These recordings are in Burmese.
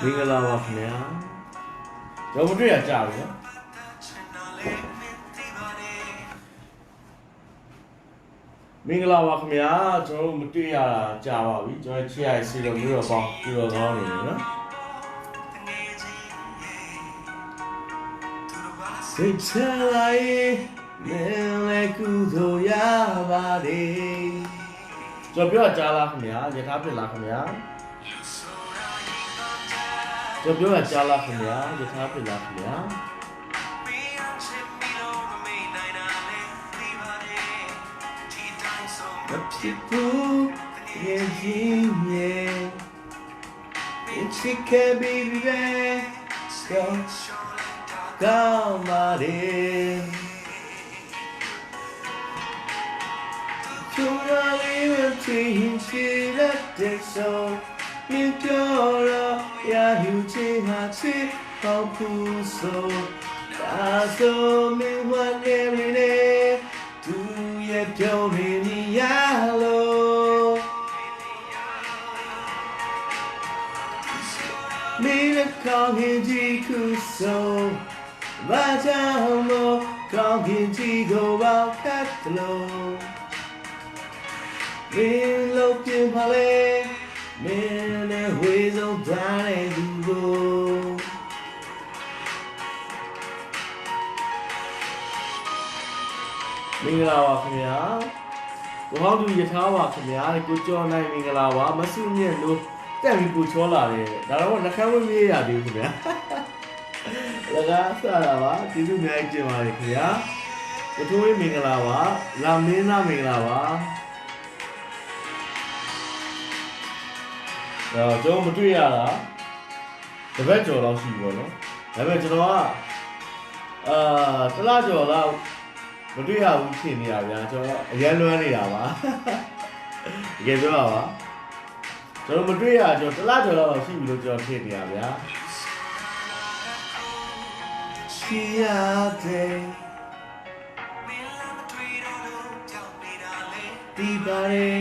မင်္ဂလာပါခင်ဗျာကျွန်တော်မတွေ့ရကြဘူးနော်မင်္ဂလာပါခင်ဗျာကျွန်တော်မတွေ့ရတာကြာပါပြီကျွန်တော်ချစ်ရစီလိုမျိုးတော့ပေါင်းပြီးတော့ကောင်းနေတယ်နော်စိတ်ချလိုက်လဲလေကူတို့ရပါတယ်ကျွန်တော်ပြောကြလားခင်ဗျာယထာဖြစ်လားခင်ဗျာကျွန်တော်ပြောကြလားခင်ဗျာယထာဖြစ်လားခင်ဗျာမဖြစ်ဘူးရဲ့ကြီးရဲ့ It's a baby go Calmare Surely will change the soul You go ya you change how cool so that's so me one every day do you tell me yellow me the call him so but I'm more call him go out at low me look in my me the ways of dying to goမင်္ဂလာပါခင်ဗျာကိုဟောင်းသူယထာပါခင်ဗျာကိုကျော်နိုင်မင်္ဂလာပါမဆုမြင့်လို့တက်ပြီးကိုချောလာတယ်ဒါတော့နှခမ်းမမေးရသေးဘူးခင်ဗျာလကားဆရာပါကျေးဇူးများကြီးတင်ပါတယ်ခင်ဗျာကိုထိုးဝေးမင်္ဂလာပါလာမင်းသားမင်္ဂလာပါကျွန်တော်မတွေ့ရတာတပတ်ကျော်လောက်ရှိပြီပေါ့နော်ဒါပေမဲ့ကျွန်တော်ကတလားကျော်လောက်မတွေ့ရဘူးဖြစ်နေရဗျာကျွန်တော်အရန်လွမ်းနေတာပါတကယ်ပြောပါကျွန်တော်မတွေ့ရကျွန်တော်တလားကျော်လောက်ရှိပြီလို့ကျွန်တော်ဖြစ်နေရဗျာရှိရတယ်ဒီပါရေ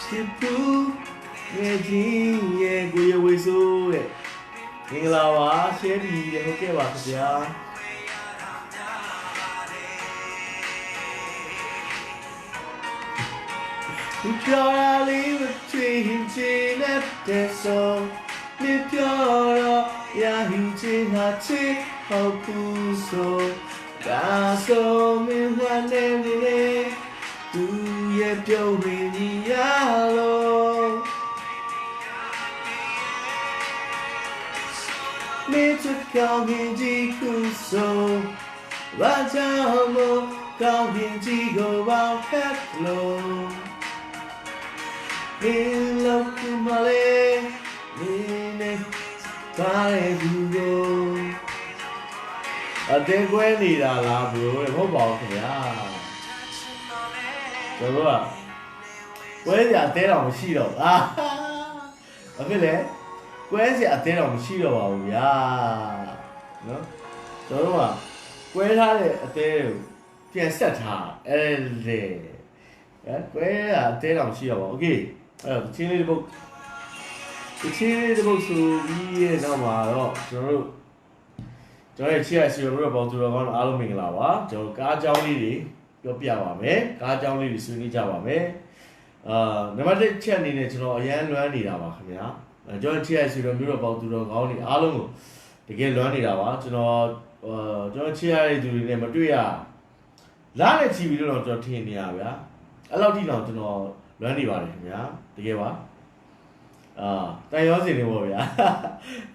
ဖြစ်ဘူးရဲ့ကြီးရဲ့ကိုရဝေဆိုးတဲ့မင်္ဂလာပါရှယ်ဒီရဲ့ဟုတ်ကဲ့ပါခင်ဗျာဒီပြောရလေးမချင်ချင်တဲ့ဆိုမြေပြောတော့ရာဟင်းချင်ဟာချစ်ဟုတ်ဘူးဆိုဒါဆိုမင်းဝမ်းနေနေသူရဲ့ပြုံးရင်းရလို့မေချစ်ကောင်းရင်ကြီးခုဆိုဘာကြောင့်မို့ကောင်းရင်ကြီးကိုပေါင်းဖက်လို့ဒီလောက်ကူမလေးဒီနဲ့ပါရဲ့သူကိုအတဲကွဲနေတာလားဘရိုဟုတ်ပါဘူးခင်ဗျာကျွန်တော်ကကွဲစရာအသေးတော်မရှိတော့ဘာဖြစ်လဲကွဲစရာအသေးတော်မရှိတော့ပါဘူးဗျာနော်ကျွန်တော်ကကွဲထားတဲ့အသေးကိုပြန်ဆက်ထားအဲ့လေကွဲတာအသေးတော်မရှိတော့ပါဘူးโอเคအဲ့တော့ချင်းလေးတစ်ပုတ်ဆိုပြီးရဲ့နောက်မှာတော့ကျွန်တော်ရဲ့ချစ်ရစီရိုဘောသူတော်ကောင်းအားလုံးမင်္ဂလာပါကျွန်တော်ကားကြောင်းလေးတွေပြောပြပါမယ်ကားကြောင်းလေးတွေဆွေးနွေးကြပါမယ်နံပါတ်1ချက်အနေနဲ့ကျွန်တော်အရန်လွမ်းနေတာပါခင်ဗျာကျွန်တော်ချစ်ရစီရိုမျိုးတော့သူတော်ကောင်းတွေအားလုံးကိုတကယ်လွမ်းနေတာပါကျွန်တော်ချစ်ရတဲ့သူတွေနဲ့မတွေ့ရလားနဲ့ချီပြီးတော့ကျွန်တော်ထင်နေရဗျာအဲ့လောက်ထိတော့ကျွန်တော်လွမ်းနေပါတယ်ခင်ဗျာတကယ်ပါတန်ရောစင်နေပေါ့ဗျာ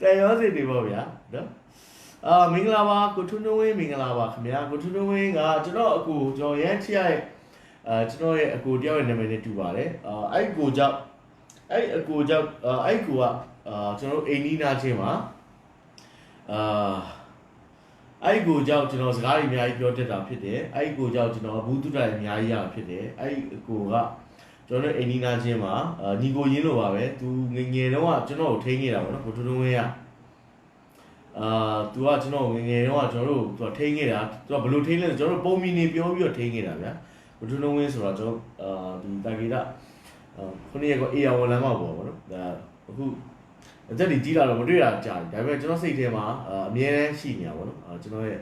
တန်ရောစင်နေပေါ့ဗျာနော်မင်္ဂလာပါကိုထွန်းထွန်းဝင်းမင်္ဂလာပါခင်ဗျာကိုထွန်းထွန်းဝင်းကကျွန်တော်အကူကျွန်တော်ရမ်းချစ်ရတဲ့ကျွန်တော်ရဲ့အကူတယောက်ရဲ့နာမည်နဲ့တူပါတယ်အဲ့အကူကြောင့်အဲ့အကူကကျွန်တော်အိမ်နီးနားချင်းမှာအဲ့အကူကြောင့်ကျွန်တော်စကားတွေအများကြီးပြောတတ်တာဖြစ်တယ်အဲ့အကူကြောင့်ကျွန်တော်ဘူးတုတ္တရအများကြီးရဖြစ်တယ်အဲ့အကူကကျွန်တော်အိမ်နီးနားချင်းမှာညီကိုရင်းလို့ပါပဲသူငယ်ငယ်တုန်းကကျွန်တော်ကိုထိန်းနေတာပေါ့နော်ကိုထွန်းထွန်းဝင်းကသူကကျွန်တော်ငယ်ငယ်တုန်းကကျွန်တော်တို့သူထိန်းနေတာသူကဘယ်လိုထိန်းလဲကျွန်တော်တို့ပုံမီနေပြောပြီးတော့ထိန်းနေတာဗျာကိုထွန်းထွန်းဝင်းဆိုတော့ကျွန်တော်ဒီတာဂီတာခုနှစ်ရက်ကအီယာဝန်လမ်းမှာပေါ့နော်ဒါအခု တက်ဒီကြီးလာတော့မတွေ့တာကြာတယ်ဒါပေမဲ့ကျွန်တော်စိတ်ထဲမှာအမြဲတမ်းရှိနေတာပေါ့နော်ကျွန်တော်ရဲ့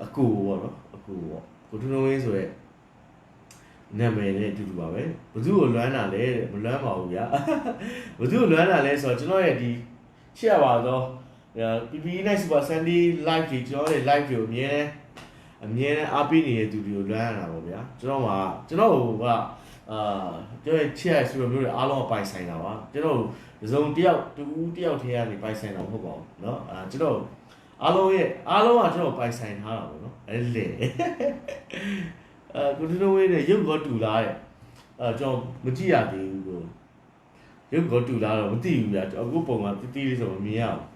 အကူပေါ့နော်အကူပေါ့ကိုထွန်းထွန်းဝင်းဆိုရဲနာမည်နဲ့အတူတူပါပဲဘသူ့ကိုလွမ်းတာလဲမလွမ်းပါဘူးဗျာဘသူ့ကိုလွမ်းတာလဲဆိုတော့ကျွန်တော်ရဲ့ဒီရှေ့ပါတော့PP Night Super Sunday live ကြီးကျွန်တော်ရဲ့ live ကိုအမြဲတမ်းအားပေးနေတဲ့သူတွေကိုလွမ်းရတာပေါ့ဗျာကျွန်တော်ကကျွန်တော်ချစ်ရဆိုလိုမျိုးတွေအားလုံးအပိုင်ဆိုင်တာပါကျွန်တော်ဒီစုံတယောက်ထဲကနေပိုင်ဆိုင်တာမဟုတ်ပါဘူးเนาะကျွန်တော်အားလုံးကကျွန်တော်ပိုင်ဆိုင်ထားတာပေါ့နော်အဲ့လေကိုတူဝေးနဲ့ရုပ်ကောတူလားတဲ့ကျွန်တော်မကြည့်ရသေးဘူးကိုရုပ်ကောတူလားတော့မသိဘူးဗျာအခုပုံမှာတီးလေးဆိုမမြင်ရဘူး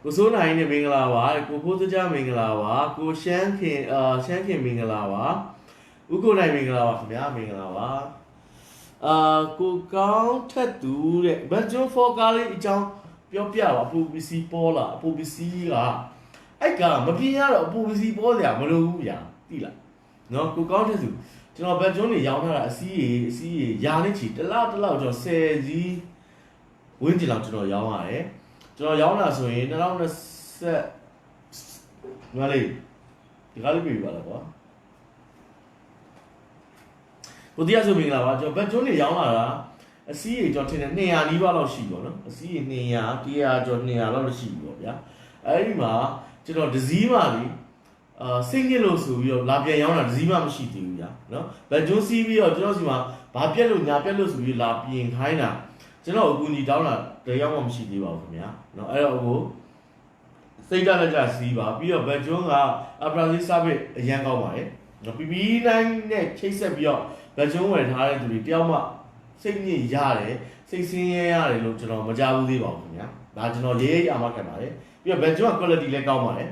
ကိုစိုးနိုင်နဲ့မင်္ဂလာပါကိုဖိုးစကြမင်္ဂလာပါကိုရှမ်းခင်မင်္ဂလာပါဥက္ကိုနိုင်မင်္ဂလာပါခင်ဗျာမင်္ဂလာပါကိုကောင်းထက်သူတဲ့ဘတ်ဂျွန်ဖော်ကားလေးအကြောင်းပြောပြပါအပူပစ္စည်းပေါ်လာအပူပစ္စည်းကအဲ့ကမပြင်းရတော့အပူပစ္စည်းပေါ်စရာမလိုဘူးဗျာသိလားနော်ကိုကောင်းထက်သူကျွန်တော်ဘတ်ဂျွန်တွေရောင်းထားတာအစီးရေရာနဲ့ချီတစ်လောက်ကျွန်တော်10စီးဝင်းကျင်လောက်ကျွန်တော်ရောင်းရတယ်ကျွန်တော်ရောင်းတာဆိုရင်2020ငါလေးဒီကားလေးပြပါလားကွာကိုတရားဆိုမင်္ဂလာပါကျွန်တော်ဘတ်ဂျွန်တွေရောင်းလာတာအစီးရေကျွန်တော်ထင်တယ်200နီးပါးလောက်ရှိပေါ့နော်အစီးရေ100ကျော်200လောက်ရှိပြီပေါ့ဗျာအဲ့ဒီမှာကျွန်တော်ဒဇီးမှပြီစိတ်ညစ်လို့ဆိုပြီးတော့လာပြန်ရောင်းတာဒဇီးမှမရှိသေးဘူးဗျာနော်ဘတ်ဂျွန်စီးပြီးတော့ကျွန်တော်စီမှာဘာပြက်လို့ညာပြက်လို့ဆိုပြီးလာပြင်ခိုင်းတာကျွန်တော်အကူညီတောင်းတာတရားမှမရှိသေးပါဘူးခင်ဗျာနော်အဲ့တော့ဟိုစိတ်တက်ကြစီးပါပြီးတော့ဘတ်ဂျွန်ကအပရာဇီဆာဗစ်အရန်ကောင်းပါတယ်နော် PP9 နဲ့ချိတ်ဆက်ပြီးတော့ဘတ်ဂျွန်ဝယ်ထားတဲ့သူတွေတယောက်မှစိတ်ညစ်ရတယ်စိတ်ဆင်းရဲရတယ်လို့ကျွန်တော်မကြားဘူးသေးပါဘူးခင်ဗျာဒါကျွန်တော်ရေးအာမခံပါတယ်ပြီးတော့ဘတ်ဂျွန်က quality လည်းကောင်းပါတယ်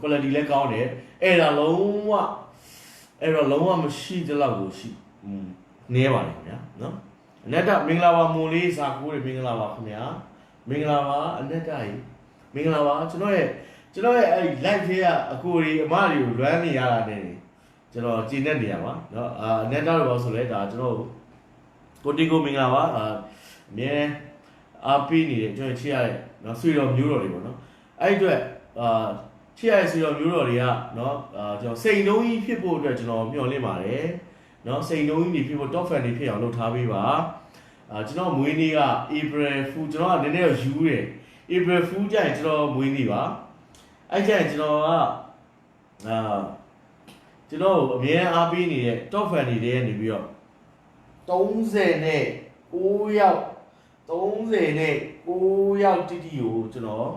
quality လည်းကောင်းတယ်အဲ့ဒါလုံးဝမရှိတဲ့လောက်ကိုရှိနေပါတယ်ခင်ဗျာနော်အနက်တမင်္ဂလာပါမွန်လေးစာကိုးတွေမင်္ဂလာပါခင်ဗျာမင်္ဂလာပါအနက်တကြီးမင်္ဂလာပါကျွန်တော်ရဲ့အဲ့ live ထဲကအကိုတွေအမတွေကိုလွမ်းနေရတာနဲ့ကျွန်တော်ကျင်းနေရပါเนาะအနက်တတော့ပါဆိုလဲဒါကျွန်တော်ကိုတီကိုမင်္ဂလာပါအမြဲအားပေးနေတဲ့ကျွန်တော်ချစ်ရတဲ့เนาะဆွေတော်မျိုးတော်တွေပေါ့เนาะအဲ့အတွက်ချစ်ရတဲ့ဆွေတော်မျိုးတော်တွေကเนาะကျွန်တော်စိန်တုံးကြီးဖြစ်ဖို့အတွက်ကျွန်တော်မျှော်လင့်ပါတယ်เนาะစိန်တုံးကြီးဖြစ်ဖို့ top fan တွေဖြစ်အောင်လုပ်ထားပေးပါကျွန်တော်မွေးနေ့က April Fool ကျွန်တော်ကနည်းနည်းတော့ယူတယ် April Fool ကျရင်ကျွန်တော်မွေးနေ့ပါအဲ့ကျရင်ကျွန်တော်ကကျွန်တော်အမြဲအားပေးနေတဲ့ top fan တွေထဲကနေပြီးတော့39ယောက်တိတိကိုကျွန်တော်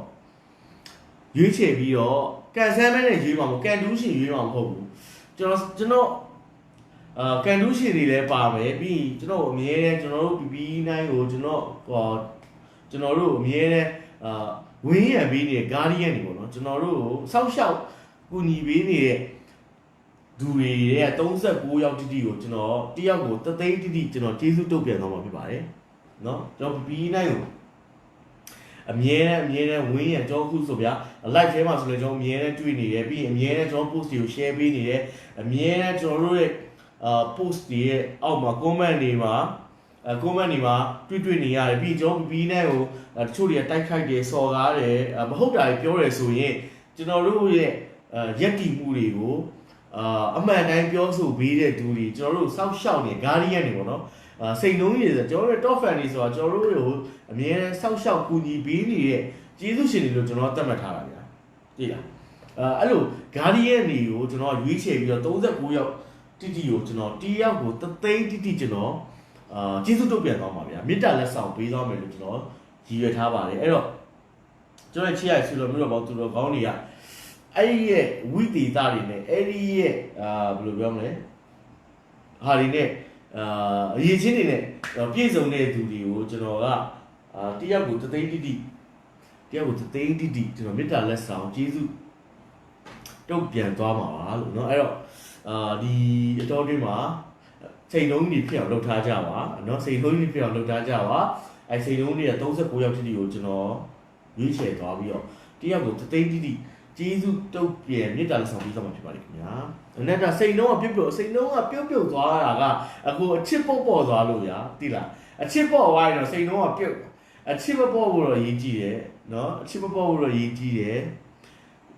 ရွေးချယ်ပြီးတော့ကန်ဆန်းမဲနဲ့ရွေးမှာမဟုတ်ကန်တူးရှင်ရွေးမှာမဟုတ်ဘူးကျွန်တော်ကန်တူးရှင်တွေလည်းပါမယ်ပြီးကျွန်တော်အမြဲတမ်းကျွန်တော်တို့ PP9 ကိုကျွန်တော်တို့အမြဲတမ်းဝင်းရံပေးနေတဲ့ guardian တွေပေါ့နော်ကျွန်တော်တို့စောက်ရှောက်ကူညီပေးနေတဲ့သူတွေရဲ့39ယောက်တိတိကိုကျွန်တော်တယောက်ကိုတသိန်းတိတိကျွန်တော်ကျေးဇူးတုတ်ပြန်သွားမှာဖြစ်ပါတယ်เนาะကျွန်တော် PP9 ကိုအမြဲတမ်းဝင်းရံကျွန်တော်ခုဆိုဗျာ live ထဲမှာဆိုလည်းကျွန်တော်အမြဲတမ်းတွေ့နေတယ်ပြီးအမြဲတမ်းကျွန်တော် post တွေကို share ပေးနေတယ်အမြဲတမ်းကျွန်တော်တို့ရဲ့post တွေရဲ့အောက်မှာ comment တွေမှာတွေ့နေရတယ်ပြီးကျွန်တော် PP9 ကိုတချို့တွေကတိုက်ခိုက်တယ်စော်ကားတယ်မဟုတ်တာတွေပြောတယ်ဆိုရင်ကျွန်တော်တို့ရဲ့ရက်တီမှုတွေကိုအမှန်တိုင်းပြောဆိုပေးတဲ့သူတွေကျွန်တော်တို့စောက်ရှောက်နေ guardian တွေပေါ့နော်စိတ်နှုံးကြီးတွေဆိုကျွန်တော်တို့ top fan တွေဆိုတာကျွန်တော်တို့ကိုအမြဲတမ်းစောက်ရှောက်ကူညီပေးနေတဲ့ကျေးဇူးရှင်တွေလို့ကျွန်တော်သတ်မှတ်ထားတာဗျာသိလားအဲ့လို guardian တွေကိုကျွန်တော်ရွေးချယ်ပြီးတော့39ယောက်တိတိကိုကျွန်တော်တယောက်ကိုတသိန်းတိတိကျွန်တော်ကျေးဇူးတုတ်ပြန်သွားပါဗျာမေတ္တာလက်ဆောင်ပေးသွားမယ်လို့ကျွန်တော်ရည်ရွယ်ထားပါတယ်အဲ့တော့ကျွန်တော်ချစ်ရဆွေတော်မျိုးတော်ပေါင်းသူတော်ကောင်းတွေကအဲ့ဒီရဲ့ဝိသေသတွေနဲ့အဲ့ဒီရဲ့ဘယ်လိုပြောမလဲဟာဒီနဲ့အရေးချင်းတွေနဲ့ပြည့်စုံတဲ့သူတွေကိုကျွန်တော်ကတယောက်ကိုတသိန်းတိတိကျွန်တော်မေတ္တာလက်ဆောင်ကျေးဇူးတုတ်ပြန်သွားမှာပါလို့เนาะအဲ့တော့ဒီအတော်တွင်းမှာစိတ်လုံးကြီးဖြစ်အောင်လုပ်ထားကြပါเนาะစိတ်လုံးကြီးဖြစ်အောင်လုပ်ထားကြပါအဲစိတ်လုံးကြီးက39ယောက်တိတိကိုကျွန်တော်ရွေးချယ်သွားပြီးတော့တယောက်ကိုတသိန်းတိတိကျေးဇူးတုတ်ပြန်မေတ္တာလက်ဆောင်ပေးသွားမှာဖြစ်ပါတယ်ခင်ဗျာ။အဲ့ဒါစိတ်လုံးကပြုတ်သွားတာကအခုအချစ်ပေါ့သွားလို့ဗျာသိလားအချစ်ပေါ့သွားရင်တော့စိတ်လုံးကပြုတ် အချစ်မပေါ်ဘူးတော့ရေးကြည့်တယ်နော်အချစ်မပေါ်ဘူးတော့ရေးကြည့်တယ်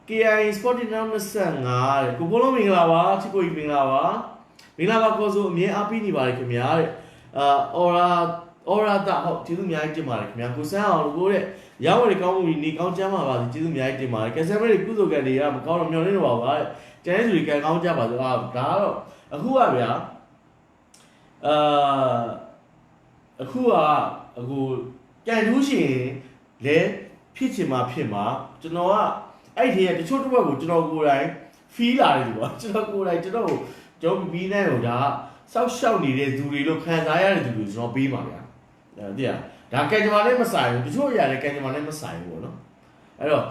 KI Sporting 25တဲ့ကိုကိုလုံးမင်္ဂလာပါချစ်ကိုကြီးမင်္ဂလာပါကိုဆိုအမြဲအားပေးနေပါတယ်ခင်ဗျာတဲ့အော်ရာတာဟုတ်ကျေးဇူးအများကြီးတင်ပါတယ်ခင်ဗျာကိုစန်းအောင်ကိုတဲ့ရောင်းဝယ်ကောင်းမှုနေကောင်းချမ်းပါပါစေကျေးဇူးအများကြီးတင်ပါတယ်ကက်ဆယ်မဲတွေကုသိုလ်ကံတွေကမကောင်းတော့မျောနေတော့ပါဘူးတဲ့ကျန်တဲ့သူတွေကံကောင်းကြပါစို့ဒါကတော့အခုကဗျာအခုကန်ထူးရှင်လဲဖြစ်ချင်မှဖြစ်မှာကျွန်တော်ကအဲ့ဒီတချို့တစ်ဝက်ကိုကျွန်တော်ကိုယ်တိုင် feel လာတယ်ပေါ့ကျွန်တော်ကိုယ်တိုင်ကျွန်တော်ဘီးနိုင်တော့ဒါစောက်ရှောက်နေတဲ့သူတွေလို့ခံစားရတဲ့သူတွေကျွန်တော်ပေးပါဗျာသိရဒါကံကြမ္မာနဲ့မဆိုင်ဘူးတချို့အရာလည်းကံကြမ္မာနဲ့မဆိုင်ဘူးပေါ့နော်အဲ့တော့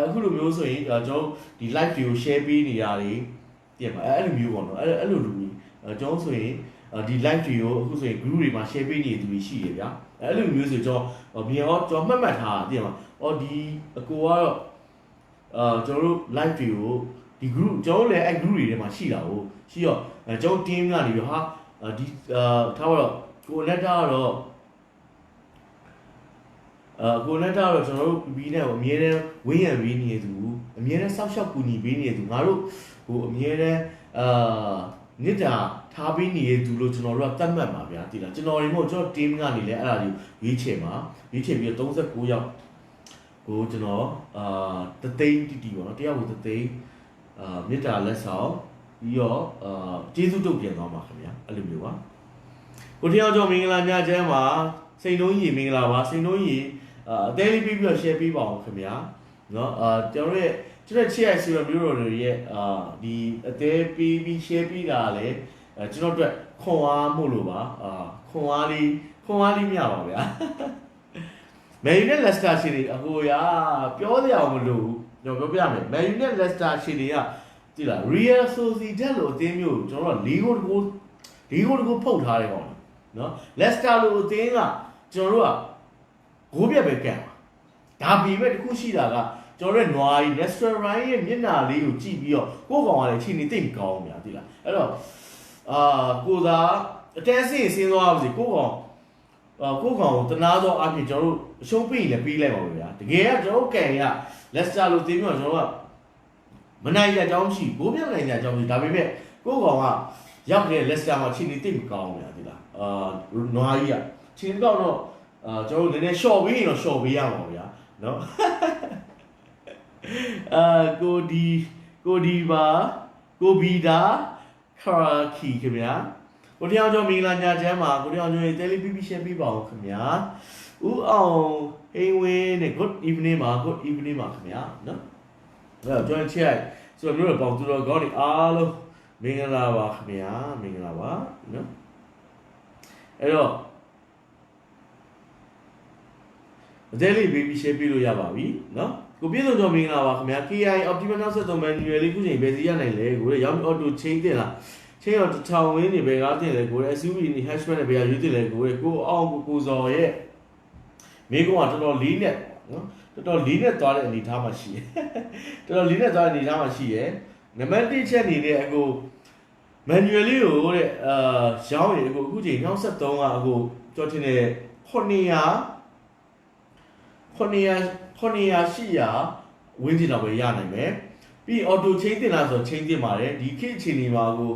အခုလိုမျိုးဆိုရင်ကျွန်တော်ဒီ live တွေကို share ပေးနေရတယ်သိရပါအဲ့လိုမျိုးပေါ့နော်အဲ့လိုလူကြီးကျွန်တော်ဆိုရင်ဒီ live တွေကိုအခုဆိုရင် group တွေမှာ share ပေးနေတဲ့သူတွေရှိရဗျာအဲ့လိုမျိုးဆိုကျွန်တော်ဘီရောကျွန်တော်မှတ်ထားတာသိရမှာဒီအကိုကတော့ကျွန်တော်တို့ live တွေကိုဒီ group ကျွန်တော်လည်းအဲ့ group တွေထဲမှာရှိတာကိုရှိတော့ကျွန်တော် team ကနေပြီးဟာဒီထားတော့ကိုနဲ့တာတော့ကိုနဲ့တာတော့ကျွန်တော်တို့ဘီနဲ့အမြဲတမ်းဝင်းရံပေးနေသူအမြဲတမ်းစောက်ရှောက်ကူညီပေးနေသူငါတို့ဟိုအမြဲတမ်းနိတာထားပေးနေသူလို့ကျွန်တော်တို့ကတတ်မှတ်ပါဗျာသိလားကျွန်တော်တွေမဟုတ်ကျွန်တော် team ကနေလည်းအဲ့ဒါကြီးရွေးချယ်ပြီးတော့39ယောက်ကိုကျွန်တော်တသိန်းတီပေါ့နော်တယောက်ကိုတသိန်းမေတ္တာလက်ဆောင်ပြီးတော့ကျေးဇူးတုတ်ပြန်သွားပါခင်ဗျာအဲ့လိုမျိုးပါကိုတယောက်ကျော်မင်္ဂလာညချမ်းပါစိန်လုံးကြီးမင်္ဂလာပါစိန်လုံးကြီးအသေးလေးပြီးတော့ share ပေးပါအောင်ခင်ဗျာနော်ကျွန်တော်ချစ်ရစီရမျိုးတော်တွေရဲ့ဒီအသေးပြီး share ပေးတာလေကျွန်တော်တို့ခွန်အားမှုလို့ပါခွန်အားလေးမြပါဗျာမယ်ယူနဲ့လက်စတာရှင်တွေအဟိုရာပြောစရာမလိုဘူးကျွန်တော်ပြောပြမယ်မယ်ယူနဲ့လက်စတာရှင်တွေကကြည့်လား Real Sociedad လို့အသင်းမျိုးကျွန်တော်တို့၄ဂိုးတကူဖုတ်ထားတယ်ပေါ့နော်လက်စတာလို့အသင်းကကျွန်တော်တို့ကဂိုးပြက်ပဲကန်ဒါပေမဲ့တခုရှိတာကကျွန်တော်တို့နွားကြီး restaurant ရဲ့မျက်နှာလေးကိုကြည့်ပြီးတော့ကိုယ့်ကောင်ကလည်းချိန်နေသိမ့်ကောင်းများသိလားအဲ့တော့ကိုသာအတဲစင်းသွားပါစေကိုယ့်ကောင်ကိုတနာသောအဖြစ်ကျွန်တော်တို့အရှုံးပေးရင်လည်းပေးလိုက်ပါဦးဗျာတကယ်ကကျွန်တော်တို့ကန်ရလက်စတာလို့သိပြီးတော့ကျွန်တော်တို့ကမနိုင်ကြအကြောင်းရှိဘိုးပြနိုင်ကြအကြောင်းရှိဒါပေမဲ့ကိုယ့်ကောင်ကရောက်နေတဲ့လက်စတာမှာချိန်နေသိမ့်မကောင်းများသိလားနွားကြီးကချိန်ကောက်တော့ကျွန်တော်တို့နည်းနည်း short ပေးရင်တော့ short ပေးရမှာဗျာနော်ကိုဒီပါကိုဘီဒါခရာခီခင်ဗျာကိုတယောက်ကျော်မင်္ဂလာညချမ်းပါကိုတယောက်ကျော်ရေတယ်လီ PP share ပေးပါဦးခင်ဗျာဦးအောင်ဟိန်ဝင်းနဲ့ good evening ပါ good evening ပါခင်ဗျာနော်အဲ့တော့ကျွန်တော်ချက်ဆိုတော့မျိုးတော့ပေါင်းသူတော်ကောင်းတွေအားလုံးမင်္ဂလာပါခင်ဗျာမင်္ဂလာပါနော်အဲ့တော့တယ်လီ PP share ပေးလို့ရပါပြီနော်ကိုပြည့်စုံကျော်မင်္ဂလာပါခင်ဗျာ KI Optimal 73 manual လေးခုချိန်ပဲစီရနိုင်လေကိုရောင်း auto chain တင်လားချင်းတော့တစ်ထောင်ဝင်းနေပဲကားတင်လေကို SUV နေ hatchback နဲ့ပဲရွေးတင်လေကိုအောင်ကိုစော်ရဲ့မိကုန်းကတော်တော်လေးနဲ့နော်တော်တော်လေးနဲ့သွားတဲ့အနေထားမှာရှိတယ်တော်တော်လေးနဲ့သွားတဲ့အနေထားမှာရှိရယ်နံပါတ်1ချက်အနေနဲ့အကို manual လေးကိုတဲ့ရောင်းရင်အကိုအခုချိန်63ကအကိုကြော်တင်နေ900 ဝင်းကျင်တော့ပဲရနိုင်မယ်ပြီး auto chain တင်လားဆို chain တင်ပါတယ်ဒီခေတ်အချိန်ဒီမှာကို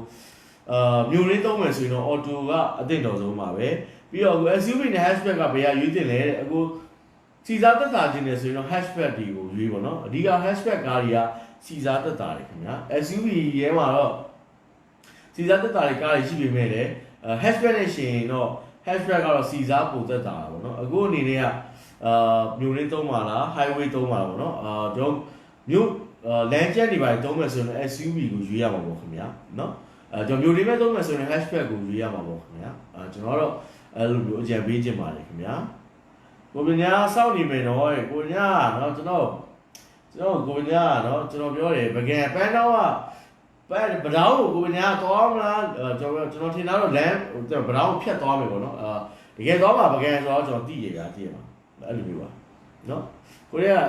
မြို့ရင်းသုံးမယ်ဆိုရင်တော့ auto ကအသင့်တော်ဆုံးပါပဲပြီးတော့အခု SUV နဲ့ hatchback ကဘယ်ဟာရွေးတင်လဲတဲ့အခုစီစားသက်သာခြင်းနဲ့ဆိုရင်တော့ hatchback တွေကိုရွေးပါတော့အဓိက hatchback ကားတွေကစီစားသက်သာတယ်ခင်ဗျာ SUV ရဲမှာတော့စီစားသက်သာတဲ့ကားတွေရှိပေမဲ့လည်းhatchback နဲ့ရှင်တော့ hatchback ကတော့စီစားပိုသက်သာတာပေါ့နော်အခုအနေနဲ့ကမြို့ရင်းသုံးပါလား highway သုံးပါလားပေါ့နော်ကျွန်တော်မြို့လမ်းကျန်းတွေပါသုံးမယ်ဆိုရင် SUV ကိုရွေးရမှာပေါ့ခင်ဗျာနော်ကျွန်တော်မြို့ရင်းမဲ့သုံးမယ်ဆိုရင် hatchback ကိုရွေးရမှာပေါ့ခင်ဗျာကျွန်တော်တော့အဲ့လိုမျိုးအကြံပေးခြင်းပါတယ်ခင်ဗျာကိုပညာစောင့်နေမယ်နော်ကိုပညာနော်ကျွန်တော်ကိုပညာနော်ကျွန်တော်ပြောတယ်ပကံပန်းတော့ပဒေါင်းကိုပညာသွားမလားကျွန်တော်ထင်တာတော့လမ်းပဒေါင်းကိုဖြတ်သွားမယ်ပေါ့နော်တကယ်သွားမှာပကံဆိုတော့ကျွန်တော်သိရတာသိရမှာအဲ့လိုမျိုးပါနော်ကိုရီးယား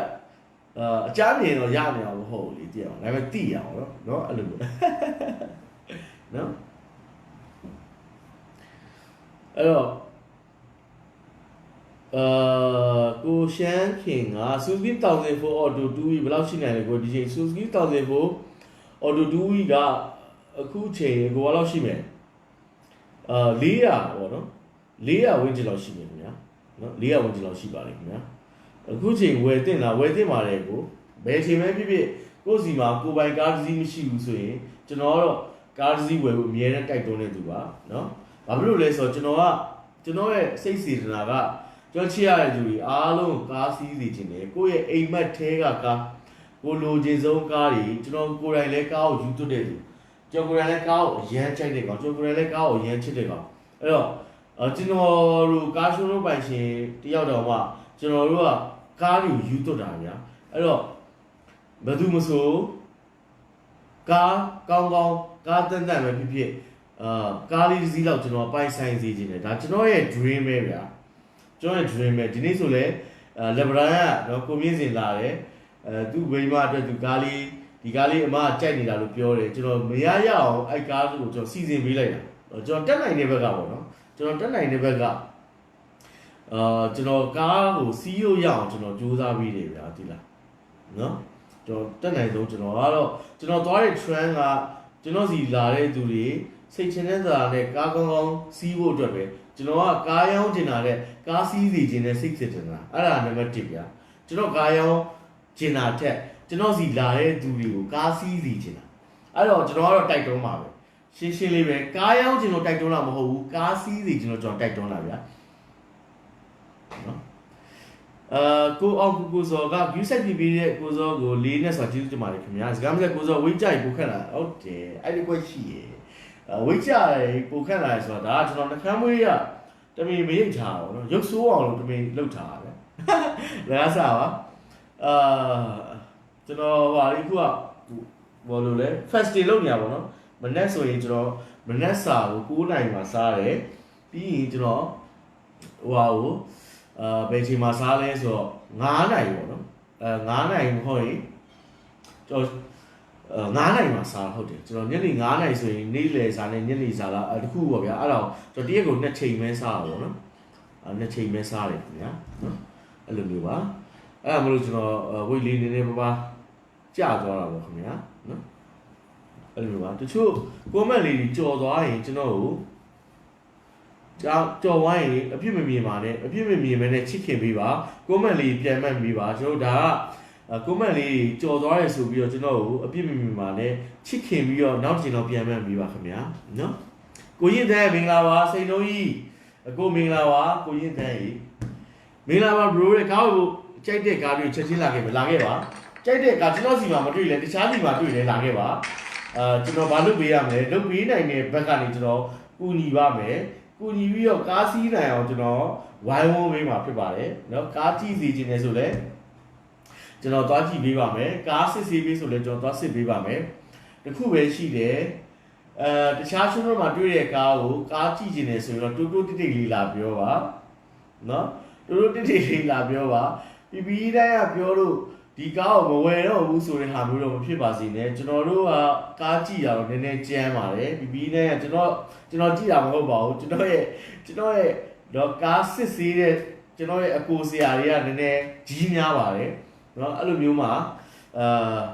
အကြမ်းမြင်တော့ရနေအောင်မဟုတ်ဘူးလေသိရအောင်ဒါပေမဲ့သိရအောင်နော်အဲ့လိုမျိုးနော်အဲ့တော့ ကိုရှမ်းခင်က Suzuki 1004 Auto 2 ဘယ်လောက်ရှိနိုင်လဲကိုဒီချိန် Suzuki 1004 Auto 2 ကအခုချိန်ကိုဘယ်လောက်ရှိမလဲ400ပေါ့နော်400ဝန်းကျင်လောက်ရှိမယ်ခင်ဗျာနော်400ဝန်းကျင်လောက်ရှိပါလိမ့်ခင်ဗျာအခုချိန်ဝယ်တင်ပါတယ်ကိုဘယ်ချိန်ပဲဖြစ်ဖြစ်ကိုစီမှာကိုပိုင်ကားတစ်စီးမရှိဘူးဆိုရင်ကျွန်တော်ကတော့ကားတစ်စီးဝယ်ဖို့အများနဲ့တိုက်တွန်းနေသူပါနော်ဘာဖြစ်လို့လဲဆိုတော့ကျွန်တော်ရဲ့စိတ်စေတနာကကျွန်တော်ချစ်ရတဲ့သူတွေအားလုံးကားစီးစီခြင်းတယ်ကိုယ့်ရဲ့အိမ်မက်ထဲကကားကိုလိုချင်ဆုံးကားတွေကျွန်တော်ကိုယ်တိုင်လည်းကားကိုယူသွတ်တဲ့သူကျွန်တော်ကိုယ်တိုင်လည်းကားကိုအရန်ကြိုက်တဲ့ကောင်ကျွန်တော်ကိုယ်တိုင်လည်းကားကိုအရန်ချစ်တဲ့ကောင်အဲ့တော့ကျွန်တော်တို့ကားရှိုးလုံးပိုင်ရှင်တယောက်တော့မှကျွန်တော်တို့ကကားတွေကိုယူသွတ်တာဗျာအဲ့တော့ဘယ်သူမဆိုကားကောင်းကားတန်ပဲဖြစ်ဖြစ်ကားလေးတစ်စီးလောက်ကျွန်တော်ပိုင်ဆိုင်စေခြင်းတယ်ဒါကျွန်တော်ရဲ့ dream ပဲဗျာကျွန်တော်ရဲ့ dream ပဲဒီနေ့ဆိုလဲလက်ဗရန်ကတော့ကိုမြင့်စင်လာတယ်သူ့ဝိမအတွက်သူကားလေးဒီကားလေးအမကြိုက်နေတာလို့ပြောတယ်ကျွန်တော်မရရအောင်အဲ့ကားကိုကျွန်တော်စီစဉ်ပေးလိုက်တာကျွန်တော်တက်နိုင်တဲ့ဘက်ကပေါ့နော်ကျွန်တော်တက်နိုင်တဲ့ဘက်ကကျွန်တော်ကားကိုစီးလို့ရအောင်ကျွန်တော်ကြိုးစားပြီးတယ်ဗျာဒီလားနော်ကျွန်တော်တက်နိုင်ဆုံးကျွန်တော်ကတော့ကျွန်တော်သွားတဲ့ trend ကကျွန်တော်စီလာတဲ့သူတွေစိတ်ချတဲ့စာနဲ့ကားကောင်းစီးဖို့အတွက်ပဲကျွန်တော်ကကားရောင်းတင်တာတဲ့ကားစီးစီခြင်းနဲ့စိတ်စစ်တင်တာအဲ့ဒါနံပါတ်1ဗျာကျွန်တော်ကားရောင်းကျင်တာထက်ကျွန်တော်စီလာတဲ့သူတွေကိုကားစီးစီခြင်းတာအဲ့တော့ကျွန်တော်ကတော့တိုက်တွန်းပါပဲရှင်းလေးပဲကားရောင်းကျင်လို့တိုက်တွန်းတာမဟုတ်ဘူးကားစီးစီခြင်းလို့ကျွန်တော်တိုက်တွန်းတာဗျာနော်ကိုအောင်ကိုစောက view set ပြတဲ့ကိုစောကိုလေးနဲ့ဆိုကျေးဇူးတင်ပါတယ်ခင်ဗျာစကားမဆက်ကိုစောဝိတ်ကြိုက်ပိုခက်လာဟုတ်တယ်အဲ့ဒီကွက်ရှိရဝိတ်ကြပိုခက်လာဆိုတာဒါကကျွန်တော်နှခမ်းမွေးရတမင်မရိတ်ထားပါတော့ရုပ်ဆိုးအောင်လို့တမင်လှုပ်ထားတာပဲလက်စားပါကျွန်တော်ဟာဒီခုကဘောလို့လဲ fast day လုပ်နေရပါတော့မနက်ဆိုရင်ကျွန်တော်မနက်စာကို9နိုင်မှာစားတယ်ပြီးရင်ကျွန်တော်ဟိုဟာကိုဘယ်ချိန်မှာစားလဲဆိုတော့9နိုင်ပေါ့နော်9နိုင်မဟုတ်ရင်ကျွန်တော်9နိုင်မှာစားဟုတ်တယ်ကျွန်တော်ညနေ9နိုင်ဆိုရင်နေ့လယ်စားနဲ့ညနေစားလားတခုပေါ့ဗျာအဲ့တော့ကျွန်တော်တရက်ကို2ချိန်ပဲစားတာပေါ့နော်2ချိန်ပဲစားတယ်ခင်ဗျာနော်အဲ့လိုမျိုးပါအဲ့ဒါမလို့ကျွန်တော်ဝိတ်လေးနည်းနည်းပါကျသွားတာပေါ့ခင်ဗျာနော်အဲ့လိုမျိုးပါတချို့ comment လေးကြီးကြော်သွားရင်ကျွန်တော်ကိုကြော်ဝိုင်းရင်အပြစ်မမြင်ပါနဲ့အပြစ်မမြင်မဲနဲ့ချစ်ခင်ပေးပါ comment လေးပြန်မှတ်ပေးပါကျွန်တော်ဒါကcomment လေးကြော်သွားရဆိုပြီးတော့ကျွန်တော်ကိုအပြစ်မမြင်ပါနဲ့ချစ်ခင်ပြီးတော့နောက်တစ်ချိန်တော့ပြန်မှတ်ပေးပါခင်ဗျာနော်ကိုရင်တဲ့မင်္ဂလာပါစိန်လုံးကြီးကိုမင်္ဂလာပါကိုရင်တဲ့ကြီးမင်္ဂလာပါ bro ရဲ့ကားကိုကြိုက်တဲ့ကားတွေကိုချက်ချင်းလာခဲ့ပါကြိုက်တဲ့ကားကျွန်တော်စီမှာမတွေ့လဲတခြားစီမှာတွေ့လဲလာခဲ့ပါကျွန်တော်ဘာလုပ်ပေးရမလဲလုပ်ပေးနိုင်တဲ့ဘက်ကနေကျွန်တော်ကူညီပါမယ်ကူညီပြီးတော့ကားစီးနိုင်အောင်ကျွန်တော်ဝိုင်းဝန်းပေးမှာဖြစ်ပါတယ်เนาะကားကြည့်စီခြင်းလဲဆိုလဲကျွန်တော်သွားကြည့်ပေးပါမယ်ကားစစ်ဆေးပေးဆိုလဲကျွန်တော်သွားစစ်ပေးပါမယ်တခုပဲရှိတယ်တခြားရှုံးတော့မှတွေ့တဲ့ကားကိုကားကြည့်ခြင်းလဲဆိုတော့တိုးတိုးတိတ်တိတ်လေးလာပြောပါเนาะတိုးတိုးတိတ်တိတ်လေးလာပြောပါပြီးတိုင်းကပြောလို့ဒီကားကိုမဝယ်တော့ဘူးဆိုတဲ့ဟာမျိုးတော့မဖြစ်ပါစေနဲ့ကျွန်တော်တို့ကကားကြည့်ရတော့နည်းနည်းကြမ်းပါတယ်ပြီးတိုင်းကကျွန်တော်ကြည့်တာမဟုတ်ပါဘူးကျွန်တော်ရဲ့တော့ကားစစ်ဆေးတဲ့ကျွန်တော်ရဲ့အကိုဆရာတွေကနည်းနည်းကြီးများပါတယ်เนาะအဲ့လိုမျိုးမှာ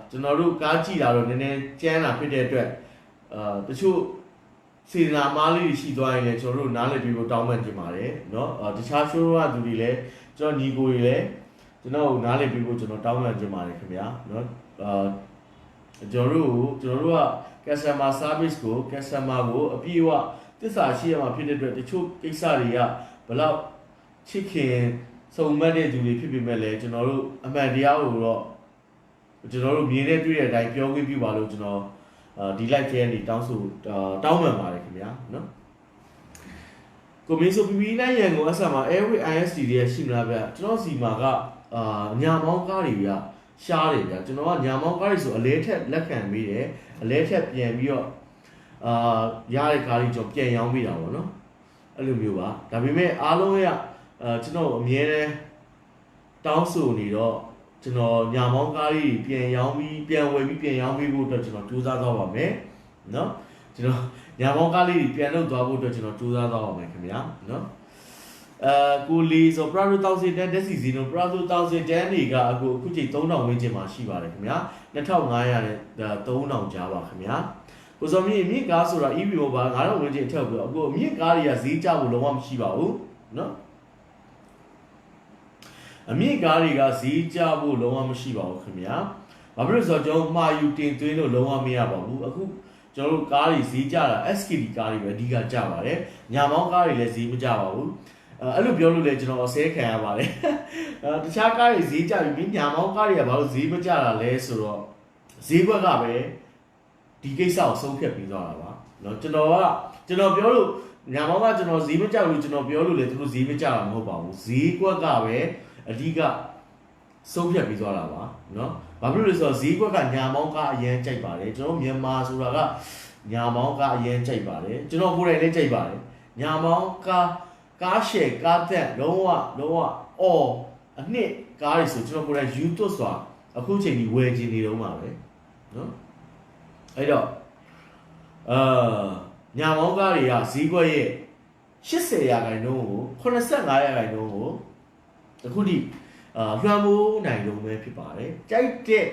ကျွန်တော်တို့ကားကြည့်တာတော့နည်းနည်းကြမ်းတာဖြစ်တဲ့အတွက်တချို့စေနာမားလေးရှိသွားရင်လည်းကျွန်တော်တို့နားလည်ပြီးတော့တောင်းပန်ကြပါတယ်เนาะတခြား show ကသူတွေလည်းကျွန်တော်ညီကိုတွေလည်းကျွန်တော်နားလည်ပြီးဖို့ကျွန်တော်တောင်းပန်ကြပါတယ်ခင်ဗျာเนาะကျွန်တော်တို့က customer service ကို customer ကိုအပြည့်အဝသစ္စာရှိရမှာဖြစ်တဲ့အတွက်တချို့ကိစ္စတွေကဘလောက်ချစ်ခင်စုံမက်တဲ့သူတွေဖြစ်ပေမဲ့လည်းကျွန်တော်တို့အမှန်တရားကိုတော့ကျွန်တော်တို့မြင်တဲ့တွေ့တဲ့အတိုင်းပြောခွင့်ပြုပါလို့ကျွန်တော်ဒီ live ထဲကနေတောင်းပန်ပါတယ်ခင်ဗျာเนาะကိုမင်းဆိုပြီးနိုင်ရန်ကိုအဆက်မှာ Airway ISD တွေရှိမလားဗျကျွန်တော်စီမှာကညာမောင်းကားတွေကရှားတယ်ဗျကျွန်တော်ကညာမောင်းကားတွေဆိုအလဲထက်လက်ခံပြီးတယ်အလဲထက်ပြန်ပြီးတော့ရတဲ့ကားလေးကျွန်တော်ပြန်ရောင်းပေးတာပေါ့နော်အဲ့လိုမျိုးပါဒါပေမဲ့အားလုံးရကျွန်တော်အမြဲတမ်းတောင်းဆိုနေတော့ကျွန်တော်ညာမောင်းကားလေးပြန်ရောင်းပြီးပြန်ဝယ်ပြီးပြန်ရောင်းပေးဖို့အတွက်ကျွန်တော်ကြိုးစားသွားပါမယ်နော်ကျွန်တော်ညာမောင်းကားလေးပြန်လုပ်သွားဖို့အတွက်ကျွန်တော်ကြိုးစားသွားပါမယ်ခင်ဗျာနော် ကိုလီဆို Prado 1000တန်းတက်စီစီနို Prado 1000တန်းတွေကအခုချိန်3000ဝန်းကျင်မှာရှိပါတယ်ခင်ဗျာ2500နဲ့3000ကြားပါခင်ဗျာကိုစောမြင့်မြင့်ကားဆိုတာ EV Mobile 9000ဝန်းကျင်ထက်ပြီးတော့အခုအမြင့်ကားတွေကဈေးကျဖို့လုံးဝမရှိပါဘူးနော်အမြင့်ကားတွေကဈေးကျဖို့လုံးဝမရှိပါဘူးခင်ဗျာဘာဖြစ်လို့ဆိုတော့ကျွန်တော်မှာယူတင်သွင်းလို့လုံးဝမရပါဘူးအခုကျွန်တော်တို့ကားတွေဈေးကျတာ SKD ကားတွေပဲအဓိကကျပါတယ်ညာမောင်းကားတွေလည်းဈေးမကျပါဘူးအဲ့လိုပြောလို့လည်းကျွန်တော်အဆဲခံရပါတယ်တခြားကားတွေဈေးကျပြီညာမောင်းကားတွေကဘာလို့ဈေးမကျတာလဲဆိုတော့ဈေးကွက်ကပဲဒီကိစ္စကိုဆုံးဖြတ်ပြီးသွားတာပါเนาะကျွန်တော်ပြောလို့ညာမောင်းကကျွန်တော်ဈေးမကျဘူးကျွန်တော်ပြောလို့လည်းသူတို့ဈေးမကျတာမဟုတ်ပါဘူးဈေးကွက်ကပဲအဓိကဆုံးဖြတ်ပြီးသွားတာပါเนาะဘာဖြစ်လို့လဲဆိုတော့ဈေးကွက်ကညာမောင်းကအရင်ကြိုက်ပါတယ်ကျွန်တော်မြန်မာဆိုတာကညာမောင်းကအရင်ကြိုက်ပါတယ်ကျွန်တော်ကိုယ်တိုင်လည်းကြိုက်ပါတယ်ညာမောင်းကားရှယ်ကားတက်လုံးဝအော်အနှစ်ကားတွေဆိုကျွန်တော်ကိုယ်တိုင် YouTube ဆိုတာအခုချိန်ကြီးဝယ်ချင်နေတော့မှာပဲเนาะအဲ့တော့ညာမောင်းကားတွေကဈေးကွက်ရဲ့80%ကို85%ကိုအခုထိလွှမ်းမိုးနိုင်လုံးပဲဖြစ်ပါတယ်ကြိုက်တဲ့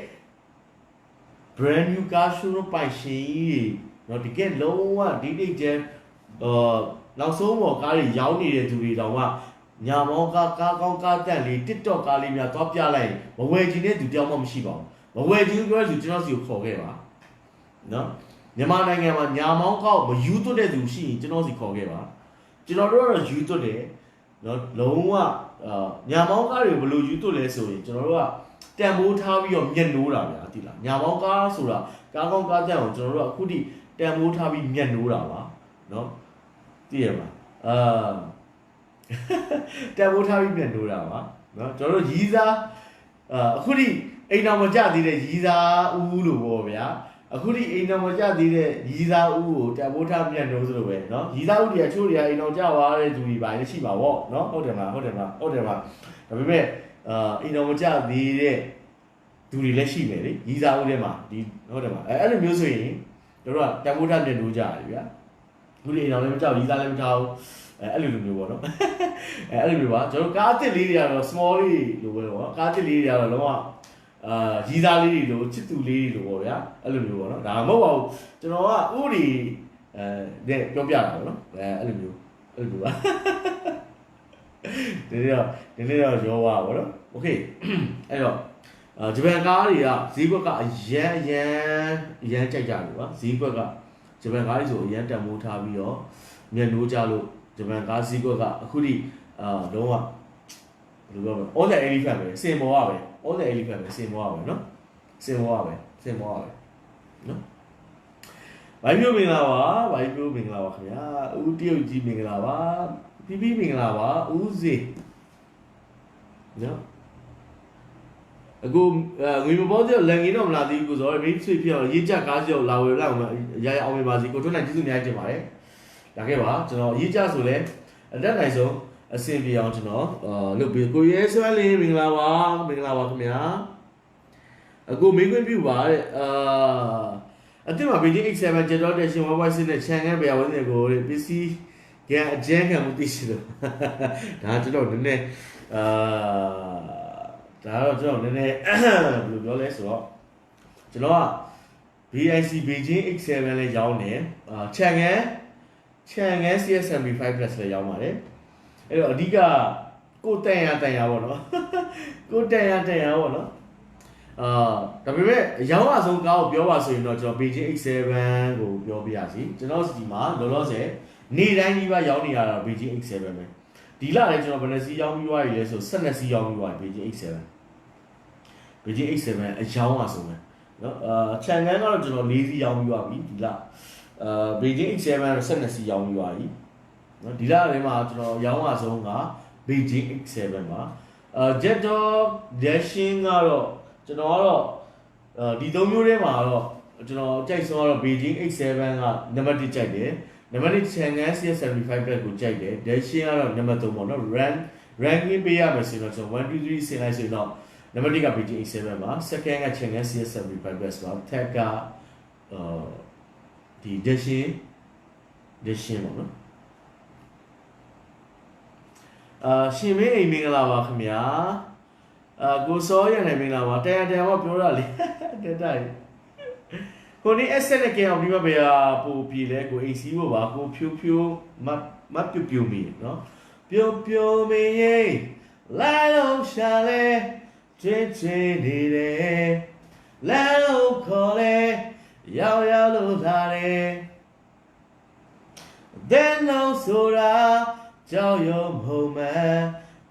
brand new car showroom ပိုင်ရှင်ကြီးเนาะတကယ်လုံးဝဒီနေ့ကျနောက်ဆုံးပေါ်ကားတွေရောင်းနေတဲ့သူတွေတောင်မှညာမောင်းကားကောင်းကားတက်လေး TikTok ကားလေးများသွားပြလိုက်မဝယ်ချင်တဲ့သူတယောက်မှမရှိပါဘူးမဝယ်ချင်ပြောသူကျွန်တော်စီကိုခေါ်ခဲ့ပါเนาะမြန်မာနိုင်ငံမှာညာမောင်းကောက်မယူသွတ်တဲ့သူရှိရင်ကျွန်တော်စီခေါ်ခဲ့ပါကျွန်တော်တို့ကတော့ယူသွတ်တယ်เนาะလုံးဝညာမောင်းကားတွေဘယ်လိုယူသွတ်လဲဆိုရင်ကျွန်တော်တို့ကတန်ဖိုးထားပြီးတော့မျက်နှိုးတာဗျာသိလားညာမောင်းကားဆိုတာကားကောင်းကားတက်အောင်ကျွန်တော်တို့ကအခုထိတန်ဖိုးထားပြီးမျက်နှိုးတာပါเนาะသိရမလားတန်ဖိုးထားပြီးမျက်နှိုးတာပါเนาะကျွန်တော်တို့ရီးစားအခုထိအိမ်တော်မကြသေးတဲ့ရီးစားဦးလို့ပေါ့ဗျာအခုထိအိမ်တော်မကြသေးတဲ့ရီးစားဦးကိုတန်ဖိုးထားမျက်နှိုးဆိုလိုပဲเนาะရီးစားဦးတွေကချိုးတွေကအိမ်တော်ကြသွားတဲ့သူတွေပါလေရှိပါဗောเนาะဟုတ်တယ်မလားဒါပေမဲ့အိမ်တော်မကြသေးတဲ့သူတွေလည်းရှိမယ်လေရီးစားဦးထဲမှာဒီဟုတ်တယ်မလားအဲ့လိုမျိုးဆိုရင်တို့ကတန်ဖိုးထားမျက်နှိုးကြရတယ်ဗျာခုဒီအိမ်တော်လည်းမကြောက်ရီးစားလည်းမကြောက်အဲ့လိုမျိုးပေါ့နော်အဲ့လိုမျိုးပါကျွန်တော်ကားအစ်စ်လေးတွေကတော့ small လေးလိုပဲပေါ့ကားအစ်စ်လေးတွေကတော့လုံးဝရီးစားလေးတွေလိုချစ်သူလေးတွေလိုပေါ့ဗျာအဲ့လိုမျိုးပေါ့နော်ဒါမဟုတ်ပါဘူးကျွန်တော်ကဥရီတဲ့ပြောပြတာပေါ့နော်အဲ့လိုမျိုးပါဒီနေ့တော့ရောပါပေါ့နော်โอเคအဲ့တော့ဂျပန်ကားတွေကဈေးကွက်ကအရန်ကြိုက်ကြတယ်ကွာဈေးကွက်ကဂျပန်ကားတွေဆိုအရန်တန်မိုးထားပြီးတော့မျက်နှိုးကြလို့ဂျပန်ကားဈေးကွက်ကအခုထိလုံးဝဘယ်လိုပြောမလဲ all the elephant ပဲစင်ပေါ်ကပဲ all the elephant ပဲစင်ပေါ်ကပဲเนาะစင်ပေါ်ကပဲเนาะဘိုင်းပြိုးမင်္ဂလာပါခင်ဗျာဦးတရုတ်ကြီးမင်္ဂလာပါပြပြမင်္ဂလာပါဦးစေเนาะအခုငွေမပေါ်တဲ့လန်ကင်းတော့မလာသေးဘူးဆိုတော့မိတ်ဆွေဖြစ်အောင်ရေးကြကားကြောက်လာဝယ်လောက်အောင်ရအောင်ပါစီကိုထွန်းနိုင်ကျေးဇူးများတင်ပါတယ်လာခဲ့ပါကျွန်တော်ရေးကြဆိုလဲအတက်နိုင်ဆုံးအဆင်ပြေအောင်ကျွန်တော်လုပ်ပြီးကိုရဲဆွဲလေးမင်္ဂလာပါခင်ဗျာအခုမင်းခွင့်ပြုပါတဲ့အတိတ်မှာ BG X7 Jet Dot တဲ့ရှင်ဝိုင်းဝိုင်းစတဲ့ channel ပဲဝင်နေကိုပစ္စည်းကအကျန်းခံမှုသိရှိတော့ဒါကျွန်တော်နည်းနည်းဒါတော့ကျွန်တော်နည်းနည်းဘယ်လိုပြောလဲဆိုတော့ကျွန်တော်က BIC Beijing X7 လည်းရောင်းတယ်channel CS75 Plus လည်းရောင်းပါတယ်အဲ့တော့အဓိကကိုတန်ရပေါ့နော်ကိုတန်ရပေါ့နော်ဒါပေမဲ့အရောင်းအဆုံးကားကိုပြောပါဆိုရင်တော့ကျွန်တော် Beijing X7 ကိုပြောပြရစီကျွန်တော်ဒီမှာလောလောဆယ်နေ့တိုင်းဒီပါရောင်းနေရတာ Beijing X7 ပဲဒီလလည်းကျွန်တော်ဘယ်နှစီးရောင်းပြီးသွားပြီလဲဆို12စီးရောင်းပြီးသွားပြီ Beijing X7 အရောင်းအဆုံးပဲနော်channel ကတော့ကျွန်တော်4စီးရောင်းပြီးသွားပြီဒီလBeijing X7 တော့12စီးရောင်းပြီးသွားပြီနော်ဒီလထဲမှာကျွန်တော်ရောင်းအဆုံးက Beijing X7 ပါJet Dog Dashing ကတော့ကျွန်တော်ကတော့ဒီ၃မျိုးထဲမှာတော့ကျွန်တော်ကြိုက်ဆုံးကတော့ Beijing X7 ကနံပါတ်1ကြိုက်တယ်နံပါတ်2 Chang'an CS75 Plus ကိုကြိုက်တယ် Dashing ကတော့နံပါတ်3ပေါ့နော် ranking ပေးရမယ်ဆိုတော့ကျွန်တော်1 2 3ဆင်းလိုက်ဆိုရင်တော့နံပါတ်1က Beijing X7 ပါ second က Chang'an CS75 Plus ပါ third ကဒီ Dashing ပေါ့နော် ရှင်မင်းအိမ်မင်္ဂလာပါခင်ဗျာကိုစောရနေမင်္ဂလာပါတရားကပြောတာလေတက်တိုက်ကိုနေ asset နဲ့ကအောင်ဒီမှာပဲပို့ပြီလဲကိုအိစီဖို့ပါကိုဖြိုးဖြိုးမပြူမီနော်ပြိုမီရေးလာလုံးရှာလဲချင်းနေတယ်လာလုံးခေါ်လဲရောက်လို့လာတယ်တဲ့လုံးဆိုတာကြောက်ရွံ့မှုမှန်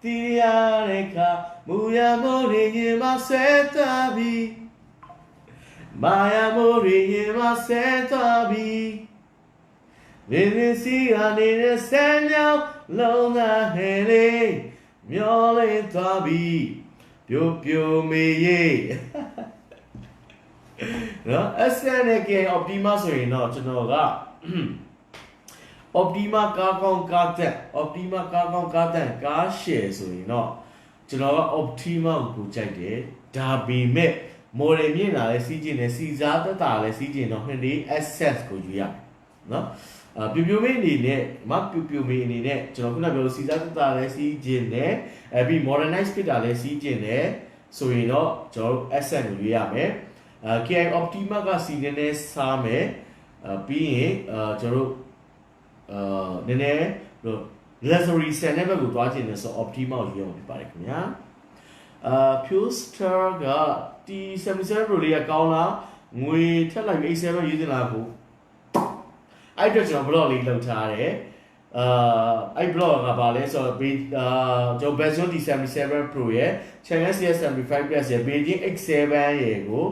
တီးရတဲ့ခါမူရမိုးရင်းမှာဆဲသွားပြီမာယာမိုးရင်းမှာဆဲသွားပြီလင်းစီကနေဆန်းမြောင်းလုံးသားဟဲလေးမျောလေးသွားပြီပြိုမေရေးနော် SNK Optima ဆိုရင်တော့ကျွန်တော်ကOptima ကားကောင်းကားတက် Optima ကားကောင်းကားတက်ကားရှယ်ဆိုရင်တော့ကျွန်တော်က Optima ကိုကြိုက်တယ်ဒါပေမဲ့ model မြင်လာလဲစီးကျင်တယ်စီစားတက်တာလဲစီးကျင်တော့ Hyundai Access ကိုယူရနော်ပြိုမေအနေနဲ့ပြိုမေအနေနဲ့ကျွန်တော်ခုနပြောလို့စီစားတက်တာလဲစီးကျင်တယ်ပြီး modernize ဖြစ်တာလဲစီးကျင်တယ်ဆိုရင်တော့ကျွန်တော်တို့ Access ကိုယူရမယ် KI Optima ကစီနေနေစားမယ်ပြီးရင်ကျွန်တော်တို့နည်းနည်း luxury ဆန်တဲ့ဘက်ကိုတွားချင်တယ်ဆို Optima ကိုယူရမှာဖြစ်ပါတယ်ခင်ဗျာPuster က T77 Pro လေးကကောင်းလားငွေထက်လိုက် A7 ရေးတင်လာကိုအဲ့တော့ကျွန်တော် blog လေးလုပ်ထားတယ်အဲ့ blog ကဘာလဲဆိုတော့ကျွန်တော် Bezel T77 Pro ရဲ့ Chang'an CS75 Plus ရဲ့ Beijing X7 ရဲ့ကို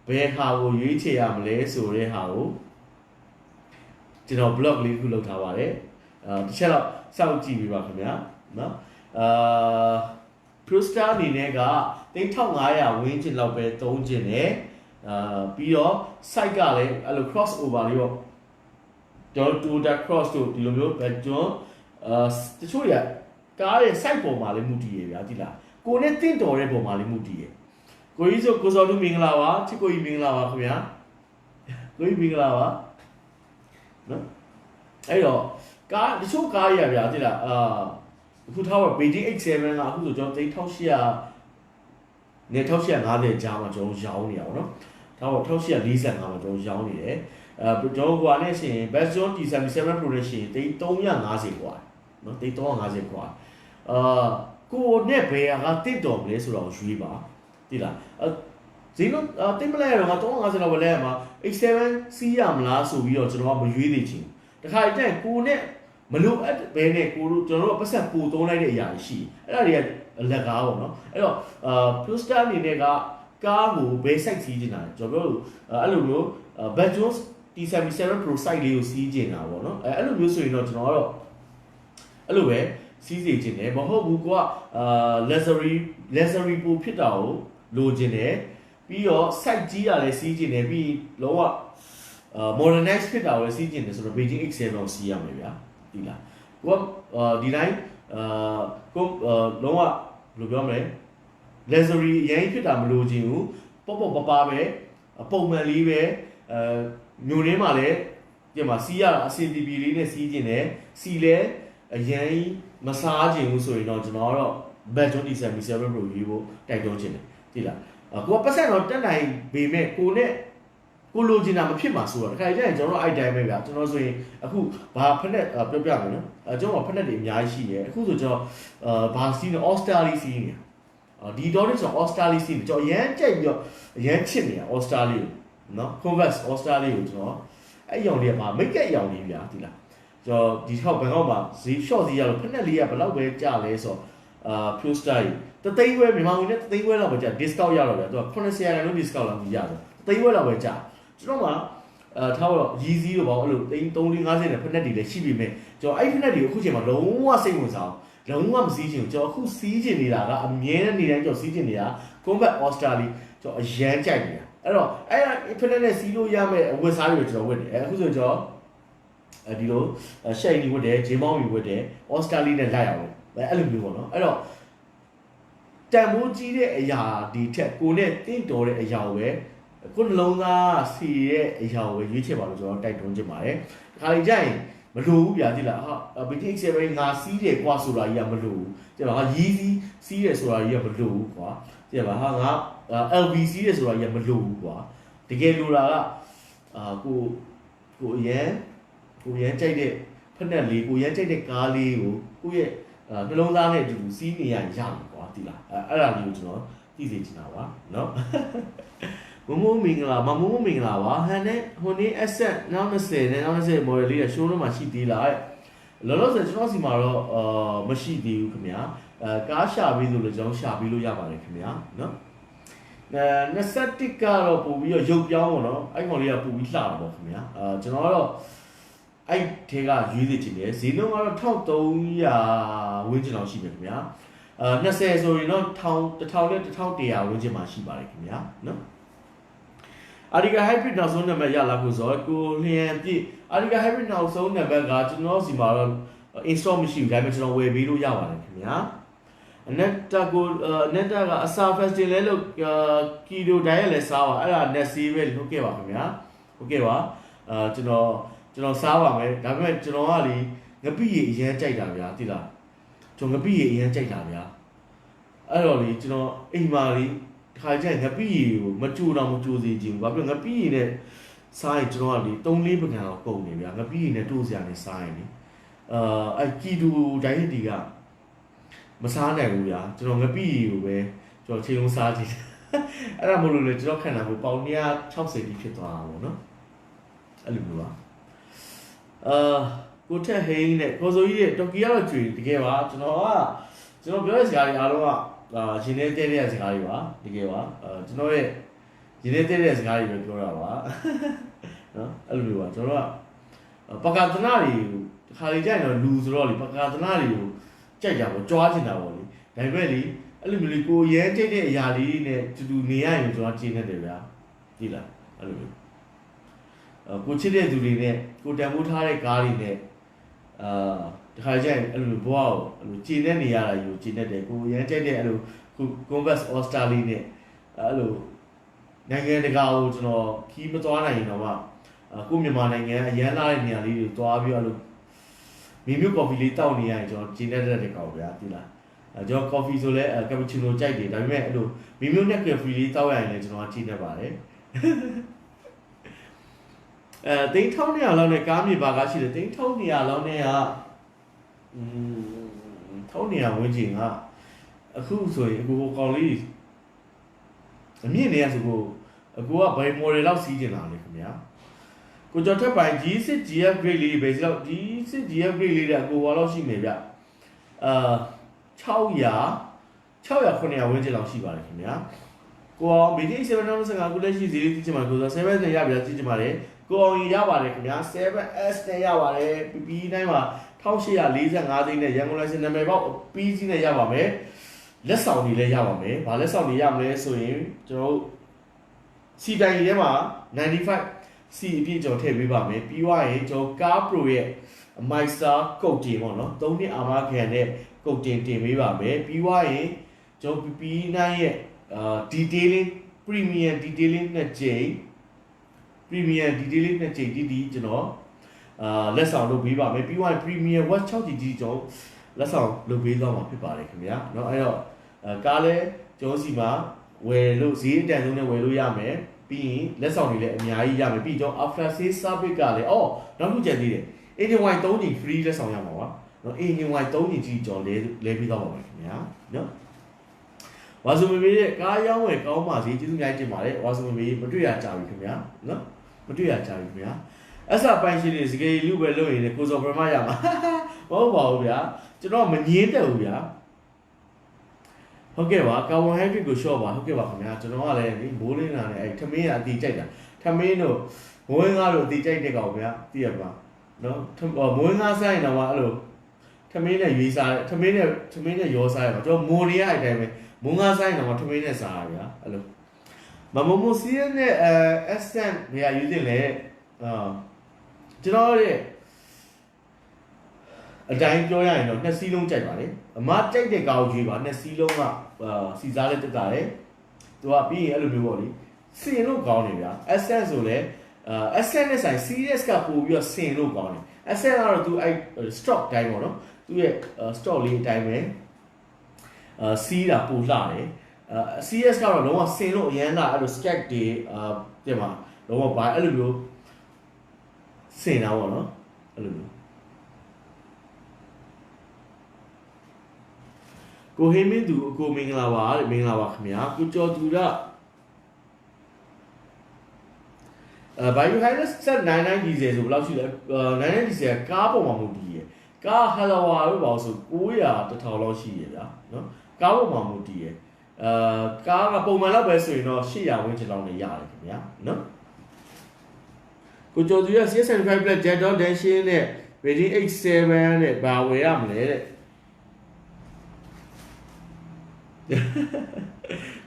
ဘယ်ဟာကိုရွေးချယ်ရမလဲဆိုတဲ့ဟာကိုကျွန်တော် blog လေးခုလုပ်ထားပါတယ်တစ်ချက်တော့စောင့်ကြည့်ပြီးပါခင်ဗျာနော်Puster အနေနဲ့က3500ဝင်းကျင်လောက်ပဲသုံးကျင်တယ်ပြီးတော့ site ကလည်းအဲ့လို cross over လေးပေါ့ကျွန်တော် Toyota Cross တို့ဒီလိုမျိုးကျွန်တော်တချို့တွေကကားရဲ့ site ပေါ်မှာလည်းမူတည်ရဗျာဒီလားကိုနဲ့တင့်တော်တဲ့ပုံမှာလည်းမူတည်ရကိုကြီးဆိုကိုစောသူမင်္ဂလာပါချစ်ကိုကြီးမင်္ဂလာပါခင်ဗျာကိုကြီးမင်္ဂလာပါနော်အဲ့တော့ကားတချို့ကားရဗျာဒီလားအခုထားပါ Beijing X7 ကအခုဆိုကျွန်တော်1800နဲ့1850ကြားမှာကျွန်တော်ရောင်းနေရပါတော့ထားပါ1845မှာကျွန်တော်ရောင်းနေတယ်ကျွန်တော်ကလည်းရှင် Bezel T77 Pro နဲ့ရှင်350กว่าနော်350กว่าကိုနဲ့ဘယ်ဟာတစ်တော်မလဲဆိုတော့ရွေးပါတိလားဈေးလုံးတင်မလဲတော့ငါ350လောက်ပဲလဲရမှာ X7 စီးရမလားဆိုပြီးတော့ကျွန်တော်ကမရွေးသေးချင်တခါကျရင်ကိုနဲ့မလို့ဘယ်နဲ့ကိုကျွန်တော်တို့ပတ်ဆက်ပို့သုံးလိုက်တဲ့အရာရှိအဲ့ဒါတွေကလက်ကားပေါ့နော်အဲ့တော့Puster အနေနဲ့ကကားကိုဘယ် site စီးကျင်တာလဲကျွန်တော်တို့အဲ့လိုမျိုး Bezel T77 Pro site လေးကိုစီးကျင်တာပေါ့နော်အဲ့လိုမျိုးဆိုရင်တော့ကျွန်တော်ကတော့အဲ့လိုပဲစီးစေချင်တယ်မဟုတ်ဘူးကွာluxury ပိုဖြစ်တာကိုလိုချင်တယ်ပြီးတော့ site ကြီးတာလည်းစီးကျင်တယ်ပြီးလုံးဝmodernize ဖြစ်တာကိုလည်းစီးကျင်တယ်ဆိုတော့ Beijing X7 ကိုစီးရမယ်ဗျာဒီလားကိုကဒီတိုင်းကိုလုံးဝဘယ်လိုပြောမလဲ luxury အရင်ဖြစ်တာမလိုချင်ဘူးပေါ့ပပပဲပုံမှန်လေးပဲမြို့ရင်းမှာလည်းဒီမှာစီးရတာအစင်တီပီလေးနဲ့စီးကျင်တယ်စီလဲအရင်မစားချင်ဘူးဆိုရင်တော့ကျွန်တော်ကတော့ Bezel T77 Pro ယူဖို့တိုက်တွန်းချင်တယ်ဒီလားကိုကပတ်ဆက်တော့တက်နိုင်ပေမဲ့ကိုနဲ့ကိုလိုချင်တာမဖြစ်မှာဆိုတော့တခါကျရင်ကျွန်တော်အဲ့တိုင်းပဲဗျာကျွန်တော်ဆိုရင်အခုဘာဖက်နဲ့ပြောပြမယ်နော်ကျွန်တော်ဖက်နဲ့တွေအများကြီးရှိတယ်အခုဆိုကျွန်တော်ဘာစီးနေ Australia စီးနေဒီတော့ကျွန်တော် Australia စီးနေကျွန်တော်အရန်ကြိုက်ပြီးတော့အရန်ချစ်နေတာ Australia ကိုနော် Converse Australia ကိုကျွန်တော်အဲ့ရောင်လေးကမိတ်ကက်ရောင်လေးဗျာဒီလားကျွန်တော်ဒီထောက်ဘန်ကောက်မှာဈေး short ဈေးရလို့ဖက်နဲ့လေးကဘယ်လောက်ပဲကျလဲဆိုတော့Puster တသိန်းခွဲမြန်မာငွေနဲ့တသိန်းခွဲလောက်ပဲကျ discount ရတော့ဗျာသူက80%လောက် discount လောက်ရတယ်တသိန်းခွဲလောက်ပဲကျကျွန်တော်ကထားတော့ရီးစည်းတော့ဘာလို့အဲ့လို350နဲ့ဖက်နဲ့တွေလည်းရှိပြီမဲ့ကျွန်တော်အဲ့ဖက်နဲ့တွေကိုအခုချိန်မှာလုံးဝစိတ်ဝင်စားအောင်လုံးဝမစီးချင်ဘူးကျွန်တော်အခုစီးချင်နေတာကအမြဲတမ်းနေတိုင်းကျွန်တော်စီးချင်နေတာ Combat Australia ကျွန်တော်အရန်ကြိုက်နေတာအဲ့တော့အဲ့ဖက်နဲ့စီးလို့ရမယ့်ဝတ်စားတွေကိုကျွန်တော်ဝတ်တယ်အခုဆိုကျွန်တော်ဒီလိုရှိုင်နေဝတ်တယ်ဂျင်းမောင်းပြီးဝတ်တယ် Australia နဲ့လိုက်အောင်အဲ့လိုမျိုးပေါ့နော်အဲ့တော့တန်မိုးကြီးတဲ့အရာဒီထက်ကိုနဲ့တင့်တော်တဲ့အရာပဲကိုနှလုံးသားစီရဲ့အရာကိုရွေးချယ်ပါလို့ကျွန်တော်တိုက်တွန်းချင်ပါတယ်။ဒီခါလေးကျရင် မလို့ဘူးဗျာတိလားဟာ BTX 7ငါစီးတယ်ကွာဆိုတာကြီးကမလို့ဘူးတိလားဟာရီးစီးတယ်ဆိုတာကြီးကမလို့ဘူးကွာတိလားဟာငါ LV စီးတယ်ဆိုတာကြီးကမလို့ဘူးကွာတကယ်လို့တာကကိုရန်ကြိုက်တဲ့ဖက်နဲ့လေးကိုရန်ကြိုက်တဲ့ကားလေးကိုကိုရဲ့နှလုံးသားနဲ့အတူတူစီးနေရရမှာကွာတိလားအဲ့ဒါလေးကိုကျွန်တော်သိစေချင်တာပါเนาะမမိုးမင်္ဂလာပါဟန်နဲ့ဟိုနေ့ asset 20နဲ့20 model လေးက showroom မှာရှိသေးလားလောလောဆယ်ကျွန်တော်စီမှာတော့မရှိသေးဘူးခင်ဗျာကားရှာပြီးဆိုလို့ကျွန်တော်ရှာပြီးလို့ရပါတယ်ခင်ဗျာเนาะ21ကတော့ပို့ပြီးတော့ရုပ်ပြောင်းပေါ့နော်အဲ့ကောင်လေးကပို့ပြီးလှတာပေါ့ခင်ဗျာကျွန်တော်ကတော့အဲ့ထဲကရွေးစီချင်တယ်ဈေးနှုန်းကတော့1300ဝန်းကျင်လောက်ရှိပြီခင်ဗျာ20ဆိုရင်တော့1000နဲ့1100ဝန်းကျင်မှာရှိပါတယ်ခင်ဗျာနော်အာဒီကာ hybrid နောက်ဆုံးနံပါတ်ရလာဖို့ဆိုတော့ကိုလျှံပြည့်အာဒီကာ hybrid နောက်ဆုံးနံပါတ်ကကျွန်တော်စီမှာတော့ install မရှိဘူးဒါပေမဲ့ကျွန်တော်ဝယ်ပေးလို့ရပါတယ်ခင်ဗျာအနက်တာကအစာ festival လဲလို့ကီလိုတိုင်းလဲစားပါအဲ့ဒါ net see ပဲဟုတ်ကဲ့ပါခင်ဗျာဟုတ်ကဲ့ပါကျွန်တော်စားပါမယ်ဒါပေမဲ့ကျွန်တော်ကလေငပိရေအရန်ကြိုက်တာဗျာသိလားကျွန်တော်ငပိရေအရန်ကြိုက်တာဗျာအဲ့တော့လေကျွန်တော်အိမ်မှာလေခါကျရင်ငပိရေကိုမကြိုတော့မကြိုစေချင်ဘူးဘာဖြစ်လို့ငပိရေနဲ့စားရင်ကျွန်တော်ကလေ3-4ပကံတော့ကုန်နေဗျာငပိရေနဲ့တိုးစရာနဲ့စားရင်လေအဲ့ကီလိုတိုင်းတီကမစားနိုင်ဘူးဗျာကျွန်တော်ငပိရီကိုပဲကျွန်တော်ချိန်လုံးစားကြည့်အဲ့ဒါမလို့လေကျွန်တော်ခံတာကိုပေါင်160တိဖြစ်သွားတာပေါ့နော်အဲ့လိုမျိုးပါကိုထက်ဟိန်းနဲ့ကိုစိုးကြီးရဲ့တိုကီယိုကျွေတကယ်ပါကျွန်တော်ပြောတဲ့စကားတွေအားလုံးကရှင်နေတဲ့စကားတွေပါတကယ်ပါကျွန်တော်ရဲ့ရှင်နေတဲ့စကားတွေပဲပြောတာပါနော်အဲ့လိုမျိုးပါကျွန်တော်ကပကာသနာတွေတခါလေကြရင်တော့လူဆိုတော့လေပကာသနာတွေကိုကြိုက်ကြပါကြွားချင်တာပေါ့လေဒါပေမဲ့လေအဲ့လိုမျိုးလေကိုရဲကြိတ်တဲ့အရာလေးနဲ့တူနေရရင်ကျွန်တော်ကျင်းနေတယ်ဗျာသိလားအဲ့လိုမျိုးကိုချစ်တဲ့သူတွေနဲ့ကိုတန်ဖိုးထားတဲ့ကားတွေနဲ့တခါကျရင်အဲ့လိုဘဝကိုအဲ့လိုကျင်းနေနေရတာယူကျင်းနေတယ်ကိုရဲကြိတ်တဲ့အဲ့လိုကို Converse All Star လေးနဲ့အဲ့လိုနိုင်ငံတကာကိုကျွန်တော်ခီးမသွားနိုင်ရင်တော့ကိုမြန်မာနိုင်ငံအရန်လာတဲ့နေရာလေးတွေသွားပြီးအဲ့လိုမီမျိုးကော်ဖီလေးတောက်နေရရင်ကျွန်တော်ကျင်းတဲ့ကောင်ဗျာသိလားကျွန်တော်ကော်ဖီဆိုလဲကပူချီနိုကြိုက်တယ်ဒါပေမဲ့အဲ့လိုမီမျိုးနဲ့ကော်ဖီလေးတောက်ရရင်လည်းကျွန်တော်ကျင်းနေပါတယ်3200လောက်နဲ့ကားမြေပါကားရှိတယ်3200လောက်နဲ့က1200ဝန်းကျင်ကအခုဆိုရင်အကိုကောင်လေးအမြင့်နေရဆိုကိုအကိုကဘယ် model လောက်စီးကျင်လာလဲခင်ဗျာကိုကျော်ထက်ပိုင် G6 GF grade လေးပဲစီတော့ G6 GF grade လေးတဲ့အကိုဘာလို့ရှိနေဗျ600 900ဝန်းကျင်လောက်ရှိပါတယ်ခင်ဗျာကိုအောင် BT7 755ခုလက်ရှိဈေးလေးသိချင်ပါကို7နဲ့ရပြီသိချင်ပါတယ်ကိုအောင်ရပါတယ်ခင်ဗျာ 7S နဲ့ရပါတယ် PP တိုင်းမှာ1845သိန်းနဲ့ရန်ကုန်လိုင်စင်နံပါတ်ပေါက်ပြီးစီးနဲ့ရပါမယ်လက်ဆောင်တွေလည်းရပါမယ်ဘာလက်ဆောင်တွေရမလဲဆိုရင်ကျွန်တော်စီတိုင်ထဲမှာ95 C အပြည့်ကျွန်တော်ထည့်ပေးပါမယ်ပြီးွားရင်ကျွန်တော် Car Pro ရဲ့ Master ကုတ်တင်ပေါ့နော်3နှစ်အာမခံတဲ့ကုတ်တင်ပေးပါမယ်ပြီးွားရင်ကျွန်တော် PP9 ရဲ့detailing premium detailing နဲ့ချိန် premium detailing နဲ့ချိန်ဒီကျွန်တော်လက်ဆောင်လုပ်ပေးပါမယ်ပြီးွားရင် premium watch 6GB ကျွန်တော်လက်ဆောင်လုပ်ပေးသွားမှာဖြစ်ပါတယ်ခင်ဗျာเนาะအဲ့တော့ကားလဲကျွန်တော်စီမှာဝယ်လို့ဈေးအတန်ဆုံးနဲ့ဝယ်လို့ရမယ်ပြီးရင်လက်ဆောင်တွေလည်းအများကြီးရမယ်ပြီးတော့ after sales service ကလည်းနောက်တစ်ခုကြံသေးတယ် ANY 3ချိန် free လက်ဆောင်ရမှာပါเนาะ ANY 3ချိန်ကြီးကျွန်တော်လဲပြီးသွားပါမယ်ခင်ဗျာเนาะဝါစုမေမေရဲ့ကားရောင်းဝယ်ကောင်းပါစေကျေးဇူးများတင်ပါတယ်ဝါစုမေမေမတွေ့ရကြဘူးခင်ဗျာเนาะမတွေ့ရကြဘူးခင်ဗျာအစပိုင်ရှင်တွေစကေးလူပဲလုပ်ရင်လည်းကိုစောပရမရမှာမဟုတ်ပါဘူးဗျာကျွန်တော်မငင်းတက်ဘူးဗျာဟုတ်ကဲ့ပါကာဝွန်ဟိုက်ဒရစ်ကိုရှော့ပါဟုတ်ကဲ့ပါခင်ဗျာကျွန်တော်ကလည်းမိုးလင်းလာနဲ့ထမင်းကအတီးကြိုက်တာထမင်းတို့မိုးငါးတို့အတီးကြိုက်တဲ့ကောင်ဗျာသိရပါနော်မိုးငါးဆိုင်တော့အဲ့လိုထမင်းနဲ့ရွေးစားထမင်းနဲ့ရောစားရပါကျွန်တော်မိုးရီးအဲ့တိုင်းပဲမိုးငါးဆိုင်တော့ထမင်းနဲ့စားရဗျာအဲ့လိုမမမိုးစီးနဲ့essence နေရာယူတင်လေကျွန်တော်ရဲ့အတိုင်းပြောရရင်တော့နှစ်စီးလုံးကြိုက်ပါလေအမကြိုက်တဲ့ကားကိုရွေးပါနှစ်စီးလုံးကစီစားလေးတက်တာလေသူကပြီးရင်အဲ့လိုမျိုးပေါ့လေစင်လို့ကောင်းနေဗျာ essence ဆိုလဲessence နဲ့ဆိုင် serious ကပို့ပြီးတော့စင်လို့ကောင်းတယ် asset ကတော့သူအဲ့ stock တိုင်းပေါ့နော်သူရဲ့ stock လေးအတိုင်းပဲစီးတာပူလှတယ်CS ကတော့လုံးဝဆင်လို့အရန်လာအဲ့လို stack တွေပြင်မှာလုံးဝဘာအဲ့လိုမျိုးဆင်တာပေါ့နော်အဲ့လိုမျိုးကိုဟေးမင်းသူအကိုမင်္ဂလာပါတဲ့မင်္ဂလာပါခင်ဗျာကိုကျော်သူရBio Highness set 99 diesel ဆိုဘယ်လောက်ရှိလဲ99 diesel ကားပေါ်မှာမူတည်ရယ်ကား Halawa လို့ပါဆို900 1000လောက်ရှိရဗျာနော်ကားပေါ်မှာမူတည်ရယ်ကားကပုံမှန်လောက်ပဲဆိုရင်တော့800ဝန်းကျင်လောက်နဲ့ရတယ်ခင်ဗျာနော်ကိုကျော်သူရ CS75 Black Jet Dot Danshin နဲ့ Rating 87နဲ့ဘာဝယ်ရမလဲတဲ့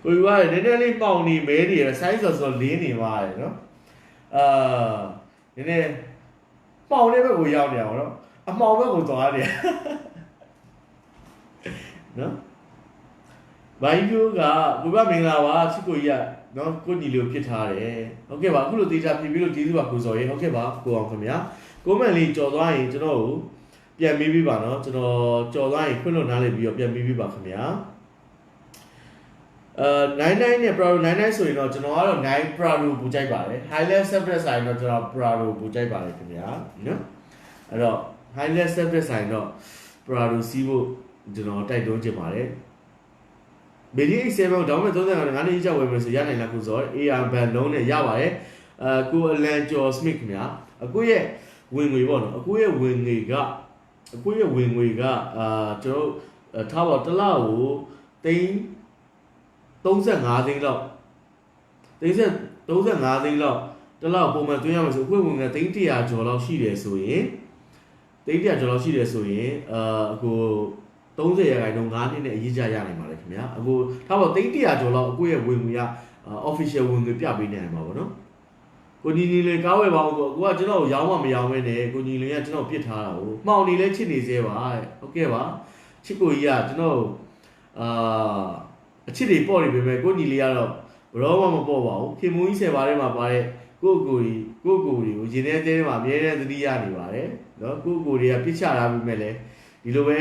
ကိုယူရတယ်နည်းနည်းလေးပေါင်နေမဲနေရယ် size ဆိုလင်းနေပါတယ်နော်နည်းနည်းပေါင်တဲ့ဘက်ကိုရောက်နေအောင်နော်အမှောင်ဘက်ကိုသွားနေနော်ဘိုင်းပြိုးကကိုကမင်္ဂလာပါချစ်ကိုကြီးကနော်ကိုညီလေးကိုဖြစ်ထားတယ်ဟုတ်ကဲ့ပါအခုလိုတေချာဖြစ်ပြီးလို့ကျေးဇူးပါကိုစော်ရေဟုတ်ကဲ့ပါကိုအောင်ခင်ဗျာကိုမန်လေးကြော်သွားရင်ကျွန်တော်ကိုပြန်မေးပေးပါနော်ကျွန်တော်ကြော်သွားရင်ခွင့်လွှတ်နားလေးပြီးတော့ပြန်မေးပေးပါခင်ဗျာ99နဲ့ Prado 99ဆိုရင်တော့ကျွန်တော်ကတော့9 Prado ပူကြိုက်ပါတယ် Highland Separate ဆိုင်တော့ကျွန်တော် Prado ပူကြိုက်ပါတယ်ခင်ဗျာနော်အဲ့တော့ Highland Separate ဆိုင်တော့ Prado စီးဖို့ကျွန်တော်တိုက်တွန်းချင်ပါတယ်ဗီဒီ7ကိုဒေါင်းမဲ့35ငါးနှစ်ကြာဝယ်မယ်ဆိုရနိုင်လားကိုစော AR ဘန်လုံးနဲ့ရပါတယ်ကိုအလန်ကျော်စမစ်ခင်ဗျာအခုရဲ့ဝင်ငွေပေါ့နော်အခုရဲ့ဝင်ငွေကကျွန်တော်ထားပါတစ်လကိုသိန်း35သိန်းလောက်35သိန်းလောက်တစ်လောက်ပုံမှန်သွင်းရမယ်ဆိုအခုဝင်ငွေသိန်း100ကျော်လောက်ရှိတယ်ဆိုရင်အခု30ရာခိုင်နှုန်း9နှစ်နဲ့အရေးကြရနိုင်ပါလေခင်ဗျာအခုထားပါသိန်း100ကျော်လောက်အခုရဲ့ဝင်ငွေက official ဝင်ငွေပြပေးနိုင်မှာပေါ့နော်ကိုညီညီလေးကားဝယ်ပါဦးကိုကကျွန်တော်ရောင်းမှမရောင်းမဲနဲ့ကိုညီလေးကကျွန်တော်ပြစ်ထားတာကိုမှောင်နေလဲချစ်နေသေးပါဟုတ်ကဲ့ပါချစ်ကိုကြီးကကျွန်တော်အချစ်တွေပေါ့နေပေမဲ့ကိုညီလေးကတော့ဘရောမှမပေါ့ပါဘူးခင်မုန်းကြီး10ပါးထဲမှာပါတဲ့ကိုကိုတွေကိုရင်ထဲတဲမှာအမြဲတမ်းသတိရနေပါတယ်နော်ကိုတွေကပြစ်ချထားပြီးမဲ့လဲဒီလိုပဲ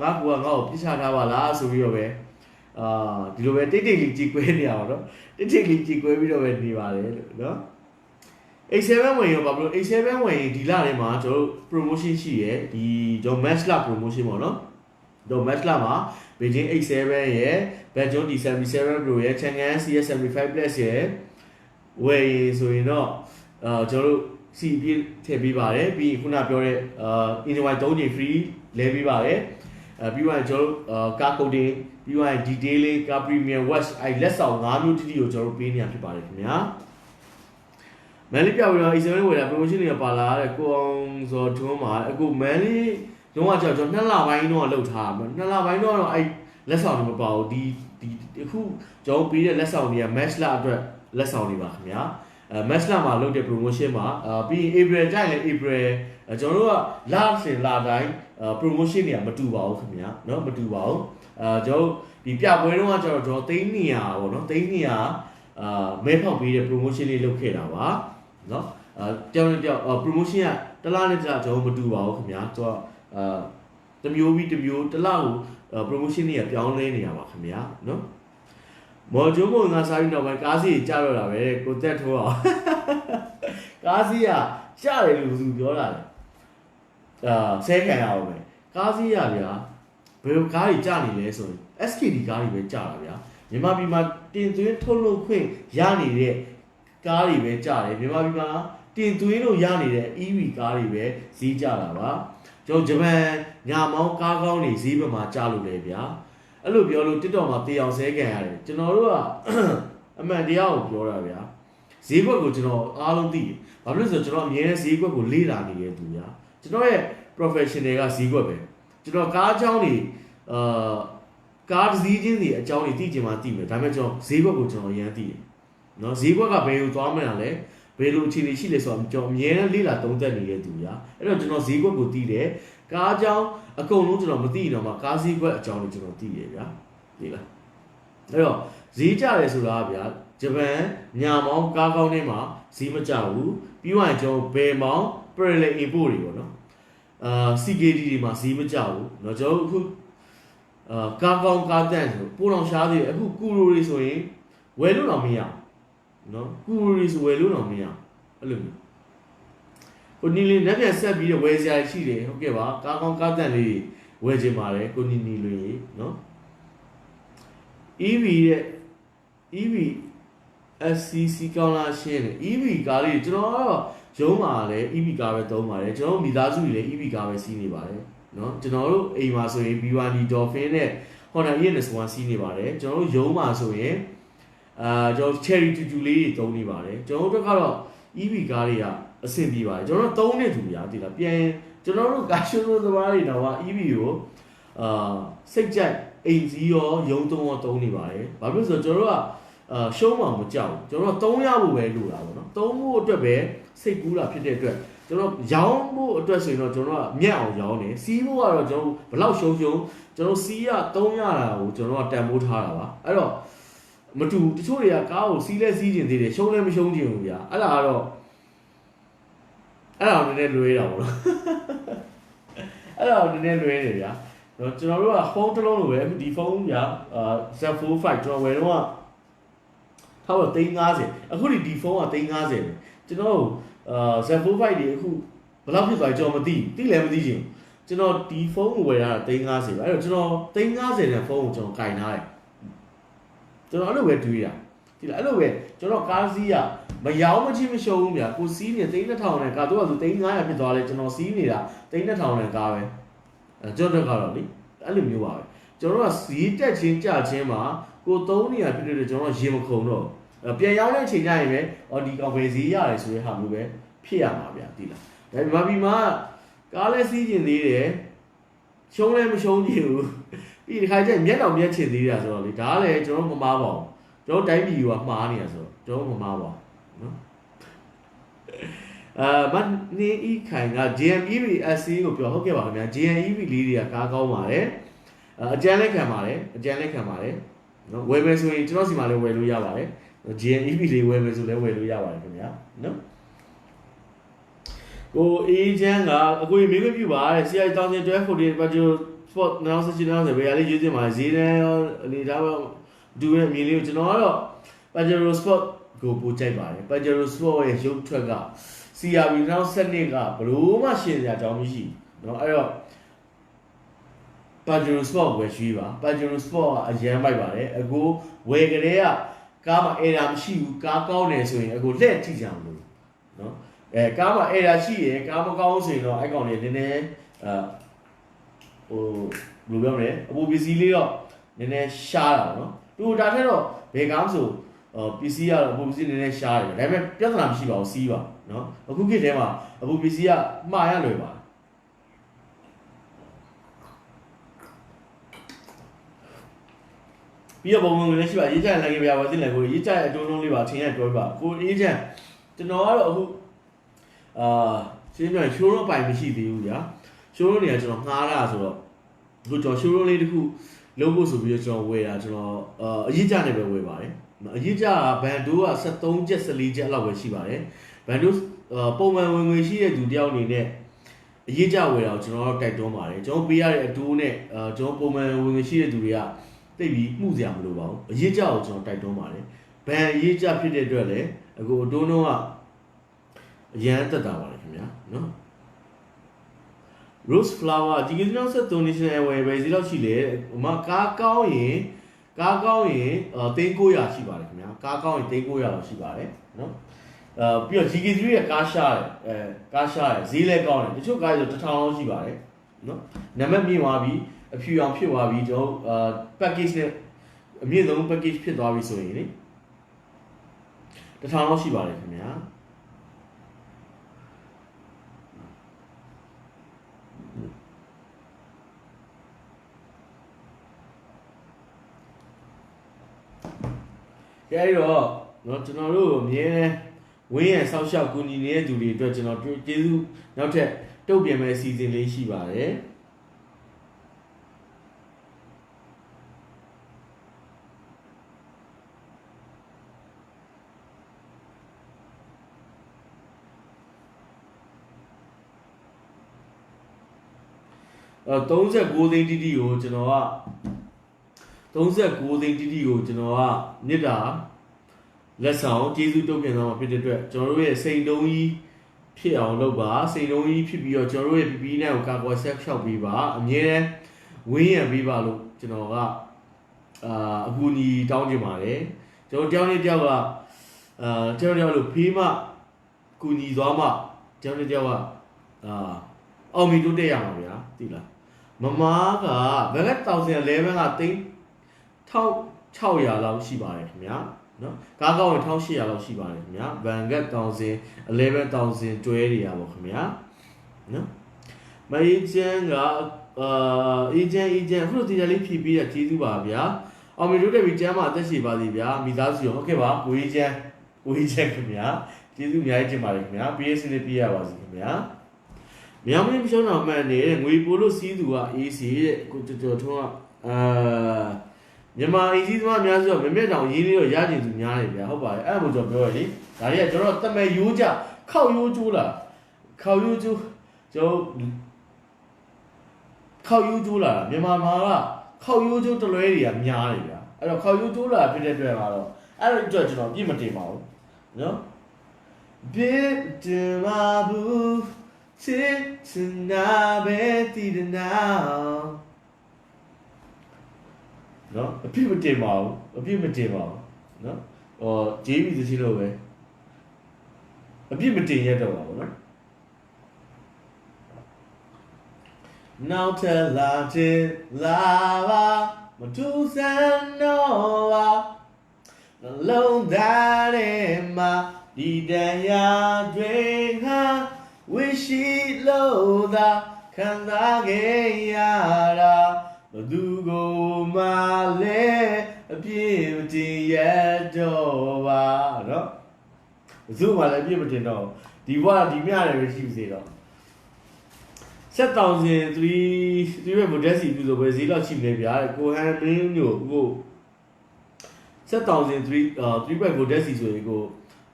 ငါ့ကိုပြစ်ချထားပါလားဆိုပြီးတော့ပဲဒီလိုပဲတိတ်တိတ်လေးကြည်ကွဲနေရအောင်နော်တိတ်တိတ်လေးကြည်ကွဲပြီးတော့ပဲနေပါတယ်လို့နော်A7 ဝင်ရောပါဘလို့ A7 ဝင်ရင်ဒီလထဲမှာကျွန်တော်တို့ promotion ရှိရယ်ဒီကျွန်တော် match လ promotion ပေါ့နော်တော့ match လမှာ Beijing A7 ရယ် Beijing D77 Pro ရယ် Chang'an CS75 Plus ရယ်ဝယ်ရင်ဆိုရင်တော့ကျွန်တော်တို့စီပြည့်ထည့်ပေးပါတယ်ပြီးခုနပြောတဲ့Innoy 3ချိန် free လဲပေးပါတယ်ပြီးတော့ကျွန်တော်တို့ကား coding ပြီးတော့ detailing ကား premium watch အဲ့လက်ဆောင်5မျိုးတိတိကိုကျွန်တော်တို့ပေးနေရဖြစ်ပါတယ်ခင်ဗျာမန်လေးပြပြီးတော့ A7 ဝယ်တာ promotion တွေကပါလာတဲ့ကိုအောင်ဇော်ထွန်းမှာအခုမန်လေးလုံးဝကျွန်တော်2လပိုင်းတော့လောက်ထားမှာ2လပိုင်းတော့အဲ့လက်ဆောင်တွေမပါဘူးဒီအခုကျွန်တော်ပေးတဲ့လက်ဆောင်တွေက match လအတွက်လက်ဆောင်တွေပါခင်ဗျာmatch လမှာလုပ်တဲ့ promotion မှာပြီးရင် April ကျရင်လည်း April ကျွန်တော်တို့ကလတိုင်း promotion တွေကမတူပါဘူးခင်ဗျာเนาะမတူပါဘူးကျွန်တော်ဒီပြပွဲတုန်းကကျွန်တော်သိန်း200ပေါ့เนาะသိန်း200မဲဖောက်ပေးတဲ့ promotion လေးလုပ်ခဲ့တာပါเนาะတယောက် promotion ကတစ်လနဲ့တစ်လကျွန်တော်မတူပါဘူးခင်ဗျာသူကတစ်မျိုးပြီးတစ်မျိုးတစ်လကို promotion တွေကပြောင်းလဲနေရပါခင်ဗျာเนาะမော်ဂျုံးမငါစားပြီးတော့ပဲကားစီကြတော့တာပဲကိုတက်ထိုးအောင်ကားစီကကြားတယ်လို့သူပြောတာလေဆဲခံရအောင်ပဲကားစီကဗျာဘယ်လိုကားကြီးကြနေလဲဆိုရင် SKD ကားကြီးပဲကြတာဗျာမြန်မာပြည်မှာတင်သွင်းထုတ်လုပ်ခွင့်ရနေတဲ့ကားတွေပဲကြတယ်မြန်မာပြည်မှာတင်သွင်းလို့ရနေတဲ့ EV ကားတွေပဲဈေးကြတာပါကျွန်တော်ဂျပန်ညာမောင်းကားကောင်းတွေဈေးဘက်မှာကြလို့လေဗျာအဲ့လိုပြောလို့ TikTok မှာတေအောင်ဆဲခံရတယ်ကျွန်တော်တို့ကအမှန်တရားကိုပြောတာဗျာဈေးကွက်ကိုကျွန်တော်အားလုံးသိတယ်ဘာဖြစ်လို့ဆိုတော့ကျွန်တော်အမြဲတမ်းဈေးကွက်ကိုလေ့လာနေတဲ့သူဗျာကျွန်တော်ရဲ့ professional ကဈေးကွက်ပဲကျွန်တော်ကားအကြောင်းတွေကားတစ်စီးချင်းစီအကြောင်းတွေသိချင်မှသိမယ်ဒါပေမဲ့ကျွန်တော်ဈေးကွက်ကိုကျွန်တော်အရင်သိတယ်နော်ဈေးကွက်ကဘယ်ကိုသွားမလဲဘယ်လိုအခြေအနေရှိလဲဆိုတော့ကျွန်တော်အမြဲတမ်းလေ့လာသုံးသပ်နေတဲ့သူဗျာအဲ့တော့ကျွန်တော်ဈေးကွက်ကိုသိတယ်ကားအကြောင်းအကုန်လုံးကျွန်တော်မသိတော့မှကားဈေးကွက်အကြောင်းကိုကျွန်တော်သိရဗျာဒီလားအဲ့တော့ဈေးကြတယ်ဆိုတာဗျာဂျပန်ညာမောင်းကားကောင်းထဲမှာဈေးမကြဘူးပြီးတော့ကျွန်တော်ဘယ်မောင်း parallel import တွေပေါ့နော် CKD တွေမှာဈေးမကြောက်ဘူးเนาะကျွန်တော်တို့အခုကားကောင်းကားတန့်ဆိုပိုးတော်ရှားသေးတယ်အခုကူရိုတွေဆိုရင်ဝယ်လို့တော့မရเนาะကူရိုတွေဆိုဝယ်လို့တော့မရအဲ့လိုမျိုးကိုနီလင်းလက်ပြန်ဆက်ပြီးတော့ဝယ်စရာရှိတယ်ဟုတ်ကဲ့ပါကားကောင်းကားတန့်လေးဝယ်ခြင်းပါတယ်ကိုနီနီလွင်ရေเนาะ EV ရဲ့ EV SCC ကောင်းလာရှင်းတယ် EV ကားလေးကျွန်တော်ကတော့ရုံးမှာလည်း EV ကားပဲသုံးပါတယ်ကျွန်တော်မိသားစုတွေလည်း EV ကားပဲစီးနေပါတယ်เนาะကျွန်တော်တို့အိမ်မှာဆိုရင် B1D Dolphin နဲ့ Honda ES1 စီးနေပါတယ်ကျွန်တော်တို့ရုံးမှာဆိုရင်ကျွန်တော် Cherry တူတူလေးတွေသုံးနေပါတယ်ကျွန်တော်တို့ကတော့ EV ကားတွေကအဆင်ပြေပါတယ်ကျွန်တော်တို့သုံးနေသူများသိလားပြန်ကျွန်တော်တို့ကားရှိုးသမားတွေတော့ EV ကိုစိတ်ကြိုက်အိမ်စီးရောရုံးသုံးရောသုံးနေပါတယ်ဘာဖြစ်လို့ဆိုတော့ကျွန်တော်တို့ကရှုံးမှမကြောက်ကျွန်တော်တို့3ရဖို့ပဲလိုတာပေါ့နော်3ဖို့အတွက်ပဲစိတ်ကူးတာဖြစ်တဲ့အတွက်ကျွန်တော်ရောင်းဖို့အတွက်ဆိုရင်တော့ကျွန်တော်ကမြတ်အောင်ရောင်းတယ်စီးဖို့ကတော့ကျွန်တော်ဘလောက်ရှုံးကျွန်တော်စီးရ3ရတာကိုကျွန်တော်ကတန်ဖိုးထားတာပါအဲ့တော့မတူတချို့တွေကကားကိုစီးလဲစီးကျင်သေးတယ်ရှုံးလဲမရှုံးကျင်ဘူးဗျာအဲ့ဒါကတော့နည်းနည်းလွဲတာပေါ့နော်အဲ့ဒါနည်းနည်းလွဲနေဗျာကျွန်တော်တို့ကဖုန်းတစ်လုံးလိုပဲဒီဖုန်းဗျာZ45 ကျွန်တော်ဝယ်တော့ဟုတ်တော့350အခုဒီဖုန်းက350ပဲကျွန်တော်Z45 တွေအခုဘယ်လောက်ဖြစ်သွားကျွန်တော်မသိလည်းမသိချင်ကျွန်တော်ဒီဖုန်းကိုဝယ်တာ350ပဲအဲ့တော့ကျွန်တော်350တဲ့ဖုန်းကိုကျွန်တော်ကင်ထားတယ်ကျွန်တော်အဲ့လိုပဲတွေးတာဒီလားအဲ့လိုပဲကျွန်တော်ကားစီးရမရောင်းမချင်းမရှုံးဘူးဗျာကိုစီးနေ3000နဲ့ကားတော့သူ3500ဖြစ်သွားလဲကျွန်တော်စီးနေတာ3000နဲ့ကားပဲကျွန်တော်ကတော့လေအဲ့လိုမျိုးပါပဲကျွန်တော်ကဈေးတက်ချင်းကျချင်းမှာကို3နေရဖြစ်တဲ့ကျွန်တော်ရေမခုံတော့ပြန်ရောက်တဲ့အချိန်ကျရင်ပဲဒီကောင်ပဲဈေးရတယ်ဆိုတဲ့ဟာမျိုးပဲဖြစ်ရမှာဗျာဒီလားဒါပေမဲ့ဒီမှာကားလဲစီးကျင်သေးတယ်ရှုံးလဲမရှုံးကြည့်ဘူးပြီးဒီခါကျရင်မျက်တော်မျက်ချင်သေးတာဆိုတော့လေဒါကလည်းကျွန်တော်မမားပါဘူးကျွန်တော်တိုင်းပြည်ကမှားနေတာဆိုတော့ကျွန်တော်မမားပါဘူးနော်မနေဤခိုင်က JMEV SC ကိုပြောဟုတ်ကဲ့ပါခင်ဗျာ JMEV လေးတွေကကားကောင်းပါတယ်အကျန်းလက်ခံပါတယ်နော်ဝယ်မယ်ဆိုရင်ကျွန်တော်စီမှာလည်းဝယ်လို့ရပါတယ် JMEV လေးဝယ်မယ်ဆိုလည်းဝယ်လို့ရပါတယ်ခင်ဗျာနော်ကိုအေဂျင့်ကအကိုမေးခွင့်ပြုပါတဲ့ CI 1012 Pajero Sport 9690ဘယ်ရလေးရွေးတင်ပါဈေးနဲ့အနေဒါပဲဒူရဲ့အမြင်လေးကိုကျွန်တော်ကတော့ Pajero Sport ကိုပို့ကြိုက်ပါတယ် Pajero Sport ရဲ့ရုပ်ထွက်က CRV 2012ကဘလို့မှရှင်းစရာအကြောင်းမရှိဘူးเนาะအဲ့တော့ Pajero Sport ဝယ်ရွှေ့ပါ Pajero Sport ကအရန်မိုက်ပါတယ်အကိုဝယ်ကြတဲ့ကကားမှာ error မရှိဘူးကားကောင်းတယ်ဆိုရင်အကိုလှည့်ကြည့်ကြအောင်လို့เนาะကားမှာ error ရှိရင်ကားမကောင်းဆိုရင်တော့အဲ့ကောင်တွေနည်းနည်းဘယ်လိုပြောမလဲအပူပစ္စည်းလေးတော့နည်းနည်းရှားတာเนาะတူတာထက်တော့ဘယ်ကားဆိုပစ္စည်းကတော့အပူပစ္စည်းနည်းနည်းရှားတယ်ဒါပေမဲ့ပြဿနာမရှိပါဘူးစီးပါเนาะအခုခေတ်ထဲမှာအပူပစ္စည်းကမှားရလွယ်ပါပြီးတော့ပုံမှန်လည်းရှိပါရေးကြလည်းကြပြပါသိတယ်ကိုရေးကြရဲ့အတုံးလုံးလေးပါထင်ရပြောပြပါကိုအေးချမ်းကျွန်တော်ကတော့အခုရှင်းပြရှိုးရုံးပိုင်မရှိသေးဘူးဗျာရှိုးရုံးတွေကကျွန်တော်ငှားတာဆိုတော့အခုကျွန်တော်ရှိုးရုံးလေးတစ်ခုလုံးဖို့ဆိုပြီးတော့ကျွန်တော်ဝယ်တာကျွန်တော်အရေးကြနဲ့ပဲဝယ်ပါတယ်အရေးကြကဘန်ဒိုးက73ချက်14ချက်လောက်ပဲရှိပါတယ်ဘန်ဒိုးပုံမှန်ဝင်ငွေရှိတဲ့သူတယောက်အနေနဲ့အရေးကြဝယ်တာကိုကျွန်တော်တို့တိုက်တွန်းပါတယ်ကျွန်တော်ပေးရတဲ့အတိုးနဲ့ကျွန်တော်ပုံမှန်ဝင်ငွေရှိတဲ့သူတွေကတိတ်ပြီးမှုစရာမလိုပါဘူးအရေးကြကိုကျွန်တော်တိုက်တွန်းပါတယ်ဘန်အရေးကြဖြစ်တဲ့အတွက်လည်းအခုအတိုးနှုန်းကအရန်တက်တာပါလေခင်ဗျာနော် Rose Flower ဒီကနေ့နောက်ဆက် donation အဝယ်ပဲစီလောက်ရှိလေဟိုမှာကားကောင်းရင်3900ရှိပါတယ်ခင်ဗျာကားကောင်းရင်3900လောက်ရှိပါတယ်နော်ပြီးတော့ GK3 ရဲ့ကားရှားတယ်ဈေးလည်းကောင်းတယ်တချို့ကားဆို1000လောက်ရှိပါတယ်နော်နံပါတ်မြင့်သွားပြီအဖြူအောင်ဖြစ်သွားပြီကျွန်တော် package နဲ့အမြင့်ဆုံး package ဖြစ်သွားပြီဆိုရင်လေ1000လောက်ရှိပါတယ်ခင်ဗျာကြည့်တော့နော်ကျွန်တော်တို့အမြဲဝင်းရဆောက်ရှောက်ကူညီနေတဲ့သူတွေအတွက်ကျွန်တော်ကျေးဇူးနောက်ထပ်တုတ်ပြန်မဲ့အစီအစဉ်လေးရှိပါတယ် 39သိန်းတိတိကိုကျွန်တော်က39သိန်းတိတိကိုကျွန်တော်ကမြစ်တာလက်ဆောင်ကျေးဇူးတုံ့ပြန်သွားမှာဖြစ်တဲ့အတွက်ကျွန်တော်တို့ရဲ့စိန်တုံးကြီးဖြစ်အောင်လုပ်ပါစိန်တုံးကြီးဖြစ်ပြီးတော့ကျွန်တော်တို့ရဲ့ PP နဲ့ကိုကာကွယ်ဆက်လျှောက်ပေးပါအမြဲတမ်းဝင်းရံပေးပါလို့ကျွန်တော်ကအကူအညီတောင်းချင်ပါတယ်ကျွန်တော်တယောက်နဲ့တယောက်ကတယောက်လို့ဖေးမှကူညီသွားမှတယောက်နဲ့တယောက်ကအောင်မီတိုးတက်ရမှာဗျာသိလားမမားကဘယ်က1000 level ကသိန်း1600လောက်ရှိပါတယ်ခင်ဗျာနော်ကားကောင်းရင်1800လောက်ရှိပါတယ်ခင်ဗျာဗန်ကတ်1000 11000တွဲတွေရပါခင်ဗျာနော်မအေဂျင့်ကအေဂျင့်အခုဒီလေးဖြည့်ပြီးရကျေးဇူးပါဗျာအောင်မီတိုးတက်ပြီးကျမ်းမှာအသက်ရှိပါသေးဗျာမိသားစုရောဟုတ်ကဲ့ပါကိုအေဂျင့်ခင်ဗျာကျေးဇူးအများကြီးတင်ပါတယ်ခင်ဗျာ PS နဲ့ပြရပါစီခင်ဗျာမြောင်မင်းမရှုံးတော့မှန်နေတဲ့ငွေပိုလို့စီးသူက AC တဲ့ကိုတော်ထွန်းကမြန်မာအင်ကြီးသမားအများစုကမမြက်တောင်ရင်းလေးတော့ရကျင်သူများတယ်ဗျာဟုတ်ပါတယ်အဲ့ဒါကိုကျွန်တော်ပြောရလေဒါတွေကကျွန်တော်တမဲရိုးကြခောက်ရိုးကျိုးလာခောက်ရိုးကျိုးကျွန်တော်ခောက်ရိုးကျိုးလာမြန်မာမှာကခောက်ရိုးကျိုးတလွဲတွေကများတယ်ဗျာအဲ့တော့ခောက်ရိုးကျိုးလာဖြစ်တဲ့အတွက်မှာတော့အဲ့တော့ကျွန်တော်ပြည့်မတင်ပါဘူးနော်ပြည့်တင်ပါဘူးချစ်ချင်နာပဲတည်တဲ့နောက်နော်အပြစ်မတင်ပါဘူးနော်ဂျေးဘီသချင်းလို့ပဲအပြစ်မတင်ရတော့ပါဘူးနော်နောက်ထပ်လာတင်လာပါမထူးဆန်းတော့ပါနှလုံးသားထဲမှာဒီတရားတွေဟာဝိရှိလို့သာခံစားခဲ့ရတာဘသူကိုမှလည်းအပြည့်မတင်ရတော့ပါနော်ဘသူမှလည်းအပြည့်မတင်တော့ဒီဘဝဒီမြရတယ်ပဲရှိစေတော့7000 3ပဲ model စီပြုဆိုပဲဈေးလောက်ရှိနေဗျာကိုဟန်မင်းမျိုးကို7000 3ပဲ model စီဆိုရင်ကို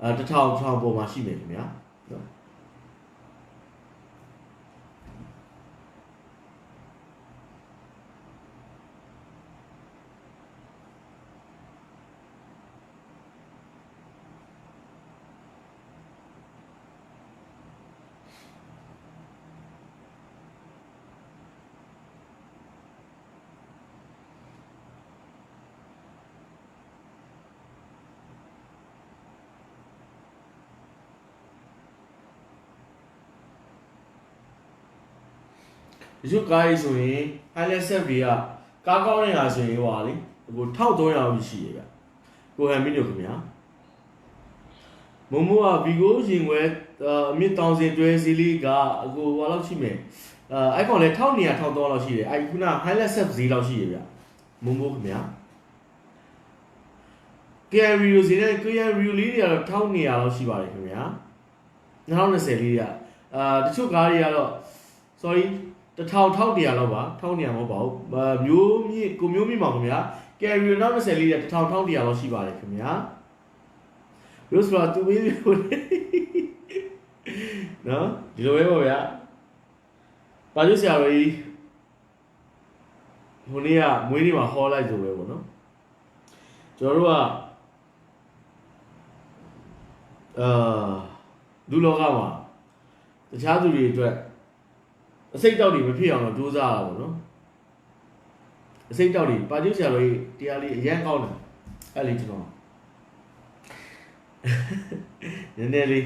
1000ပေါ်မှာရှိမယ်ခင်ဗျာနော်ဒီကားကြီးဆိုရင် highlight set တွေကကားကောင်းနေတာဆိုရင်ဟိုပါလေဟို1300ရှိရဗျကိုဟန်မီတို့ခင်ဗျာမမိုးကဗီဂိုရင်ွယ်အမြင့်1000တွဲစီလီကကိုဟိုလောက်ရှိမယ်အဲ့ကောင်လေ1200 1300လောက်ရှိတယ်အဲ့ခုန highlight set ဈေးလောက်ရှိရဗျမမိုးခင်ဗျာ carry ဈေးနဲ့ carry လေးတွေကတော့1200လောက်ရှိပါတယ်ခင်ဗျာ2020လေးတွေကတချို့ကားတွေကတော့ sorry 1100လောက်ပါ1200မဟုတ်ပါဘူးမျိုးမြင့်ကိုမျိုးမြင့်ပါခင်ဗျာ carry နောက်20လေး1100လောက်ရှိပါတယ်ခင်ဗျာ Rose ကသူမေးလို့နော်ဒီလိုပဲပေါ့ဗျာပါကျဆရာတော်ကြီးဟိုနေ့ကမွေးနေ့မှာဟောလိုက်ဆိုပဲပေါ့နော်ကျွန်တော်တို့ကလူလောကမှာတခြားသူတွေအတွက်အစိတ်တောက်တွေမဖြစ်အောင်တော့ကြိုးစားရတာပေါ့နော်အစိတ်တောက်တွေပါကျဆရာတော်ကြီးတရားလေးအရန်ကောင်းတယ်အဲ့လေကျွန်တော်နည်းနည်းလေး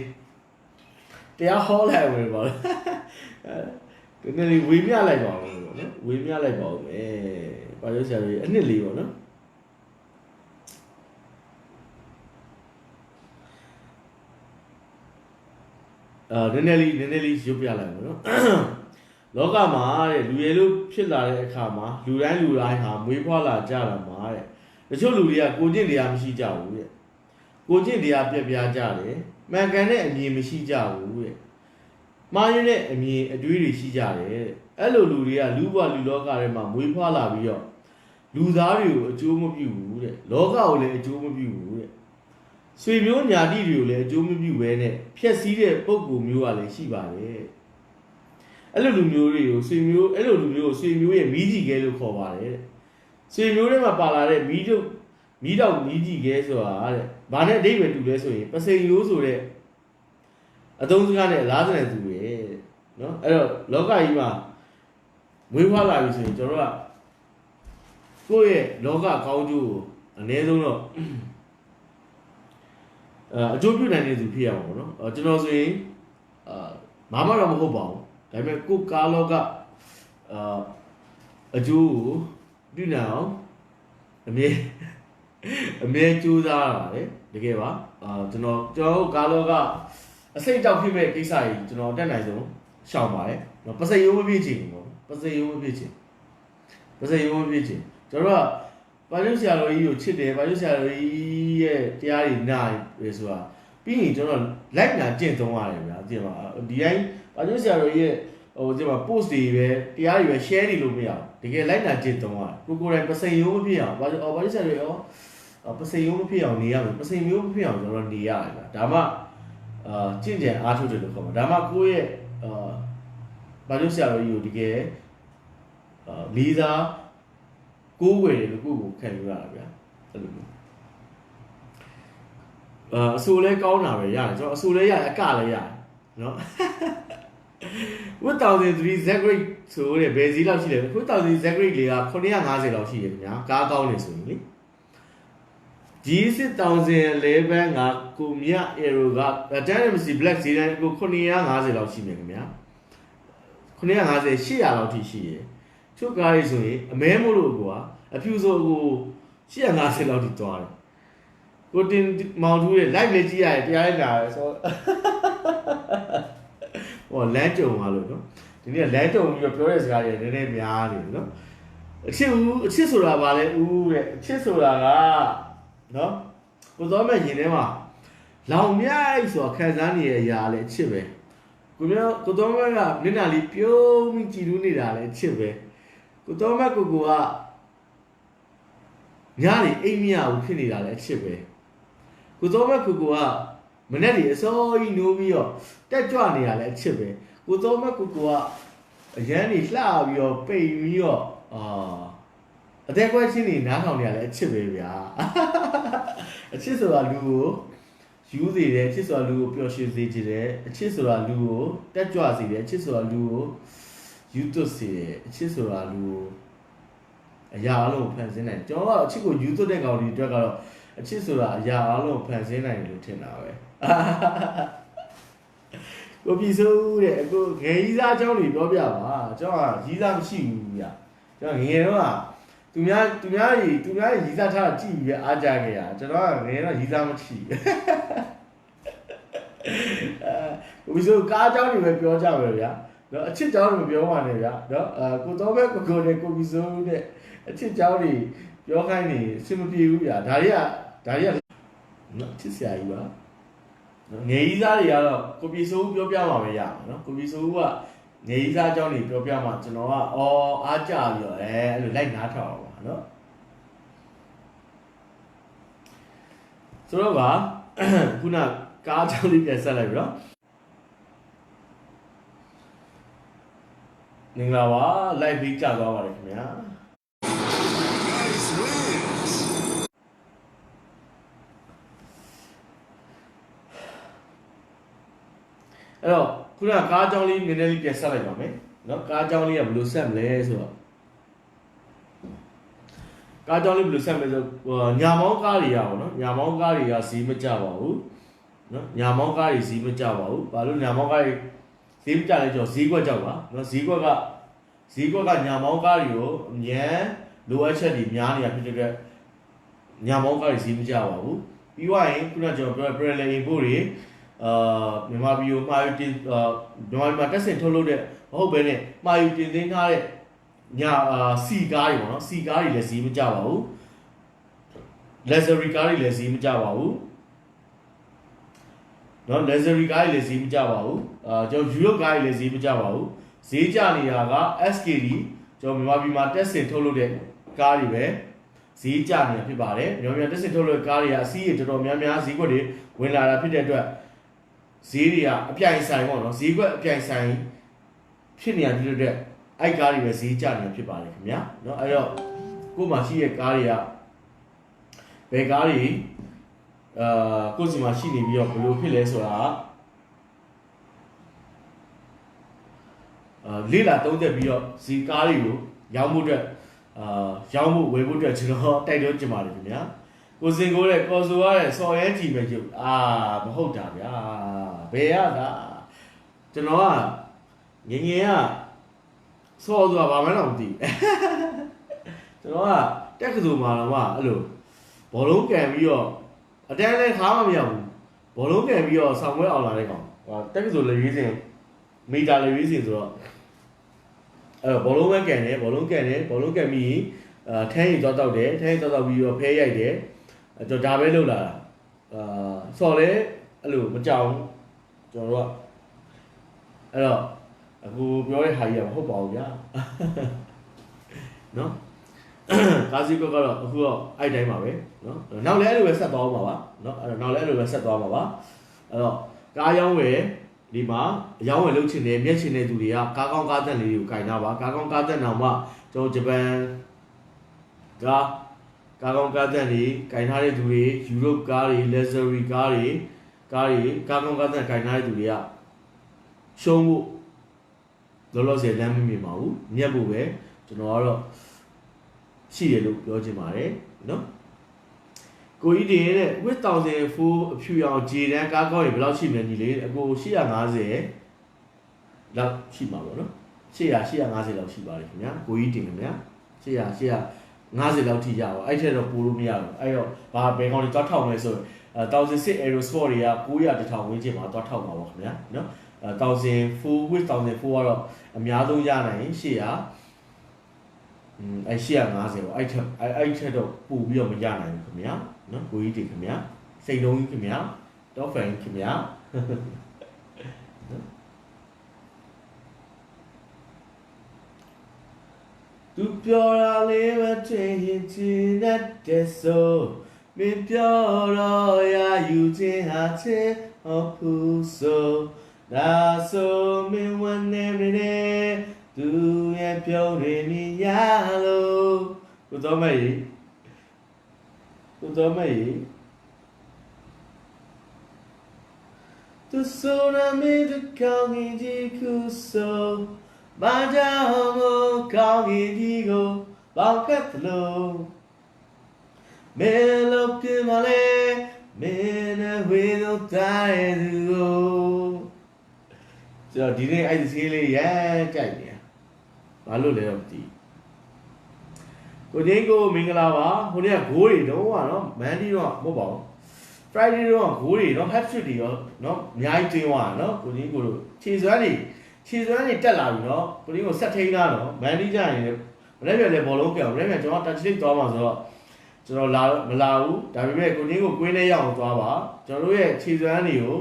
တရားဟောလိုက်ဝင်ပါနည်းနည်းလေးဝေမျှလိုက်ပါဦးနော်ဝေမျှလိုက်ပါဦးပါကျဆရာတော်ကြီးအနှစ်လေးပေါ့နော်နည်းနည်းလေးရုပ်ပြလိုက်ပါနော်လောကမှာတဲ့လူရဲလို့ဖြစ်လာတဲ့အခါမှာလူတိုင်းဟာမွေးဖွားလာကြတာမှာတဲ့တချို့လူတွေကကိုကျင့်တရားမရှိကြဘူးတဲ့ကိုကျင့်တရားပြက်ပြားကြတယ်မှန်ကန်တဲ့အမြင်မရှိကြဘူးတဲ့မှားရတဲ့အမြင်အတွေးတွေရှိကြတယ်တဲ့အဲ့လိုလူတွေကလူဘဝလူလောကထဲမှာမွေးဖွားလာပြီးတော့လူသားတွေကိုအကျိုးမပြုဘူးတဲ့လောကကိုလည်းအကျိုးမပြုဘူးတဲ့ဆွေမျိုးညာတိတွေကိုလည်းအကျိုးမပြုဘဲနဲ့ဖျက်ဆီးတဲ့ပုံကူမျိုးကလည်းရှိပါတယ် အဲ့လိုလူမျိုးတွေကိုဆွေမျိုးအဲ့လိုလူမျိုးကိုဆွေမျိုးရဲ့မီးကြီးခဲလို့ခေါ်ပါတယ်တဲ့ဆွေမျိုးတွေမှာပါလာတဲ့မီးတောက်မီးကြီးခဲဆိုတာတဲ့ဘာနဲ့အဓိပ္ပာယ်တူလဲဆိုရင်ပစိန်ရိုးဆိုတဲ့အသုံးစကားနဲ့လားစတဲ့သူတွေနော်အဲ့တော့လောကကြီးမှာမွေးဖွားလာပြီဆိုရင်ကျွန်တော်တို့ကကိုယ့်ရဲ့လောကကောင်းကျိုးကိုအနည်းဆုံးတော့အကျိုးပြုနိုင်တဲ့သူဖြစ်ရမှာပေါ့နော်ကျွန်တော်ဆိုရင်ဘာမှတော့မဟုတ်ပါဘူးဒါပေမဲ့ကိုယ်ကာလောကအကျိုးကိုပြုနိုင်အောင်အမြဲကြိုးစားရပါတယ်တကယ်ပါကျွန်တော်ကာလောကအစိတ်တောက်ဖြစ်မဲ့ကိစ္စကြီးကျွန်တော်တက်နိုင်ဆုံးရှောင်ပါတယ်နော်ပစိတ်ရိုးမပြည့်ချင်ဘူးပေါ့ပစိတ်ရိုးမပြည့်ချင်ကျွန်တော်ကပါဠိဆရာတော်ကြီးကိုချစ်တယ်ပါဠိဆရာတော်ကြီးရဲ့တရားတွေနားရဆိုတာပြီးရင်ကျွန်တော်လိုက်နာကျင့်သုံးရတယ်ဗျာသိပါဒီတိုင်းပါဠိဆရာတော်ကြီးရဲ့ဒီမှာ post တွေပဲတရားတွေပဲ share နေလို့မရဘူးတကယ်လိုက်နာကျင့်သုံးရတယ်ကိုယ်တိုင်ပစိန်ရိုးမဖြစ်အောင်ပါဠိဆရာတော်ရောပစိန်ရိုးမဖြစ်အောင်နေရမယ်ပစိန်ရိုးမဖြစ်အောင်ကျွန်တော်နေရတယ်ဗျာဒါမှကျင့်ကြံအားထုတ်တယ်လို့ခေါ်မှာဒါမှကိုယ့်ရဲ့ပါဠိဆရာတော်ကြီးကိုတကယ်လေးစားကိုးဝယ်တယ်လို့ကိုယ့်ကိုခံယူရတာဗျာအဲ့လိုမျိုးအဆိုလဲကောင်းတာပဲရတယ်ကျွန်တော်အဆိုလဲရတယ်အကလည်းရတယ်နော်1003 Zagreus ဆိုတဲ့ဘယ်စီလောက်ရှိလဲ1000 Zagreus လေးက950လောက်ရှိရခင်ဗျာကားကောင်းနေဆိုရင်လေ G6011 ကကိုမြ Aero က Dynamic Black Zealand ကို950လောက်ရှိမယ်ခင်ဗျာ950 800လောက်ထိရှိရချို့ကားလေးဆိုရင်အမဲမို့လို့ကအဖြူဆိုကို850လောက်ထိသွားတယ်ကိုတင်မောင်ထူးရဲ့ live လေးကြည့်ရတယ်တရားလိုက်တာဆိုဟောလမ်းကြုံသွားလို့နော်ဒီနေ့လမ်းကြုံပြီးတော့ပြောတဲ့စကားတွေနည်းနည်းများနေတယ်နော်အချစ်ဆိုတာဗာလဲဦးတဲ့အချစ်ဆိုတာကနော်ကိုတော်မဲ့ရင်ထဲမှာလောင်မြိုက်ဆိုတာခံစားနေရတဲ့အရာလည်းအချစ်ပဲကိုတော်မဲ့ကမျက်နှာလေးပြုံးပြီးကြည်လူးနေတာလည်းအချစ်ပဲကိုတော်မဲ့ကိုကညနေအိမ်မရဘူးဖြစ်နေတာလည်းအချစ်ပဲကိုတော်မဲ့ကိုကမနေ့ဒီအစောကြီးနိုးပြီးတော့တက်ကြွနေတာလည်းအချစ်ပဲကိုတော်မဲ့ကိုကအရန်နေလှပြီးတော့ပိတ်ပြီးတော့အသေးကွက်ချင်းနေနားထောင်နေရလဲအချစ်ပဲဗျာအချစ်ဆိုတာလူကိုယူစေတယ်အချစ်ဆိုတာလူကိုပျော်ရွှင်စေခြင်းတယ်အချစ်ဆိုတာလူကိုတက်ကြွစေတယ်အချစ်ဆိုတာလူကိုယူသွတ်စေတယ်အချစ်ဆိုတာလူကိုအရာအလုံးဖန်ဆင်းနိုင်ကျွန်တော်ကအချစ်ကိုယူသွတ်တဲ့ကောင်ဒီအတွက်ကတော့အချစ်ဆိုတာအရာအလုံးဖန်ဆင်းနိုင်တယ်လို့ထင်တာပဲကိုပြည်စိုးတဲ့အခုငယ်ကြီးစားအကြောင်းတွေပြောပြပါကျွန်တော်ကကြီးစားမရှိဘူးဗျာကျွန်တော်ငယ်တော့သူများရီစားထားတာကြည့်ပြီးအားကြခဲ့ရကျွန်တော်ကငယ်တော့ရီစားမရှိကိုပြီးဆိုကားအကြောင်းတွေပဲပြောကြပါဗျာနော်အချစ်အကြောင်းတွေမပြောပါနဲ့ဗျာနော်ကိုတော့ပဲကိုနဲ့ကိုပြီးဆိုတဲ့အချစ်အကြောင်းတွေပြောခိုင်းနေအဆင်မပြေဘူးဗျာဒါတွေကနော်ချစ်စရာကြီးပါနော်ငယ်ကြီးစားတွေကတော့ကိုပြီးဆိုပြောပြမှာပဲရမှာနော်ကိုပြီးဆိုကနေကြီးစားအကြောင်းတွေပြောပြမှကျွန်တော်ကအားကြပြီးတော့အဲ့လိုလိုက်နားထောင်အောင်ပါနော်ဆိုတော့ကခုနကားအကြောင်းလေးပြန်ဆက်လိုက်ပြီနော်မင်္ဂလာပါ live ပြီးကြာသွားပါတယ်ခင်ဗျာအဲ့တော့ခုနကားအကြောင်းလေးနည်းနည်းလေးပြန်ဆက်လိုက်ပါမယ်နော်ကားအကြောင်းလေးကဘယ်လိုဆက်မလဲဆိုတော့ကားအကြောင်းလေးဘယ်လိုဆက်မလဲဆိုညာမောင်းကားတွေရပါတော့ညာမောင်းကားတွေကဈေးမကျပါဘူးနော်ညာမောင်းကားတွေဈေးမကျပါဘူးဘာလို့ညာမောင်းကားတွေဈေးမကျလဲဆိုတော့ဈေးကွက်ကြောက်ပါနော်ဈေးကွက်ကညာမောင်းကားတွေကိုအမြန်လိုအပ်ချက်တွေများနေတာဖြစ်တဲ့အတွက်ညာမောင်းကားတွေဈေးမကျပါဘူးပြီးသွားရင်ခုနကျွန်တော်ပြော parallel import တွေမြန်မာပြည်ကိုမှာယူတင်မြန်မာပြည်မှာတက်ဆင်ထုတ်လုပ်တဲ့မဟုတ်ဘဲနဲ့မှာယူတင်သိမ်းထားတဲ့ညာစီကားတွေပေါ့နော်စီကားတွေလည်းဈေးမကျပါဘူး luxury ကားတွေလည်းဈေးမကျပါဘူးနော် luxury ကားတွေလည်းဈေးမကျပါဘူးကျွန်တော် Europe ကားတွေလည်းဈေးမကျပါဘူးဈေးကျနေတာက SKD ကျွန်တော်မြန်မာပြည်မှာတက်ဆင်ထုတ်လုပ်တဲ့ကားတွေပဲဈေးကျနေတာဖြစ်ပါတယ်မြန်မာပြည်တက်ဆင်ထုတ်လုပ်တဲ့ကားတွေကအစီးရေတော်တော်များများဈေးကွက်တွေဝင်လာတာဖြစ်တဲ့အတွက်ဈေးတွေကအပြိုင်ဆိုင်ပေါ့နော်ဈေးကွက်အပြိုင်ဆိုင် ဖြစ်နေရတဲ့အတွက်အိုက်ကားတွေပဲဈေးကျနေဖြစ်ပါလေခင်ဗျာเนาะအဲ့တော့ကို့မှာရှိတဲ့ကားတွေကဘယ်ကားတွေကိုယ့်စီမှာရှိနေပြီးတော့ဘယ်လိုဖြစ်လဲဆိုတာလေးလာသုံးသက်ပြီးတော့ဈေးကားတွေကိုရောင်းဖို့အတွက်ရောင်းဖို့ဝယ်ဖို့အတွက်ကျွန်တော်တိုက်တွန်းချင်ပါတယ်ခင်ဗျာကိုစင်ကိုတဲ့ကော်ဆိုရတဲ့စော်ရဲကြည့်မယ်ကျုပ်မဟုတ်တာဗျာဘယ်ရတာကျွန်တော်ကငငယ်ကစော်ဆိုတာဘာမှတော့မသိကျွန်တော်ကတက်ကစုမှာတော့အဲ့လိုဘောလုံးကန်ပြီးတော့အတန်းလည်းခါမှမရဘူးဘောလုံးကန်ပြီးတော့ဆောင်းပွဲအောင်လာတဲ့ကောင်တက်ကစုလေရွေးစင်မီတာလေရွေးစင်ဆိုတော့ဘောလုံးပဲကန်တယ်ဘောလုံးကန်ပြီးထန်းရီသွားတောက်တယ်ထန်းရီသွားတောက်ပြီးတော့ဖဲရိုက်တယ်ဒါပဲလုပ်လာတာဆော်လဲအဲ့လိုမကြောက်ကျွန်တော်တို့ကအဲ့တော့အခုပြောတဲ့ဟာကြီးကမဟုတ်ပါဘူးဗျာနော်ကာစီကောကတော့အခုတော့အဲ့တိုင်းပါပဲနော်နောက်လည်းအဲ့လိုပဲဆက်သွားမှာပါနော်အဲ့တော့နောက်လည်းအဲ့လိုပဲဆက်သွားမှာပါအဲ့တော့ကားရောင်းဝယ်ဒီမှာအရောင်းဝယ်လုပ်ချင်တယ်မျက်ချင်တဲ့သူတွေကကားကောင်းကားသက်လေးတွေကိုခြင်ထားပါကားကောင်းကားသက်နောက်မှကျွန်တော်ဂျပန်ကားကောင်းကားသက်တွေခြင်ထားတဲ့သူတွေယူရိုပကားတွေ luxury ကားကောင်းကားသက်ခြင်ထားတဲ့သူတွေကရှုံးဖို့လောလောဆယ်လမ်းမမြင်ပါဘူးမြက်ဖို့ပဲကျွန်တော်ကတော့ရှိတယ်လို့ပြောချင်ပါတယ်နော်ကိုကြီးတင်တဲ့ 1000 full အဖြူရောင်ဂျေတန်းကားကောင်းရင်ဘယ်လောက်ရှိမလဲညီလေးအကို850လောက်ရှိမှာပေါ့နော်850လောက်ရှိပါတယ်ခင်ဗျာကိုကြီးတင်ခင်ဗျာ850လောက်ထိရပါအဲ့ထက်တော့ပိုလို့မရဘူးအဲ့တော့ဘာဘယ်ကောင်တွေတွားထောက်မလဲဆို1006 Aerosport တွေက900 1000ဝန်းကျင်မှာတွားထောက်မှာပေါ့ခင်ဗျာနော်1000 full with 1000 full ကတော့အများဆုံးရနိုင်ရင်800850ပေါ့အဲ့ထက်တော့ပို့ပြီးတော့မရနိုင်ဘူးခင်ဗျာနော်ကိုကြီးတင်ခင်ဗျာစိတ်လုံးကြီးခင်ဗျာတော့ဖန်ခင်ဗျာသူပြောတာလေးပဲထင်ရင်ချင်တဲ့ဆိုမင်းပြောတော့ရယူခြင်းဟာချစ်ဟုတ်ဘူးဆိုဒါဆိုမင်းဝန်နေနေသူရဲ့ပြောရင်းရလို့ကိုတော်မေသူဆိုရမင်းတကောင်းကြီးခုဆိုဘာကြောင့်မို့ကောင်းကြီးကိုပေါက်ကတ်လို့မဲလို့ပြမလဲမင်းနဲ့ဝေလို့တိုင်းသူကိုကျွန်တော်ဒီနေ့အဲ့ဒီစီးလေးရမ်းကြိုက်နေတာဘာလို့လဲတော့မသိကိုကြီးကိုမင်္ဂလာပါဟိုနေ့ကဂိုးတွေတော့နော်မန်ဒီတော့မဟုတ်ပါဘူး Friday တော့ဂိုးတွေနော် hat trick တွေရောနော်အများကြီးတင်းသွားတာနော်ကိုကြီးကိုတို့ခြေစွမ်းတွေတက်လာပြီနော်ကိုကြီးကိုဆက်ထိန်းတာနော်မန်ဒီကြရင်လည်းမနေ့ကလည်းဘောလုံးပြောင်းမနေ့ကကျွန်တော် touch lick သွားမှာဆိုတော့ကျွန်တော်မလာဘူးဒါပေမဲ့ကိုကြီးကိုကွင်းထဲရောက်အောင်သွားပါကျွန်တော်တို့ရဲ့ခြေစွမ်းတွေကို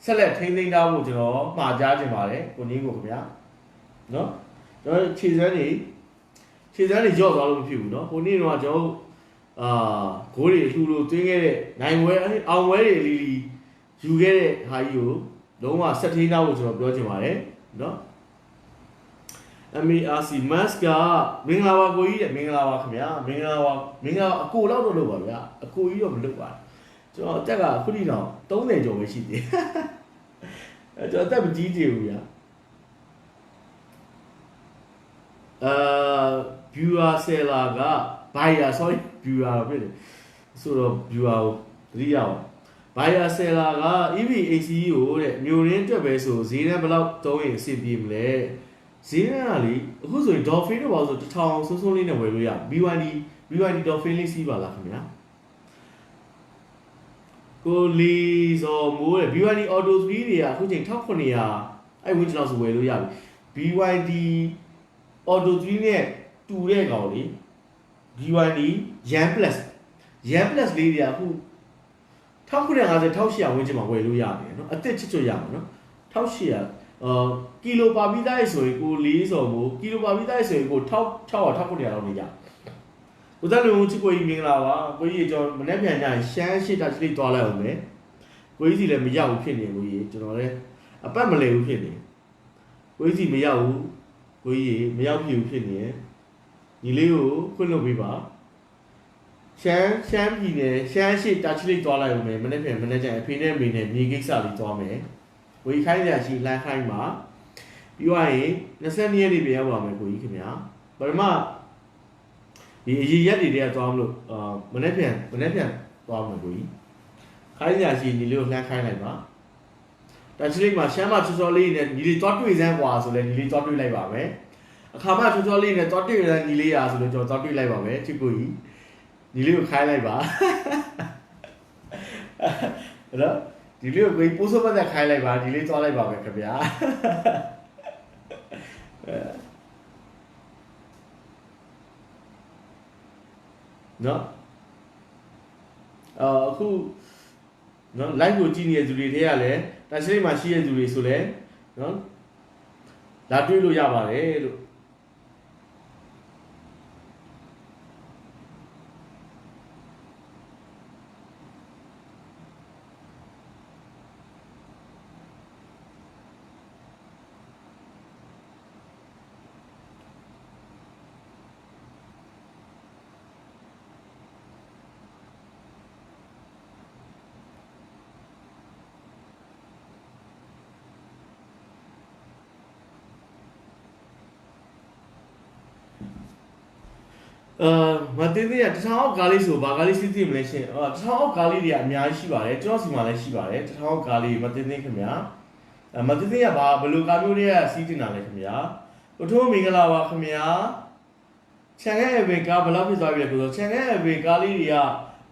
ဆက်လက်ထိန်းသိမ်းထားဖို့ကျွန်တော်မှာကြားခြင်းပါတယ်ကိုကြီးကိုခင်ဗျာနော်ကျွန်တော်ခြေစွမ်းတွေကြော့သွားလို့မဖြစ်ဘူးနော်ကိုနေ့တော့ကျွန်တော်ဂိုးတွေအလှူလို့တွင်းခဲ့တဲ့နိုင်ဝဲအောင်ဝဲတွေလီယူခဲ့တဲ့ဟာကြီးကိုလုံးဝဆက်ထိန်းထားဖို့ကျွန်တော်ပြောချင်ပါတယ်နော် MARC mask ကမင်္ဂလာပါကိုကြီးတဲ့မင်္ဂလာပါခင်ဗျာမင်္ဂလာအကိုလောက်တော့လုပ်ပါဗျာအကိုကြီးတော့မလုပ်ပါကျွန်တော်အသက်ကခုထိတော့30ကျော်ပဲရှိသေးတယ်ကျွန်တော်အသက်မကြီးသေးဘူးဗျာviewer seller က buyer sorry viewer တော့ဖြစ်တယ်ဆိုတော့ viewer ကိုသတိရအောင် buyer seller က EV ACE ကိုတဲ့မျိုးရင်းအတွက်ပဲဆိုဈေးနဲ့ဘယ်လောက်သုံးရင်အဆင်ပြေမလဲဈေးနဲ့ကလေအခုဆိုရင် Dolphin တော့ပါဆို1000ဆုံးဆုံးလေးနဲ့ဝယ်လို့ရ BYD Dolphin လေးစီးပါလားခင်ဗျာကိုလီစော်မိုးတဲ့ BYD Auto 3တွေကအခုချိန်1900အဲ့ဝင်းကျွန်တော်ဆိုဝယ်လို့ရပြီ BYD Auto 3နဲ့တူတဲ့ကောင်လေ BYD Yan Plus လေးတွေကအခု1950 1800ဝန်းကျင်မှာဝယ်လို့ရတယ်နော်အသစ်ချွတ်ရမှာနော်1800ကီလိုပါပြီးသားဆိုရင်ကို4စော်မို့ကီလိုပါပြီးသားဆိုရင်ကို1600 1900လောက်နေရကိုသားလူချစ်ကိုကြီးမင်္ဂလာပါကိုကြီးကျွန်တော်မနေ့ပြန်ညရှမ်းရှိတာချစ်သွားလိုက်အောင်မယ်ကိုကြီးစီလည်းမရောက်ဘူးဖြစ်နေကိုကြီးကျွန်တော်လည်းအပတ်မလဲဘူးဖြစ်နေ ကိုကြီးစီမရောက်ဘူးကိုကြီးမရောက်ဖြစ်ဘူးဖြစ်နေတယ်ညီလေးကိုခွင့်လွှတ်ပေးပါရှမ်းပြည်နယ်ရှမ်းရှိတာချီလိတ်သွားလိုက်ဦးမယ်မနေ့ပြန်မနေ့ကျရင်အဖေနဲ့အမေနဲ့မြေကိစ္စလေးသွားမယ်ကိုကြီးခိုင်းကြရှိလမ်းခိုင်းပါပြီးသွားရင်22ရက်နေ့ပြန်ရောက်ပါမယ်ကိုကြီးခင်ဗျာပထမဒီအရေးရက်တွေတည်းကသွားမလို့မနေ့ပြန်သွားမယ်ကိုကြီးခိုင်းကြရှိညီလေးကိုလမ်းခိုင်းလိုက်ပါတာချီလိတ်မှာရှမ်းမချောချောလေးနဲ့ညီလေးသွားတွေ့စမ်းကွာဆိုလဲညီလေးသွားတွေ့လိုက်ပါမယ်အခါမှချောချောလေးနဲ့သွားတွေ့ရတဲ့ညီလေးရာဆိုလို့ကျွန်တော်သွားတွေ့လိုက်ပါမယ်ချစ်ကိုကြီးညီလေးကိုခိုင်းလိုက်ပါအဲ့တော့ဒီလေးကိုကိုပိုးစောပတ်သက်ခိုင်းလိုက်ပါဒီလေးသွားလိုက်ပါမယ်ခင်ဗျာနော်အခုနော် live ကိုကြည့်နေတဲ့သူတွေထဲကလည်းတာချီလိတ်မှာရှိတဲ့သူတွေဆိုလဲနော်လာတွေ့လို့ရပါတယ်လို့မတင်သေးရတထောင်အောက်ကားလေးဆိုဘာကားလေးစီးသိမလဲရှင်တထောင်အောက်ကားလေးတွေကအများကြီးရှိပါတယ်ကျွန်တော်စီမှာလည်းရှိပါတယ်တထောင်အောက်ကားလေးမတင်သေးခင်ဗျာမတင်သေးရဘာဘယ်လိုကားမျိုးတွေကစီးတင်တာလဲခင်ဗျာကိုထိုးမင်္ဂလာပါခင်ဗျာခြံခဲ့ဘယ်ကားဘယ်လောက်ဖြစ်သွားပြီလဲကိုဆိုခြံခဲ့ဘယ်ကားလေးတွေက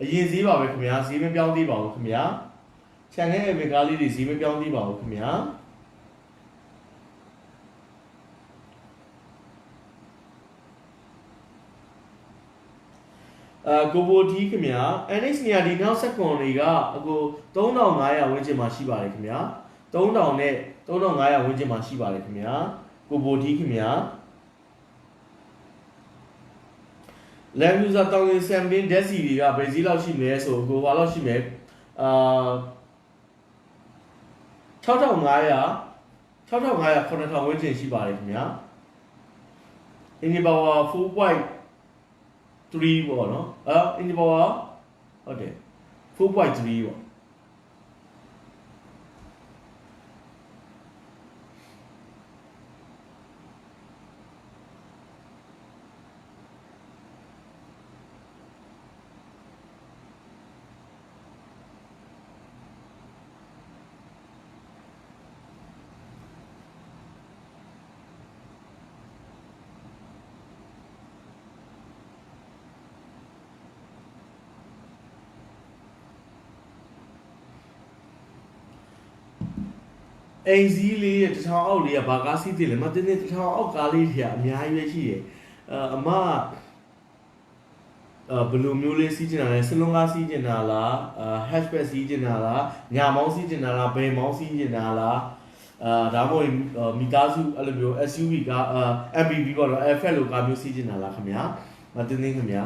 အရင်ဈေးပါပဲခင်ဗျာဈေးမပြောင်းသေးပါဘူးခင်ဗျာခြံခဲ့ဘယ်ကားလေးတွေဈေးမပြောင်းသေးပါဘူးခင်ဗျာကိုဘိုဒီခင်ဗျာ NX နေရာဒီနောက်ဆက်ကွန်တွေကအကို3500ဝန်းကျင်မှာရှိပါတယ်ခင်ဗျာ3000နဲ့3500ဝန်းကျင်မှာရှိပါတယ်ခင်ဗျာကိုဘိုဒီခင်ဗျာ Land user တောင်းရင် Sampling Desi တွေကဘယ်စည်းလောက်ရှိမလဲဆိုကိုဘာလောက်ရှိမလဲ6500 9000ဝန်းကျင်ရှိပါတယ်ခင်ဗျာ Inpower 4.3 ပေါ့နော်Inpower ဟုတ်တယ် 4.3 ပေါ့အိမ်စည်းလေးတထောင်အောက်လေးကဘာကားစီးတယ်လဲမတင်းတင်းတထောင်အောက်ကားလေးတွေကအများကြီးပဲရှိတယ်အမဘယ်လိုမျိုးလေးစီးကျင်တာလဲစလုံးကားစီးကျင်တာလား hatchback စီးကျင်တာလားညာမောင်းစီးကျင်တာလားဘယ်မောင်းစီးကျင်တာလားဒါမှမဟုတ်မီတာစုအဲ့လိုမျိုး SUV ကMPV ပေါ့နော် FF လိုကားမျိုးစီးကျင်တာလားခင်ဗျာမတင်းတင်းခင်ဗျာ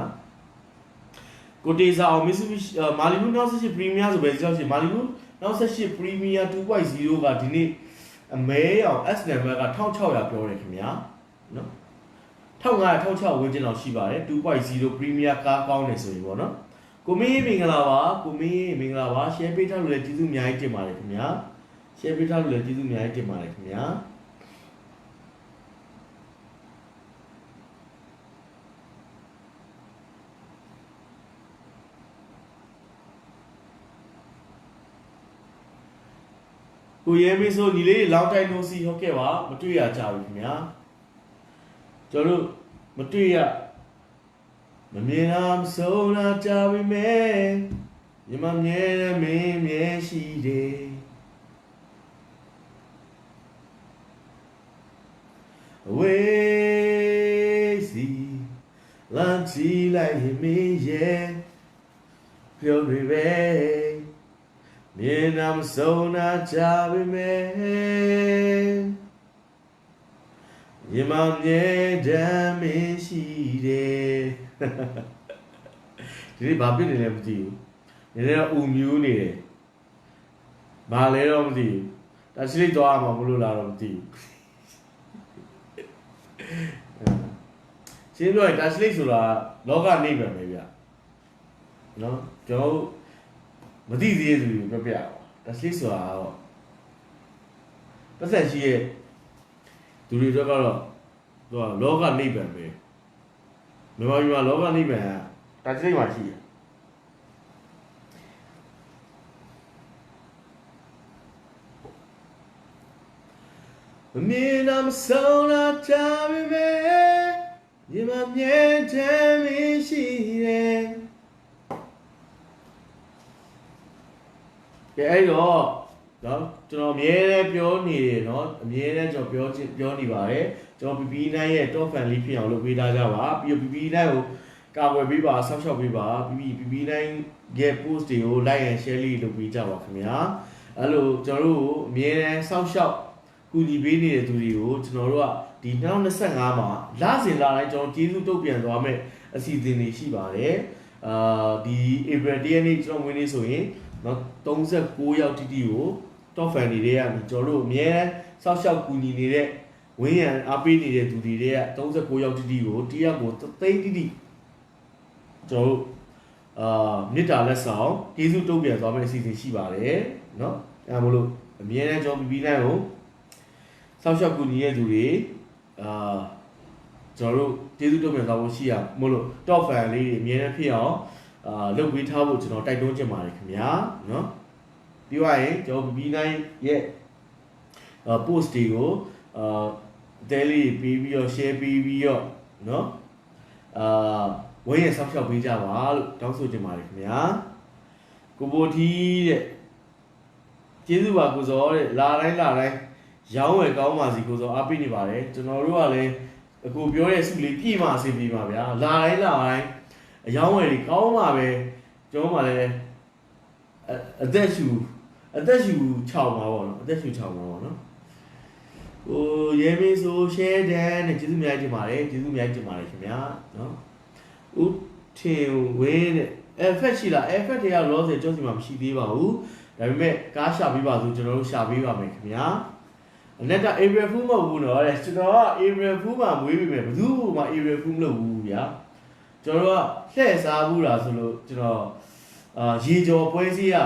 ကိုတေစာအောင် Mitsubishi မာလီဘူးနောက်ဆက်ပရီမီယာဆိုပဲကြောက်ရှိမာလီဘူးနောက်ဆက်ရှိ Premier 2.0 ကဒီနေ့အမဲအောင် S number က1600ပြောတယ်ခင်ဗျာနော်1500 1600ဝန်းကျင်လောက်ရှိပါတယ် 2.0 Premier ကားကောင်းတယ်ဆိုရင်ပေါ့နော်ကိုမင်းမင်္ဂလာပါကိုမင်းမင်္ဂလာပါ share ပေးထားလို့လည်းကျေးဇူးအများကြီးတင်ပါတယ်ခင်ဗျာ share ပေးထားလို့လည်းကျေးဇူးအများကြီးတင်ပါတယ်ခင်ဗျာကိုရဲမင်းဆိုညီလေးလောင်းတိုင်းနိုးစီဟုတ်ကဲ့ပါမတွေ့ရကြဘူးခင်ဗျာကျွန်တော်တို့မတွေ့ရမမြင်တာမဆုံးတာကြပြီမဲ့ညီမမြဲမင်းမြဲရှိတယ်အဝေးစီလမ်းကြည့်လိုက်ရင်မင်းရဲ့ပြောရပဲမြင်နာမဆုံးနာကြပြီမဲ့ညီမမြဲတမ်းမင်းရှိတယ်ဒီနေ့ဘာဖြစ်နေလဲမသိဘူးနည်းနည်းတော့အူမြူးနေတယ်ဘာလဲတော့မသိဘူးဒါရှိလိုက်သွားမှာမလို့လားတော့မသိဘူး ရှင်းပြောရင် translate ဆိုတာလောကနေပဲပဲဗျနော်ကျွန်တော်မသိသေးတဲ့သူတွေပြပြပါ translate ဆိုတာတော့ပတ်သက်ရှိရဲ့သူတွေတော့ကတော့သူကလောကနေပဲပဲမြန်မာပြည်မှာလောကနေပဲ translate မှာရှိတယ်မမြင်တော့မဆုံးတော့ချပြီပဲဒီမှာမြင်တယ်မရှိတယ်ကဲအဲ့တော့နော်ကျွန်တော်အမြဲတမ်းပြောနေတယ်နော်အမြဲတမ်းကျွန်တော်ပြောနေပါတယ်ကျွန်တော် PP9 ရဲ့ top fan လေးဖြစ်အောင်လုပ်ပေးထားကြပါပြီးတော့ PP9 ကိုကာကွယ်ပေးပါဆောက်ရှောက်ပေးပါ PP9 ရဲ့ post တွေကို like and share လေးလုပ်ပေးကြပါခင်ဗျာအဲ့လိုကျွန်တော်တို့အမြဲတမ်းဆောက်ရှောက်ကူညီပေးနေတဲ့သူတွေကိုကျွန်တော်တို့ကဒီ2025မှာလစဉ်လာတိုင်းကျွန်တော်ကျေးဇူးတုတ်ပြန်သွားမယ်အစီအစဉ်တွေရှိပါတယ်ဒီ April 10ရက်နေ့ကျွန်တော်ဝင်နေဆိုရင်နော်39ယောက်တိတိကို top fan တွေတွေကကျွန်တော်တို့အမြဲဆောက်ရှောက်ကူညီနေတဲ့ဝင်းရံအားပေးနေတဲ့သူတွေက39ယောက်တိတိကိုတရက်ကိုသိန်းတိတိကျွန်တော်တို့မေတ္တာလက်ဆောင်ကျေးဇူးတုတ်ပြန်သွားမယ်အစီအစဉ်ရှိပါတယ်နော်အဲဒါမို့လို့အမြဲတမ်းကျွန်တော် PP9 ကိုဆောက်ရှောက်ကူညီရဲ့သူတွေကျွန်တော်တို့ကျေးဇူးတင်သွားဖို့ရှိရမို့လို့ top fan လေးတွေအမြဲတမ်းဖြစ်အောင်လုပ်ပေးထားဖို့ကျွန်တော်တိုက်တွန်းချင်ပါတယ်ခင်ဗျာနော်ပြီးသွားရင်ကျွန်တော် PP9 ရဲ့ post တွေကိုdaily ပြီးပြီးတော့ share ပြီးပြီးတော့နော်ဝင်းရဆောက်ရှောက်ပေးကြပါလို့တောင်းဆိုချင်ပါတယ်ခင်ဗျာကိုဘိုထီးတဲ့ကျေးဇူးပါကိုစောတဲ့လာတိုင်းရောင်းဝယ်ကောင်းပါစီကိုစောအားပေးနေပါတယ်ကျွန်တော်တို့ကလည်းအခုပြောတဲ့စုလေးပြည့်မှအဆင်ပြေပါဗျာလာတိုင်းအယောင်းဝယ်တွေကောင်းပါပဲကျွန်တော်မှလည်းအသက်ရှူ6ပါပေါ့နော်အသက်ရှူ6ပါပေါ့နော်ဟိုရဲမင်းဆို share တဲ့ကျေးဇူးများတင်ပါတယ်ကျေးဇူးများတင်ပါတယ်ခင်ဗျာနော်ဦးထင်ဝင်းတဲ့ effect ရှိလား effect တွေကလောဆယ်ကြောက်စီမှာမရှိသေးပါဘူးဒါပေမဲ့ကားရှာပေးပါဆိုကျွန်တော်တို့ရှာပေးပါမယ်ခင်ဗျာအနက်က April Fool မဟုတ်ဘူးနော်တဲ့ကျွန်တော်က April Fool မှာမွေးပြီပဲဘယ်သူမှ April Fool မလုပ်ဘူးဗျာကျွန်တော်တို့ကလှည့်စားဘူးလားဆိုလို့ကျွန်တော်ရေကြော်ပွဲစည်းရ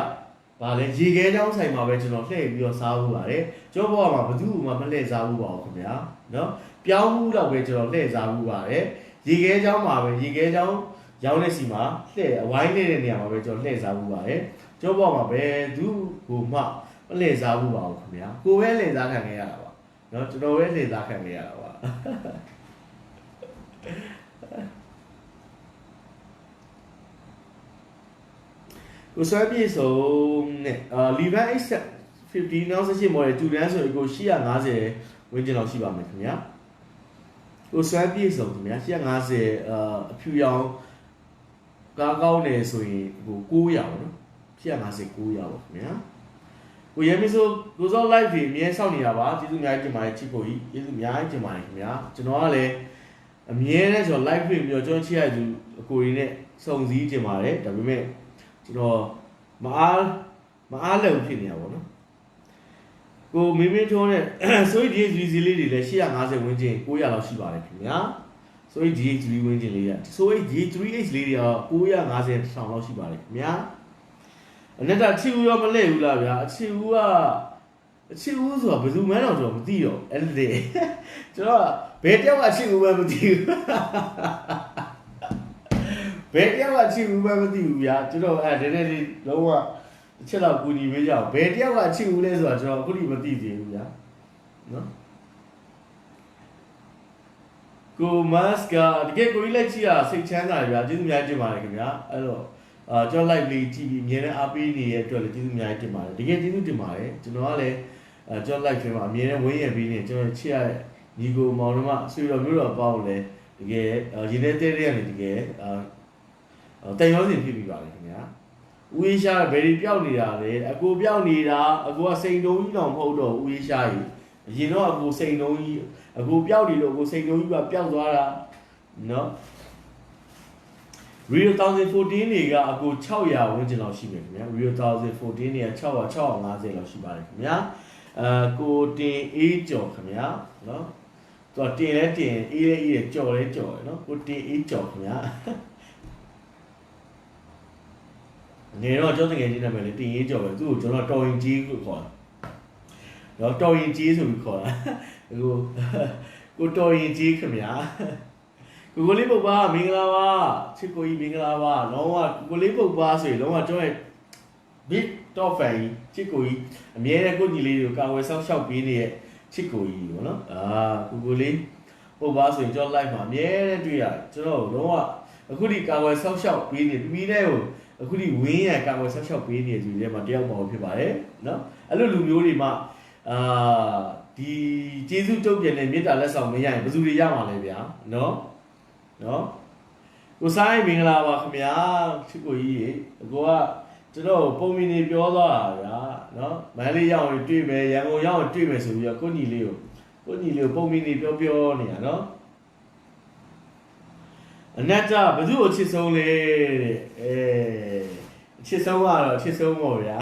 ဗာလဲရေခဲချောင်းဆိုင်မှာပဲကျွန်တော်လှည့်ပြီးတော့စားဘူးပါတယ်ကျွန်တော်ဘဝမှာဘယ်သူမှမလှည့်စားဘူးပါဘူးခင်ဗျာနော်ပြောင်းမှုတော့ပဲကျွန်တော်လှည့်စားဘူးပါတယ်ရေခဲချောင်းမှာပဲရေခဲချောင်းရောင်းတဲ့စီမှာလှည့်အဝိုင်းနေတဲ့နေရာမှာပဲကျွန်တော်လှည့်စားဘူးပါတယ်ကျွန်တော်ဘဝမှာပဲသူ့ဟိုမှမလှည့်စားဘူးပါဘူးခင်ဗျာကိုပဲလှည့်စားခံခဲ့ရတာပါနော်ကျွန်တော်ပဲလှည့်စားခံခဲ့ရတာပါကိုဆွဲပြေဆုံးနဲ့Levan X50 နောက်ဆက်ရှိ model တူတန်းဆိုရင်ကို850ဝန်းကျင်လောက်ရှိပါမယ်ခင်ဗျာကိုဆွဲပြေဆုံးခင်ဗျာ850အဖြူရောင်ကားကောင်းနေဆိုရင်ဟို900ပေါ့နော်850 900ပေါ့ခင်ဗျာကိုရဲမင်းဆိုကိုစော live တွေအမြဲစောင့်နေတာပါကျေးဇူးအများကြီးတင်ပါတယ်ချစ်ကိုကြီးကျေးဇူးအများကြီးတင်ပါတယ်ခင်ဗျာကျွန်တော်ကလည်းအမြဲတမ်းကျွန်တော် live ပြင်ပြီးတော့ကျွန်တော်ချစ်ရသူအကိုကြီးနဲ့စုံစည်းတင်ပါတယ်ဒါပေမဲ့ကျွန်တော်မအားလည်းဖြစ်နေတာပေါ့နော်ကိုမင်းမင်းထုံးနဲ့ဆိုရင်ဒီ GC လေးတွေလည်း850ဝန်းကျင်900လောက်ရှိပါတယ်ခင်ဗျာဆိုရင် GH3 ဝန်းကျင်လေးရဆိုရင် G3H လေးတွေက950ထောင်လောက်ရှိပါတယ်ခင်ဗျာအနက်ကချစ်ဦးရောမလဲဘူးလားဗျာအချစ်ဦးဆိုတာဘယ်သူမှန်းတော့ကျွန်တော်မသိတော့အဲ့ဒီကျွန်တော်ဘယ်တယောက်ကချစ်ဦးမှမသိဘူးဘယ်တယောက်ကချစ်ဦးမှမသိဘူးဗျာကျွန်တော်အဲ့ဒီနေ့လုံးဝတစ်ချက်တော့ကူညီပေးကြအောင်ဘယ်တယောက်ကချစ်ဦးလဲဆိုတာကျွန်တော်အခုထိမသိသေးဘူးဗျာနော်ကိုမတ်ကတကယ်ကိုကြီးလက်ကြည့်ရစိတ်ချမ်းသာတယ်ဗျာကျေးဇူးများတင်ပါတယ်ခင်ဗျာအဲ့တော့ကျွန်တော် live လေးကြည့်ပြီးအမြဲတမ်းအားပေးနေတဲ့အတွက်လည်းကျေးဇူးအများကြီးတင်ပါတယ်တကယ်ကျေးဇူးတင်ပါတယ်ကျွန်တော်ကလည်းကျွန်တော် live ထဲမှာအမြဲတမ်းဝင်းရပြီးနေကျွန်တော်ချစ်ရတဲ့ညီကိုမောင်နှမဆွေတော်မျိုးတော်ပေါ့လည်းတကယ်ရင်းနေတဲ့တဲ့ကနေတကယ်တန်ရောစင်ဖြစ်ပြီးပါတယ်ခင်ဗျာဦးရေးရှားဘယ်ဒီပြောက်နေတာလဲအကိုပြောက်နေတာအကိုကစိန်တုံးကြီးတော့မဟုတ်တော့ဦးရေးရှားကြီးအရင်တော့အကိုစိန်တုံးကြီးအကိုပြောက်နေလို့အကိုစိန်တုံးကြီးကပျောက်သွားတာနော်Rio 2014နေကအကို600ဝန်းကျင်လောက်ရှိမယ်ခင်ဗျာ Rio 2014နေက650လောက်ရှိပါတယ်ခင်ဗျာကိုတင်အေးကျော်ခင်ဗျာနော် တော့တင်လဲတင်အေးလဲအေးကြော်လဲကြော်နော်ကိုတင်အေးကြော်ခင်ဗျာနေတော့ကျောင်းတကယ်ချင်းနာမည်လေတင်အေးကြော်ပဲသူ့ကိုကျွန်တော်တော်ရင်ကြီးကိုခေါ်တော့တော်ရင်ကြီးဆိုပြီးခေါ်တာကိုတော်ရင်ကြီးခင်ဗျာကိုလေးပုတ်ပါမင်္ဂလာပါချစ်ကိုကြီးမင်္ဂလာပါလုံးဝကိုလေးပုတ်ပါဆိုရင်လုံးဝကျွန်တော် big top fan ချစ်ကိုကြီးအမြဲတမ်းကိုညီလေးကိုကာဝယ်ဆောက်ရှောက်ပေးနေတဲ့ချစ်ကိုကြီးပေါ့နော်ကိုလေးပုတ်ပါဆိုရင်ကျွန်တော် live မှာအမြဲတမ်းတွေ့ရတယ်ကျွန်တော်လုံးဝအခုဒီကာဝယ်ဆောက်ရှောက်ပေးနေပြီးတဲ့ကိုအခုဒီဝင်းရကာဝယ်ဆောက်ရှောက်ပေးနေသူတွေမှာတယောက်ပါဖြစ်ပါတယ်နော်အဲ့လိုလူမျိုးတွေမှာဒီကျေးဇူးတုတ်ပြန်တဲ့မေတ္တာလက်ဆောင်မရရင်ဘယ်သူတွေရမှာလဲဗျာနော်ကိုဆိုင်မင်္ဂလာပါခင်ဗျာချစ်ကိုကြီးအကိုကကျွန်တော်ပုံမီနေပြောသွားတာဗျာနော်မန္တလေးရောက်ရင်တွေ့မယ်ရန်ကုန်ရောက်ရင်တွေ့မယ်ဆိုပြီးတော့ကိုညီလေးကိုပုံမီနေပြောနေတာနော်အနက်ကြဘယ်သူ့ကိုချစ်ဆုံးလဲတဲ့အချစ်ဆုံးကတော့ချစ်ဆုံးပေါ့ဗျာ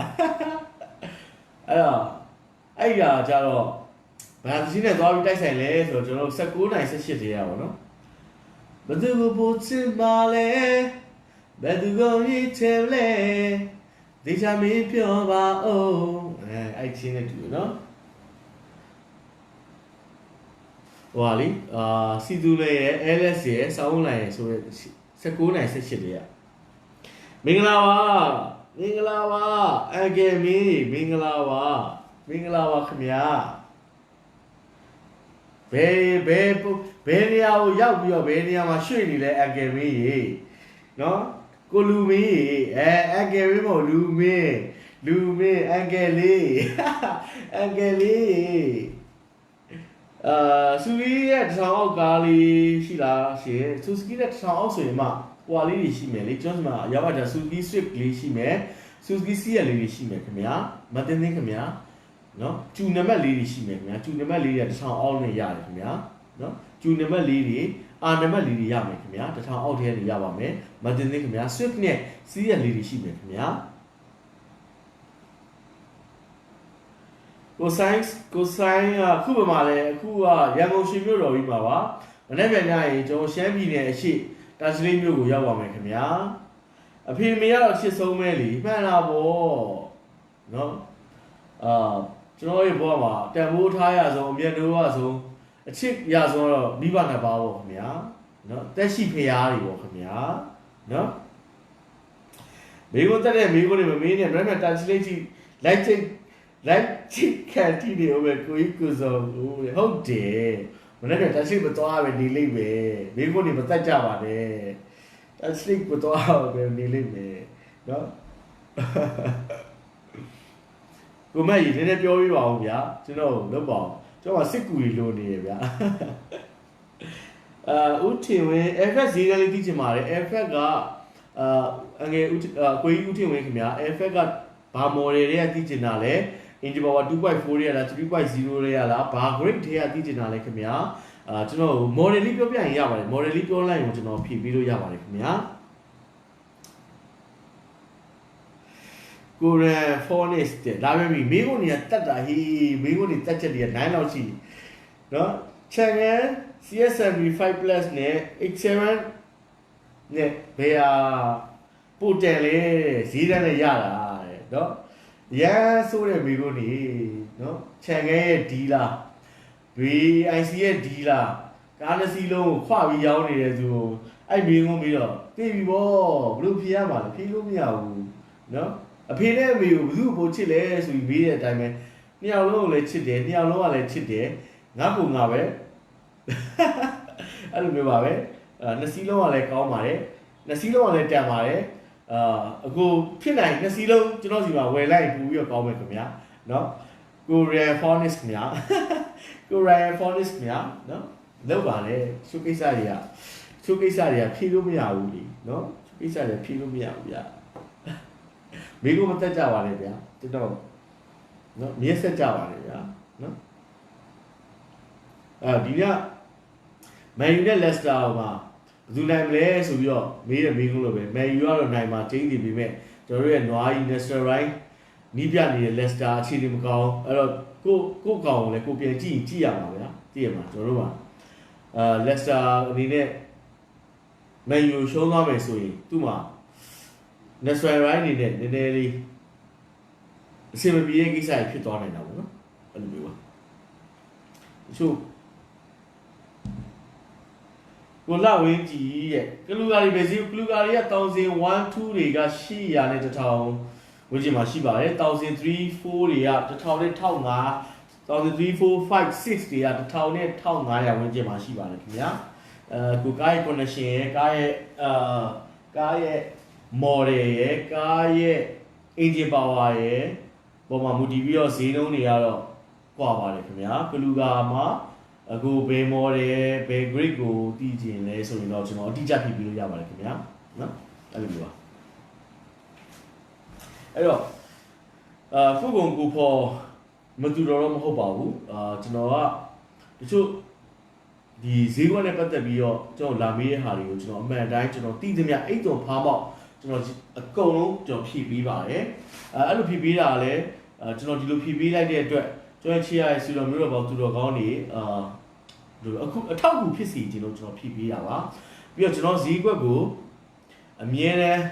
အဲ့ဒါကြတော့ဘာသင်းနဲ့သွားပြီးတိုက်ဆိုင်လဲဆိုတော့ကျွန်တော်19နိုင်18တည်းရပါတော့ဘယ်သူကိုပို့ချင်ပါလဲဘယ်သူကိုရစ်ချင်လဲဒီချမင်းပြောပါဦးအဲ့ချင်းနဲ့တူနော်ဟွာလီစီတူလေးရဲ့ LS ရဲ့စောင်းလိုင်းရဲ့ဆိုရဲ19နိုင်18တည်းရမင်္ဂလာပါအကယ်မီမင်္ဂလာပါခင်ဗျာဘယ်နေရာကိုရောက်ပြီးတော့ဘယ်နေရာမှာရွှေ့နေလဲအကယ်မီရေနော်ကိုလူမီအကယ်မီမဟုတ်လူမင်းအကယ်လေးဆူလီရဲ့တစ်ဆောင်အောက်ကားလေးရှိလားရှင်ဆူစကီရဲ့တစ်ဆောင်အောက်ဆိုရင်မှဟွာလေးတွေရှိမယ်လေကျွန်တော်မှာရောက်တာဆူစကီ Swift လေးရှိမယ်ဆူစကီ CL လေးတွေရှိမယ်ခင်ဗျာမတင်သိခင်ဗျာနော်ကျူနံပါတ်လေးတွေရှိမယ်ခင်ဗျာကျူနံပါတ်လေးတွေတစ်ထောင်အောက်နဲ့ရတယ်ခင်ဗျာနော်ကျူနံပါတ်လေးတွေအာနံပါတ်လေးတွေရမယ်ခင်ဗျာတစ်ထောင်အောက်ထဲနေရပါမယ်မတင်သိခင်ဗျာ Swift နဲ့ CL လေးတွေရှိမယ်ခင်ဗျာကိုဆိုင်ခုပမာလဲအခုကရန်ကုန်ရှိမြို့တော်ကြီးမှာပါမနေ့ပြန်ညရင်ကျွန်တော်ရှမ်းပြည်နယ်အရှိတာချီလိမြို့ကိုရောက်ပါမယ်ခင်ဗျာအဖေမေကတော့ချစ်ဆုံးမဲလीမှန်တာပေါ့နော်ကျွန်တော်ရဲ့ဘဝမှာတန်ဖိုးထားရဆုံးအမြတ်လို့ရဆုံးအချစ်ရဆုံးတော့မိဘနှစ်ပါးပေါ့ခင်ဗျာနော်တက်ရှိဖရားတွေပေါ့ခင်ဗျာနော်မိကိုတက်တဲ့မိကိုတွေမမေးနဲ့မနေ့တာချီလိကြီးလိုက်ချစ်ခံတီးနေဦးမယ်ကိုကြီးကိုစောဟုတ်တယ်မနေ့ကတချို့မတော်ပဲနေလိမ့်မယ်မိကိုနေမတက်ကြပါနဲ့တချို့မတော်ပဲနေလိမ့်မယ်နော်ကိုမကြီးနည်းနည်းပြောပြပါဦးဗျာကျွန်တော်လုပ်ပါအောင်ကျွန်တော်စစ်ကူကြီးလိုနေရဗျာဦးထင်ဝင်း FX ဈေးကလေးသိချင်ပါတယ် FX ကအငယ်ကိုကြီးဦးထင်ဝင်းခင်ဗျာ FX ကဘာ model တွေကသိချင်တာလဲ Inch power 2.4 ရလား 3.0 ရလားဘာ grade တွေကသိချင်တာလဲခင်ဗျာကျွန်တော် model လေးပြောပြရင်ရပါတယ် model လေးပြောလိုက်ရင်ကျွန်တော်ဖြည့်ပြီးလို့ရပါတယ်ခင်ဗျာကိုရန် Phoenix တဲ့ဒါပဲမိကိုနေတက်တာဟေးမိကိုနေတက်ချက်တွေက9လောက်ရှိနော် channel CS75 Plus နဲ့ X7 နဲ့ဘယ်ဟာပို့တယ်လေဈေးတန်းနဲ့ရတာတဲ့နော်ရန်ဆိုတဲ့မိကိုနေနော် channel ရဲ့ဒီလား BIC ရဲ့ဒီလားကားတစ်စီးလုံးကိုခွပြီးရောင်းနေတယ်ဆိုအဲ့မိကုန်းပြီးတော့သိပြီဗောဘလို့ဖြေရမှာလဲဖြေလို့မရဘူးနော်အဖေနဲ့အမေကိုဘယ်သူ့ကိုချစ်လဲဆိုပြီးမေးတဲ့အတိုင်းပဲနှစ်ယောက်လုံးကိုလည်းချစ်တယ်နှစ်ယောက်လုံးကလည်းချစ်တယ်ငါ့ကိုငါပဲအဲ့လိုမျိုးပါပဲနှစ်စီးလုံးကလည်းကောင်းပါတယ်နှစ်စီးလုံးကလည်းတန်ပါတယ်အခုဖြစ်နိုင်နှစ်စီးလုံးကျွန်တော်စီမှာဝယ်လိုက်ပူပြီးတော့ကောင်းမယ်ခင်ဗျာနော်ကိုရီယန်ဖောနစ်ခင်ဗျာကိုရီယန်ဖောနစ်ခင်ဗျာနော်လောက်ပါလေသူကိစ္စတွေကဖြေလို့မရဘူးလीနော်သူကိစ္စတွေဖြေလို့မရဘူးဗျာမိကိုမတက်ကြပါနဲ့ဗျာကျွန်တော်နော်မြဲဆက်ကြပါနဲ့ဗျာနော်ဒီကမန်ယူနဲ့လက်စတာမှာဘယ်သူနိုင်မလဲဆိုပြီးတော့မေးတဲ့မိကုန်းလိုပဲမန်ယူကတော့နိုင်မှာချင်းစီပြီးမဲ့ကျွန်တော်တို့ရဲ့နွားကြီး Nestor Right နီးပြနေတဲ့လက်စတာအခြေအနေမကောင်းအဲ့တော့ကိုကောင်ကိုလည်းကိုပြန်ကြည့်ရမှာဗျာသိရမှာကျွန်တော်တို့က လက်စတာအနေနဲ့မန်ယူရှုံးသွားမယ်ဆိုရင်သူ့မှာ national right အနေနဲ့နည်းနည်းလေးအဆင်မပြေတဲ့ကိစ္စတွေဖြစ်သွားနိုင်တာပေါ့နော်အဲ့လိုမျိုးပါတချို့ကိုလာဝင်းကြီးရဲ့ကလူကာရီပဲစီကလူကာရီက1001 2တွေက800နဲ့1000ဝန်းကျင်မှာရှိပါတယ်1003 4တွေက1000နဲ့1500 1003 4 5 6တွေက1000နဲ့1500ဝန်းကျင်မှာရှိပါတယ်ခင်ဗျာကိုကားရဲ့ connection ရဲ့ကားရဲ့ model ရဲ့ကားရဲ့ engine power ရဲ့ပေါ်မှာမူတည်ပြီးတော့ဈေးနှုန်းတွေကတော့ကွာပါတယ်ခင်ဗျာကလူကာမှာအခုဘယ် model ဘယ် grade ကိုတည်ကျင်လဲဆိုရင်တော့ကျွန်တော်အတိအကျဖြည့်ပြီးလို့ရပါတယ်ခင်ဗျာနော်အဲ့လိုမျိုးပါအဲ့တော့ခုကုန်ကိုဖို့မတူတော့မဟုတ်ပါဘူးကျွန်တော်ကတချို့ဒီဈေးကွက်နဲ့ပတ်သက်ပြီးတော့ကျွန်တော်လာမေးတဲ့ဟာတွေကိုကျွန်တော်အမှန်တိုင်းကျွန်တော်တည်သမျှအိတ်သွန်ဖားပေါက်ကျွန်တော်အကုန်လုံးကျွန်တော်ဖြည့်ပေးပါတယ်အဲ့လိုဖြည့်ပေးတာလည်းကျွန်တော်ဒီလိုဖြည့်ပေးလိုက်တဲ့အတွက်ကျွန်တော်ချေရရဲ့စီတော်မျိုးတော်ပေါသူတော်ကောင်းနေအခုအထောက်အကူဖြစ်စီကျွန်တော်ဖြည့်ပေးတာပါပြီးတော့ကျွန်တော်ဈေးကွက်ကိုအမြဲတမ်း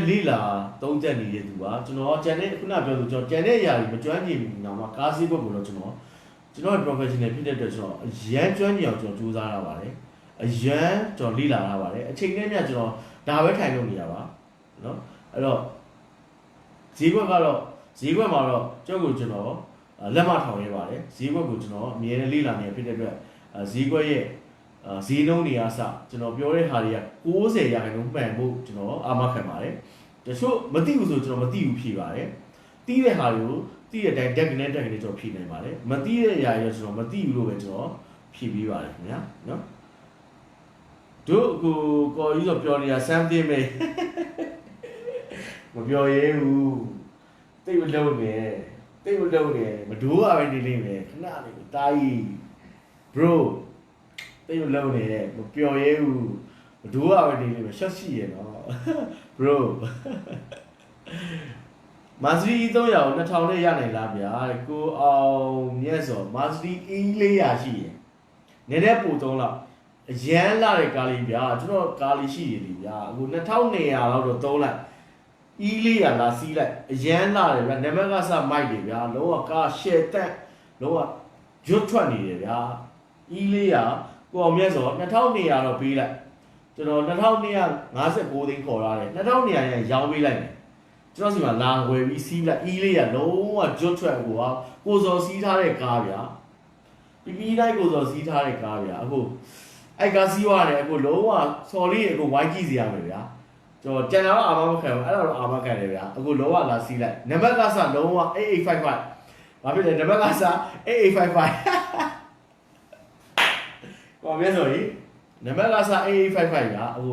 လေးလာသုံးသက်နေတဲ့သူပါကျွန်တော်ကျန်တဲ့ခုနပြောလို့ကျွန်တော်ကျန်တဲ့အရာတွေမကျွမ်းကျင်ဘူးနော်မှာကားဈေးကွက်ကိုတော့ကျွန်တော် professional ဖြစ်တဲ့အတွက်ကျွန်တော်အရန်ကျွမ်းကျင်အောင်ကျွန်တော်ကြိုးစားရပါတယ်အရန်ကျွန်တော်လေ့လာရပါတယ်အချိန်နဲ့မြတ်ကျွန်တော်ဒါပဲထိုင်လို့နေရပါနော်အဲ့တော့ဈေးကွက်မှာတော့ကျွန်တော်လက်မထောင်ရပါတယ်ဈေးကွက်ကိုကျွန်တော်အမြဲတမ်းလေ့လာနေဖြစ်တဲ့အတွက်ဈေးကွက်ရဲ့ဈေးနှုန်းတွေအစကျွန်တော်ပြောတဲ့ဟာတွေက90%မှန်ဖို့ကျွန်တော်အာမခံပါတယ်တချို့မသိဘူးဆိုကျွန်တော်မသိဘူးဖြေပါတယ်သိတဲ့ဟာတွေကိုသိတဲ့အတိုင်းတက်ကနေကျွန်တော်ဖြေနိုင်ပါတယ်မသိတဲ့အရာတွေကျွန်တော်မသိဘူးလို့ပဲကျွန်တော်ဖြေပေးပါတယ်ခင်ဗျာနော်တို့ကိုကြီးဆိုပြောနေတာ something ပဲမပြောရဲဘူးတိတ်မလုံးနဲ့မဒိုးရပဲနေလိမ့်မယ်ခဏလေးတာကြီး bro တိတ်မလုံးနဲ့မပြောရဲဘူးမဒိုးရပဲနေလိမ့်မယ်ရှော့ရှိရနော် bro မာစရီ300ကို2000နဲ့ရနိုင်လားဗျာကိုအောင်မြတ်စောမာစရီ400ရှိရယ်နည်းနည်းပို့သုံးလောက်အရန်လာတဲ့ကားလေးဗျာကျွန်တော်ကားလေးရှိရည်လေဗျာအခု2200လောက်တော့သုံးလိုက်400လာစီးလိုက်အရန်လာတယ်ဗျာနံပါတ်ကစမိုက်တယ်ဗျာလုံးဝကားရှယ်တက်လုံးဝရွတ်ထွက်နေတယ်ဗျာ400ကိုအောင်မြတ်စော2200တော့ပေးလိုက်ကျွန်တော်2259သိန်းခေါ်ရတယ်2200ရရောင်းပေးလိုက်တယ်ကျွန်တော်စီမှာလာဝယ်ပြီးစီးလိုက်400လုံးဝရွတ်ထွက်ကိုစော်စီးထားတဲ့ကားဗျာပြီးတိုင်းကိုစော်စီးထားတဲ့ကားဗျာအခုအဲ့ကားစီးရတယ်အခုလုံးဝဆော်လေးအခုဝိုင်းကြည့်စီရမယ်ဗျာကျွန်တော်ကျန်တာတော့အာမမခံဘူးအဲ့ဒါတော့အာမခံတယ်ဗျာအခုလုံးဝလာစီးလိုက်နံပါတ်ကစလုံးဝ8855ဘာဖြစ်လဲနံပါတ်ကစ8855ကောင်းပြီဆိုရင်နံပါတ်ကစ8855ဗျာအခု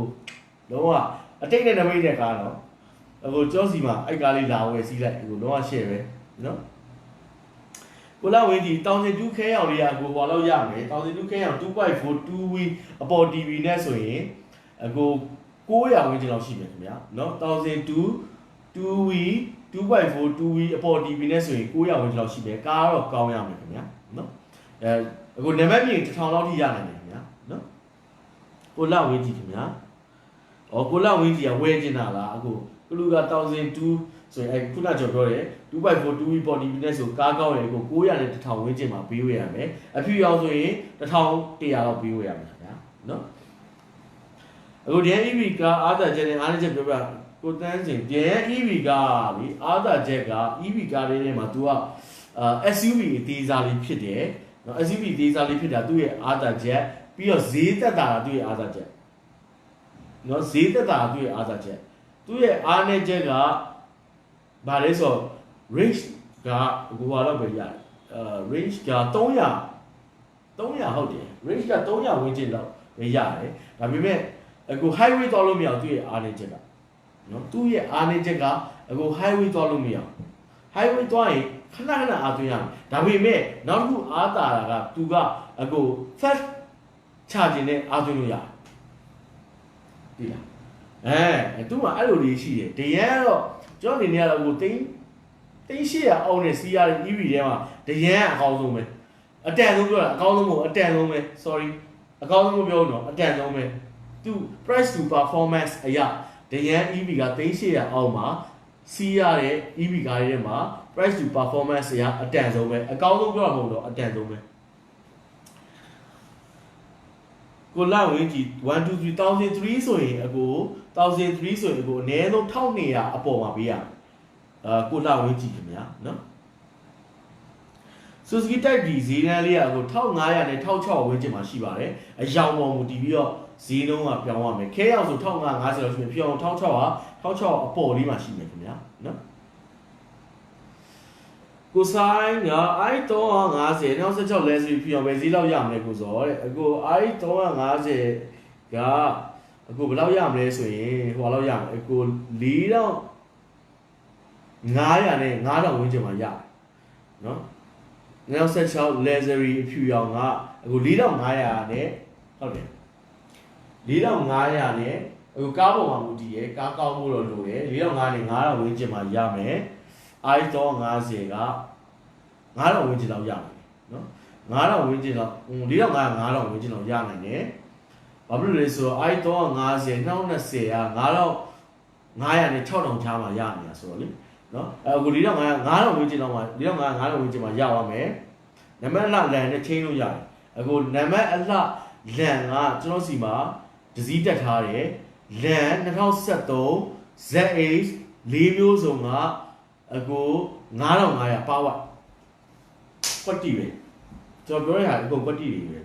လုံးဝအတိတ်နဲ့နမိတ်နဲ့ကားတော့အခုကျောစီမှာအဲ့ကားလေးလာဝယ်စီးလိုက်အခုလုံးဝရှယ်ပဲနော်ကိုလာဝင်းဒီ1002ခဲရောင်လေးကကိုပေါ်လောက်ရမယ်1002ခဲရောင် 2.4 2V အပေါ် TV နဲ့ဆိုရင်အခု900ဝန်းကျင်လောက်ရှိမယ်ခင်ဗျာเนาะ1002 2V 2.4 2V အပေါ် TV နဲ့ဆိုရင်900ဝန်းကျင်လောက်ရှိမယ်ကားတော့ကောင်းရမယ်ခင်ဗျာเนาะအခုနံပါတ်ပြင်1000လောက်ထိရနိုင်တယ်ခင်ဗျာเนาะကိုလာဝင်းဒီခင်ဗျာကိုလာဝင်းဒီကဝယ်ကျင်တာလားအခုကလူက1002ဆိုရင်ခုနကျွန်တော်ပြောတယ် 2.4 2V ပေါ် TV နဲ့ဆိုကားကောင်းရင်ကို900နဲ့1000ဝန်းကျင်မှာပေးဝယ်ရမယ်အဖြူရောင်ဆိုရင်1100လောက်ပေးဝယ်ရမယ်ခင်ဗျာเนาะအခုဒီ EV ကအားသာချက်နဲ့အားနည်းချက်ပြောပြကိုတန်းစင်ဒီ EV ကလीအားသာချက်က EV ကားလေးထဲမှာ तू ကSUV အသေးစားလေးဖြစ်တယ်เนาะ SUV အသေးစားလေးဖြစ်တာသူ့ရဲ့အားသာချက်ပြီးတော့ဈေးသက်သာတာသူ့ရဲ့အားသာချက်เนาะဈေးသက်သာသူ့ရဲ့အားသာချက်သူ့ရဲ့အားနည်းချက်ကဘာလဲဆို range ကဟိုဟာတော့ပဲရတယ်range က300ဟုတ်တယ် range က300ဝန်းကျင်လောက်ပဲရတယ်ဒါပေမဲ့အခု highway သွားလို့မရအောင်သူ့ရဲ့အားနည်းချက်ကနော်သူ့ရဲ့အားနည်းချက်ကအခု highway သွားလို့မရအောင် highway သွားရင်ခဏအားသွင်းရမယ်ဒါပေမဲ့နောက်တစ်ခုအားတာတာကသူကအခု fast charging နဲ့အားသွင်းလို့ရတယ်ဒီလားသူ့မှာအဲ့လိုလေးရှိတယ်တရန်ကတော့ကျွန်တော်အနေနဲ့ကတော့ဟိုသိန်း800အောင်နဲ့စီးရတဲ့ EV ထဲမှာတရန်အကောင်းဆုံးပဲအတန်ဆုံးပြောတာအကောင်းဆုံးမဟုတ်အတန်ဆုံးပဲ sorry အကောင်းဆုံးပြောတော့အတန်ဆုံးပဲသူ price to performance အရာဒရန် EV က3800အောက်မှာစီးရတဲ့ EV ကားတွေထဲမှာ price to performance အရာအတန်ဆုံးပဲအကောင်းဆုံးပြောတာမဟုတ်တော့အတန်ဆုံးပဲကိုလာဝင်ကြည့်1 2 3003ဆိုရင်အကို1003ဆိုရင်အကိုအနည်းဆုံး1200အပေါ်မှာပေးရကိုလာဝင်ကြည့်ခင်ဗျာနော်Suzuki Type D ဈေးနှန်းလေးကအခု1500နဲ့1600ဝန်းကျင်မှာရှိပါတယ်အယောင်ပေါ်မူတည်ပြီးတော့ဈေးနှုန်းကပြောင်းရမယ်ခဲရောက်ဆို1550လောက်ရှိမယ်ပြောင်း1600အပေါ်လေးမှာရှိမယ်ခင်ဗျာနော်ကိုဆိုင်က i350 နောက်16 Leslie ပြောင်းပဲဈေးလောက်ရမယ်ကိုစောတဲ့အခု i350 ကအခုဘယ်လောက်ရမလဲဆိုရင်ဟိုလောက်ရမယ်အခု4500နဲ့9000ဝန်းကျင်မှာရတယ်နော်နောက်ဆက်6 lasery အဖြူရောင်ကအခု4500နဲ့ဟုတ်တယ်4500နဲ့အခုကားပေါ်မှာမူတည်ရကားကောင်းဖို့တော့လိုတယ်4500နဲ့9000ဝန်းကျင်မှာရမယ် i350 က9000ဝန်းကျင်လောက်ရမယ်နော်9000ဝန်းကျင်လောက်4500 9000ဝန်းကျင်လောက်ရနိုင်တယ်ဘာဖြစ်လို့လဲဆိုတော့ i350 2020က9500နဲ့6000ချားမှာရနေတာဆိုတော့လေနော်အခု4500 9000ဝန်းကျင်လောက်မှာ4500 9000ဝန်းကျင်မှာရပါမယ်နံပါတ်အလှလန်နဲ့ချင်းလို့ရတယ်အခုနံပါတ်အလှလန်ကကျွန်တော်စီမှာဒစည်းတက်ထားတယ်လန်2013 ZH 4မျိုးစုံကအခု9500ပါဝတ်ကွက်တီပဲကျွန်တော်ပြောရတာအကုန်ကွက်တီတွေပဲ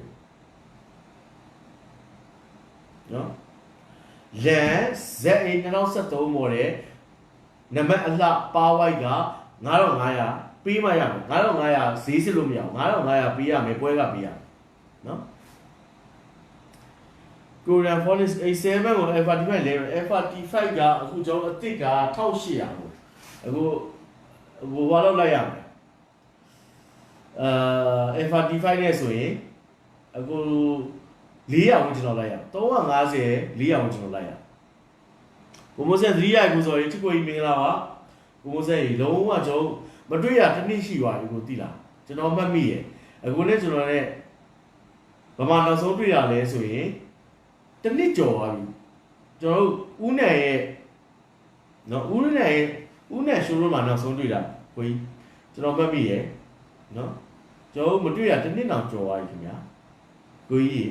နော်လန် ZH 2013 model နံပါတ်အလှပါဝိုက်က9500ပေးမှရမယ်9500ဈေးစစ်လို့မရဘူး9500ပေးရမယ်ပွဲကပေးရမယ်နော် Korean Phoenix A7 ကို Alpha T5 လဲAlpha T5 ကအခုကျွန်တော်အစ်စ်က1800ကိုအခုဘာလို့လိုက်ရမလဲAlpha T5 နဲ့ဆိုရင်အခု400ဝန်းကျင်လောက်လိုက်ရ350 400ဝန်းကျင်လောက်လိုက်ရဘုံမဆက်300ကိုဆိုရင်ချစ်ကိုကြီးမင်္ဂလာပါဘုံမဆက်ကြီးလုံးဝကျွန်တော်မတွေ့ရတစ်နှစ်ရှိသွားပြီကိုသိလားကျွန်တော်မှတ်မိရအခုနဲ့ကျွန်တော်နဲ့ဗမာနောက်ဆုံးတွေ့ရလဲဆိုရင်တစ်နှစ်ကျော်သွားပြီကျွန်တော်ဦးနယ်ရဲ့နော်ဦးနယ်ရှိုးရုံးမှာနောက်ဆုံးတွေ့တာကိုကြီးကျွန်တော်မှတ်မိရနော်ကျွန်တော်မတွေ့ရတစ်နှစ်တောင်ကျော်သွားပြီခင်ဗျာကိုကြီး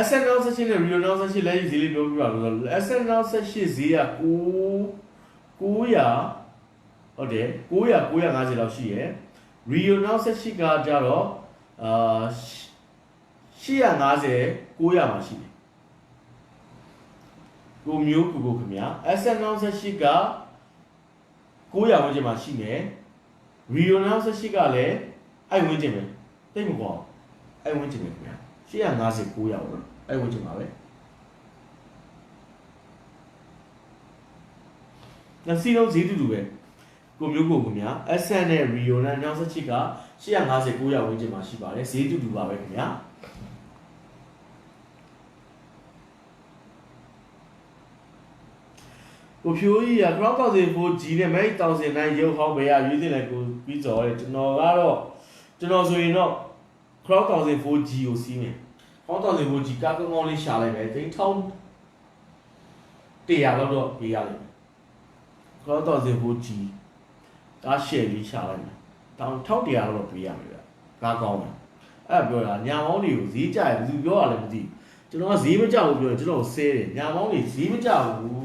SN 68နဲ့ Rio 68လဲဈေးလေးပြောပြပါလို့ SN 68ဈေးက900ဟုတ်တယ်950လောက်ရှိရယ် Rio 68ကကြတော့850 900မှာရှိတယ်ကိုမျိုးကိုခင်ဗျာ SN 68က900ဝန်းကျင်မှာရှိနေ Rio 68ကလည်းအဲ့ဝန်းကျင်ပဲတိတ်မကွာအဲ့ဝန်းကျင်ပဲခင်ဗျာ850 900ပေါ့နော်အဲ့ဝန်းကျင်ပါပဲငါစီလုံးဈေးတူတူပဲကိုမျိုးကိုခင်ဗျာ SN နဲ့ Rio နဲ့68က850 900ဝန်းကျင်မှာရှိပါတယ်ဈေးတူတူပါပဲခင်ဗျာကိုဖြိုးကြီးက Crown 1004G နဲ့ Max 1009ရုပ်ဟောင်းပဲရရွေးတင်လိုက်ကိုပြီးတော့တယ်ကျွန်တော်ဆိုရင်တော့ Crown 1004G ကိုစီးမယ် Crown 1004G ကားကောင်းလေးရှာလိုက်မယ်တိန်း1100လောက်တော့ပေးရလိမ့်မယ် Crown 1004G ကားရှယ်လေးရှာလိုက်မယ်1100လောက်တော့ပေးရမယ်ဗျကားကောင်းတယ်အဲ့ပြောတာညာမောင်းတွေကိုဈေးကြရဘယ်သူပြောရလဲမသိကျွန်တော်ကဈေးမကြောက်ဘူးပြောကျွန်တော်ဆဲတယ်ညာမောင်းတွေဈေးမကြောက်ဘူး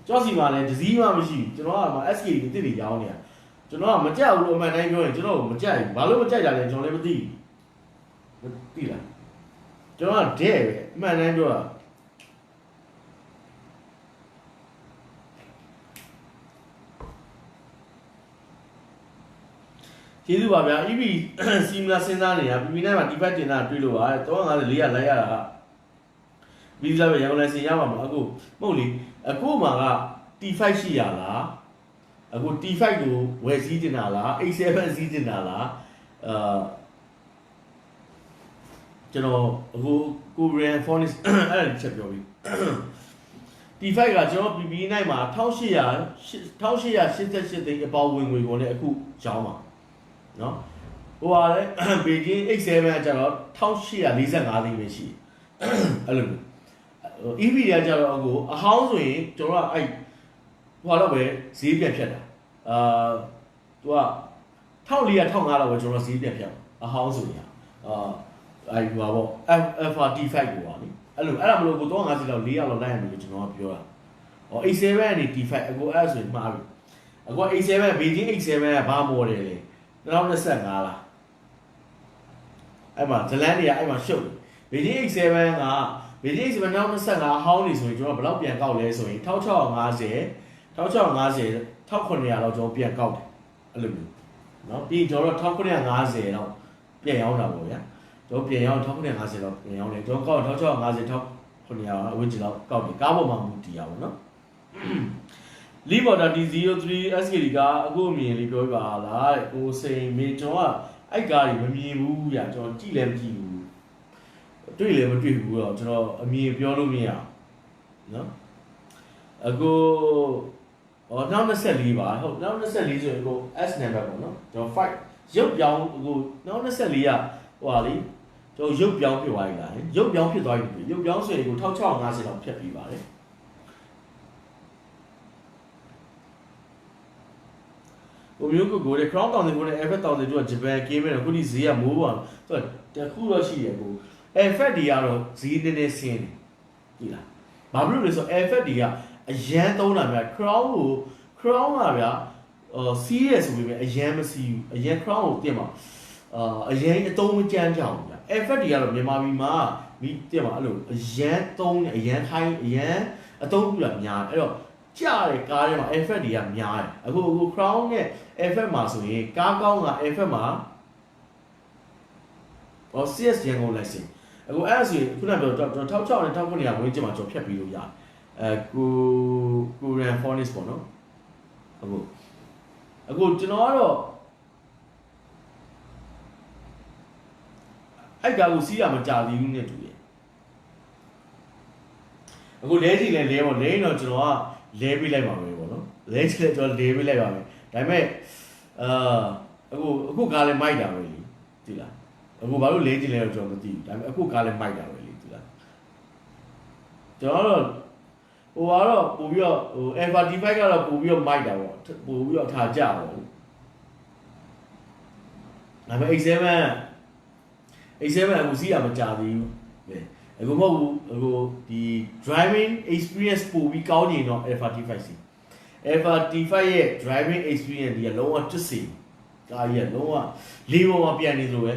ကျောက်စီမှာလည်းဒစည်းမှမရှိကျွန်တော်ကမှ SK တွေအစ်စ်တွေရောင်းနေတာကျွန်တော်ကမကြက်ဘူးလို့အမှန်တိုင်းပြောရင်ကျွန်တော်မကြက်ဘူးဘာလို့မကြက်ကြလဲကျွန်တော်လည်းမသိလားကျွန်တော်ကတဲ့ပဲအမှန်တိုင်းပြောတာကျေးဇူးပါဗျာ EV စီမလာစဉ်းစားနေတာ PP နဲ့မှာဒီဘက်တင်တာတွေ့လို့ပါ350 400လိုက်ရတာကဗီဇာပဲရန်ကုန်လိုက်စင်ရပါမှာအခုမဟုတ်လေအခုမှက T5 ရှိရလားအခု T5 ကိုဝယ်စည်းတင်တာလား A7 စည်းတင်တာလားကျွန်တော်အခု Korean Phoenix အဲ့ဒါချက်ပြောပြီး T5 ကကျွန်တော် PP နိုင်မှာ1888သိန်းအပေါဝင်ငွေကုန်နဲ့အခုရောင်းပါနော် ဟိုပါလေဘေဂျင်း X7 ကကျတော့1845သိန်းပဲရှိအဲ့လိုမျိုး EV ကကျတော့အခုအဟောင်းဆိုရင်ကျွန်တော်ကအဲ့ဟိုတော့ပဲဈေးပြန်ဖြတ်တာသူက1400 1500လောက်ပဲကျွန်တော်ဈေးပြန်ဖြတ်အဟောင်းဆိုရင်အဲ့ဟိုပါပေါ့ Alpha T5 ကိုပါလေအဲ့ဒါမလို့ကို350လောက်400လောက်လိုက်ရမယ်လို့ကျွန်တော်ကပြောတာဟော A7 ကနေ T5 အခုအဲ့ဆိုရင်မှားပြီအခု A7 ဘေဂျင်း X7 ကဘာ model လဲ2025လားအဲ့မှာဇလန်တွေကအဲ့မှာရှုပ်ဘေဂျင်း X7 ကဘေဂျင်း X7 2025အဟောင်းနေဆိုရင်ကျွန်တော်ဘယ်လောက်ပြန်ကောက်လဲဆိုရင်1650 1900လောက်ကျွန်တော်ပြန်ကောက်တယ်အဲ့လိုမျိုးเนาะပြီးကျွန်တော်တို့1950လောက်ပြန်ရောက်တာပေါ့ဗျာကျွန်တော်ပြန်ရောက်1950လောက်ပြန်ရောက်တယ်ကျွန်တော်ကောက်1650 1900အဝန်းကျင်လောက်ကောက်တယ်ကားပေါ်မှာမူတည်ရပါတော့လီဘော်တာ D03 SKD ကအခုအမြင်လေးပြောပြပါလားကိုစိန်မင်းကျွန်တော်ကအဲ့ကားကြီးမမြင်ဘူးဗျာကျွန်တော်ကြည့်လည်းမကြည့်ဘူးတွေ့လည်းမတွေ့ဘူးတော့ကျွန်တော်အမြင်ပြောလို့မရအောင်နော်အခု2024ပါဟုတ်2024ဆိုရင်ကို S number ပေါ့နော်ကျွန်တော်5ရုပ်ပြောင်းအခု2024ကဟိုဟာလေကျွန်တော်ရုပ်ပြောင်းဖြစ်သွားပြီလားရုပ်ပြောင်းဖြစ်သွားပြီရုပ်ပြောင်းဆိုရင်ကို1650လောက်ဖြတ်ပြီးပါတယ်ဟိုမျိုးကိုတဲ့ Crown 1000ကိုနဲ့ Effect 1000တို့ကဂျပန်ကင်းမဲ့တော့ခုဒီဈေးကမိုးပါတော့တခုတော့ရှိရကို Effect တွေကတော့ဈေးနည်းနည်းဆင်းတယ်ကြည့်လားဘာဖြစ်လို့လဲဆိုတော့ Effect တွေကအရန်သုံးတာများ Crown ကဗျာserious ဆိုပေမဲ့အရန်မစီဘူးအရန် Crown ကိုတင်ပါအရန်အသုံးမကြမ်းကြအောင်ဗျာ Effect တွေကတော့မြန်မာပြည်မှာမိတင်ပါအဲ့လိုအရန်သုံးအရန်ခိုင်းအရန်အသုံးပြုတာများအဲ့တော့ကြားတဲ့ကားထဲမှာ effect တွေကများတယ်အခု crown နဲ့ effect မှာဆိုရင်ကားကောင်းက effect မှာCS ရန်ကုန် license အခုအဲ့ဒါဆိုရင်ခုနပြောတော့1600နဲ့1900ဝန်းကျင်မှာကျွန်တော်ဖြတ်ပြီးလို့ရတယ်ကိုရန် Phoenix ပေါ့နော်အခုကျွန်တော်ကတော့အဲ့ကားကိုစီးရမကြသေးဘူးနဲ့တူတယ်အခုလဲကြည့်လဲလဲပေါ့လဲတော့ကျွန်တော်ကလဲပေးလိုက်ပါမယ်ပေါ့နော်လဲချစ်လဲကျွန်တော်လဲပေးလိုက်ပါမယ်ဒါပေမဲ့အခုကားလည်းမိုက်တာပဲလीသိလားအခုဘာလို့လဲချင်လဲတော့ကျွန်တော်မသိဘူးဒါပေမဲ့အခုကားလည်းမိုက်တာပဲလीသိလားကျွန်တော်တော့ဟိုကတော့ပို့ပြီးတော့ဟို Alpha T5 ကတော့ပို့ပြီးတော့မိုက်တာပေါ့ပို့ပြီးတော့ထားကြပါဘူးဒါပေမဲ့ X7 အခုစီးရမကြသေးဘူးအခုမဟုတ်ဘူးအခုဒီ driving experience ပို့ပြီးကောင်းနေတော့ Alpha T5 စီ Alpha T5 ရဲ့ driving experience ဒီကလုံးဝတစ်စီကားကြီးကလုံးဝလေးပေါ်မှာပြန်နေလို့ပဲ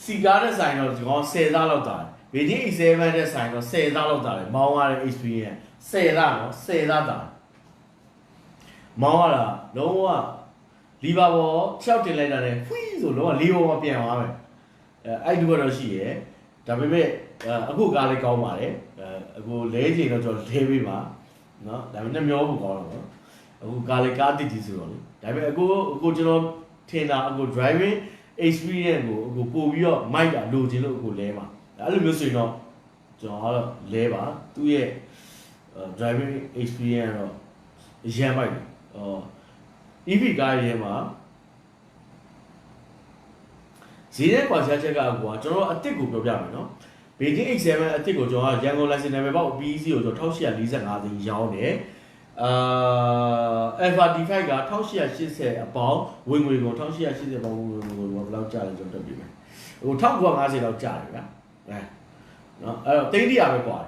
စီကားတဲ့ဆိုင်တော့ဒီကောင်10သားလောက်တာဘေဂျင်း X7 တဲ့ဆိုင်တော့10သားလောက်တာလေမောင်းရတဲ့ experience 10သားနော်10သားတာမောင်းရတာလုံးဝလီဗာပေါ်6တင်လိုက်တာနဲ့ဖွီးဆိုလုံးဝလေးပေါ်မှာပြန်သွားမယ်အဲ့ဒီကတော့ရှိရယ်ဒါပေမဲ့အခုကားလေးကောင်းပါတယ်အခုလဲချိန်တော့ကျွန်တော်လဲပေးပါเนาะဒါပေမဲ့မျောဖို့ကောင်းတော့ပေါ့အခုကားလေးကားတစ်ကြီးဆိုတော့လေဒါပေမဲ့အခုကျွန်တော်ထင်တာအခု driving experience ကိုအခုပို့ပြီးတော့မိုက်တာလိုချင်လို့အခုလဲပါအဲ့လိုမျိုးဆိုရင်တော့ကျွန်တော်ကတော့လဲပါသူ့ရဲ့ driving experience တော့ရမ်းမိုက်တယ်EV ကားရဲမှာဈေးနဲ့ကွာခြားချက်ကကွာကျွန်တော်အစ်စ်ကိုပြောပြမယ်နော်ဘေဂျင်း X7 အစ်စ်ကိုကျွန်တော်ရန်ကုန် license number ပေါ့ BEC ကိုကျွန်တော်1845သိန်းရောင်းတယ်Alpha T5 က1880အပေါင်းဝင်ငွေကို1880ပေါင်းဝင်ငွေကိုဘယ်လောက်ကျလဲကျွန်တော်တက်ပြမယ်ဟို1950လောက်ကျတယ်ဗျာနော်အဲ့တော့300ပဲကွာ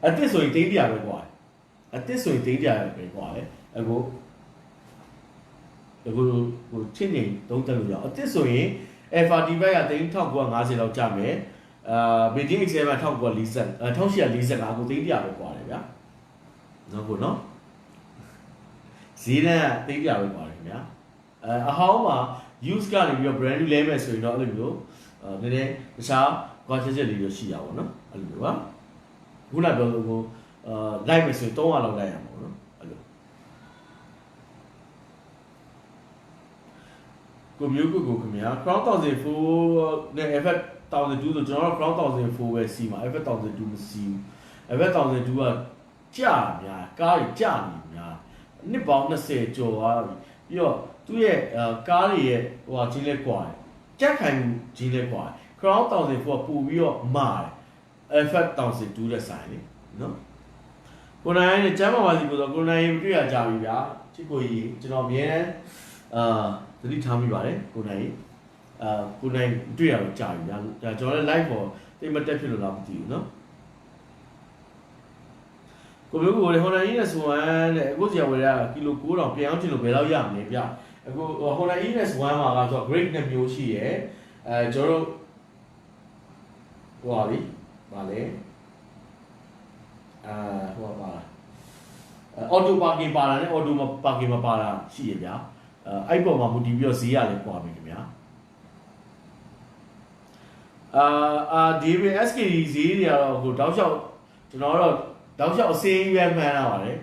အစ်စ်ဆိုရင်300ပဲကွာအစ်စ်ဆိုရင်300ပဲကွာလေအခုဟိုချင်းနေသုံးတက်လို့ရအောင်အစ်စ်ဆိုရင် Alpha T5 က1950လောက်ကျမယ်Beijing X7 1845ကို300ပဲကွာတယ်ဗျာနော်ကိုနော်ဈေးနဲ့300ပဲကွာတယ်ဗျာအဟောင်းမှာ use ကနေပြီးတော့ brand new လဲမယ်ဆိုရင်တော့အဲ့လိုမျိုးနည်းနည်းတခြားကွာချက်လေးတွေရှိရပါဘောနော်အဲ့လိုမျိုးပါခုနပြောလို့ကိုလိုက်မယ်ဆိုရင်300လောက်လိုက်ရမှာပေါ့နော်အဲ့လိုကိုမျိုးကိုခင်ဗျာ Crown 1004နဲ့ Effect 1002ဆိုကျွန်တော်တို့ Crown 1004ပဲစီးမှာ Effect 1002မစီးဘူး Effect 1002ကကြာများကားကြီးကြာနေများနှစ်ပေါင်း20ကျော်သွားပြီ ပြီးတော့သူ့ရဲ့ကားတွေရဲ့ဟိုဟာကြီးလဲကွာတယ်ကြက်ခိုင်ကြီးလဲကွာတယ် Crown 1004ကပို့ပြီးတော့မာတယ် Alpha 1002တဲ့ဆိုင်လေနော်ကိုနိုင်နဲ့ကျမ်းမာပါစီကိုတော့ကိုနိုင်ရေတွေ့ရကြပြီဗျာချစ်ကိုကြီးကျွန်တော်အမြဲတမ်းသတိထားမိပါတယ်ကိုနိုင်ကိုနိုင်တွေ့ရတော့ကြာပြီဗျာကျွန်တော်လည်း live ပေါ်တိတ်မတက်ဖြစ်လို့လားမသိဘူးနော်ကိုမျိုးကိုလေဟိုနိုင်ကြီးနဲ့ဆိုရင်တဲ့အခုကြာဝယ်ရကီလို9000ပြန်အောင်ချင်လို့ဘယ်လောက်ရမလဲဗျအခုဟိုနိုင်ကြီးနဲ့ဆိုရင်မှာကတော့ grade 2မျိုးရှိရယ်ကျွန်တော်တို့ဟိုပါလीဗာလေဟိုပါအော်တိုပါကင်ပါလာနဲ့အော်တိုပါကင်မပါလာရှိရဗျာအဲ့ပေါ်မှာမူတည်ပြီးတော့ဈေးရလည်းပွားပြီခင်ဗျာဒီဘ SKD ဈေးတွေကတော့ဟိုတောက်လျှောက်ကျွန်တော်တော့တောက်လျှောက်အစေးရွယ်မှန်းလာပါတယ်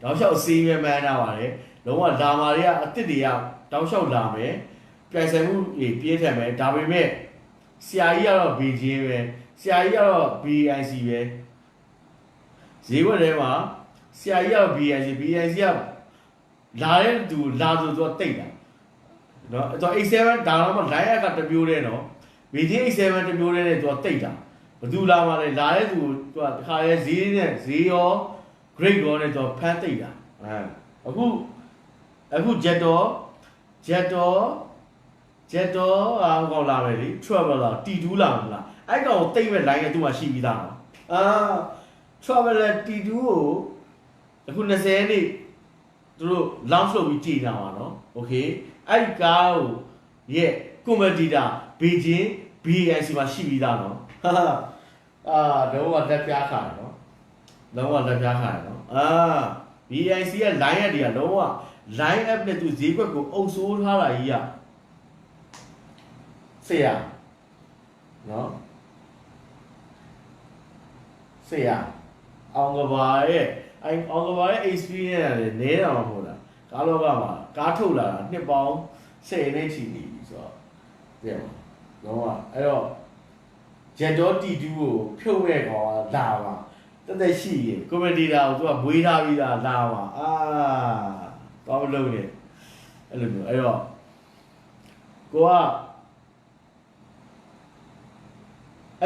တောက်လျှောက်အစေးရွယ်မှန်းလာပါတယ်လုံးဝလာမာတွေကအစ်စ်တွေကတောက်လျှောက်လာမယ်ပြိုင်ဆိုင်မှုတွေပြင်းထန်မယ်ဒါပေမဲ့ဆရာကြီးကတော့ဘေဂျင်းပဲဆရာကြီးကတော့ BIC ပဲဈေးဝယ်ထဲမှာဆရာကြီးက BIC ကလာတဲ့သူလာဆိုတော့တိတ်တာနော်အဲ့တော့ A7 ဒါတော့မှ line ကတမျိုးတည်းနော် BT A7 တမျိုးတည်းနဲ့သူကတိတ်တာဘယ်သူလာမှလဲလာတဲ့သူသူကတခါရဲဈေးနဲ့ဈေးရော grade ရောနဲ့သူဖမ်းတိတ်တာအခု jet တော့ကောလာမယ်လေ traveler T2 လာမလားအဲ့ကောင်တိတ်မဲ့ line နဲ့သူ့မှာရှိပြီးသားနော်traveler T2 ကိုအခု20နှစ်သူတို့ launch လုပ်ပြီးကြည်လာပါနော် okay အဲ့ဒီကားကိုရဲ့ competitor Beijing BIC မှာရှိပြီးသားနော်တော့လက်ပြားခါတယ်နော်လုံးဝလက်ပြားခါတယ်နော်BIC ရဲ့ line ရက်တွေကလုံးဝ line app နဲ့သူဈေးကွက်ကိုအုပ်စိုးထားတာကြီးอ่ะဆရာနော်ဆရာအောင်ကဘာရဲ့အောင်ကဘာရဲ့ experience လည်းနဲတာမဟုတ်လားကားလောကမှာကားထုတ်လာတာနှစ်ပေါင်း10နှစ်ချီနေပြီဆိုတော့တဲ့လုံးဝအဲ့တော့ Jet T2 ကိုဖြုတ်မဲ့ကောင်လာပါတက်ရှိရင် commentator ကိုသူကမွေးထားပြီးသားလာပါဘာမလုပ်နဲ့အဲ့လိုမျိုးအဲ့တော့ကိုက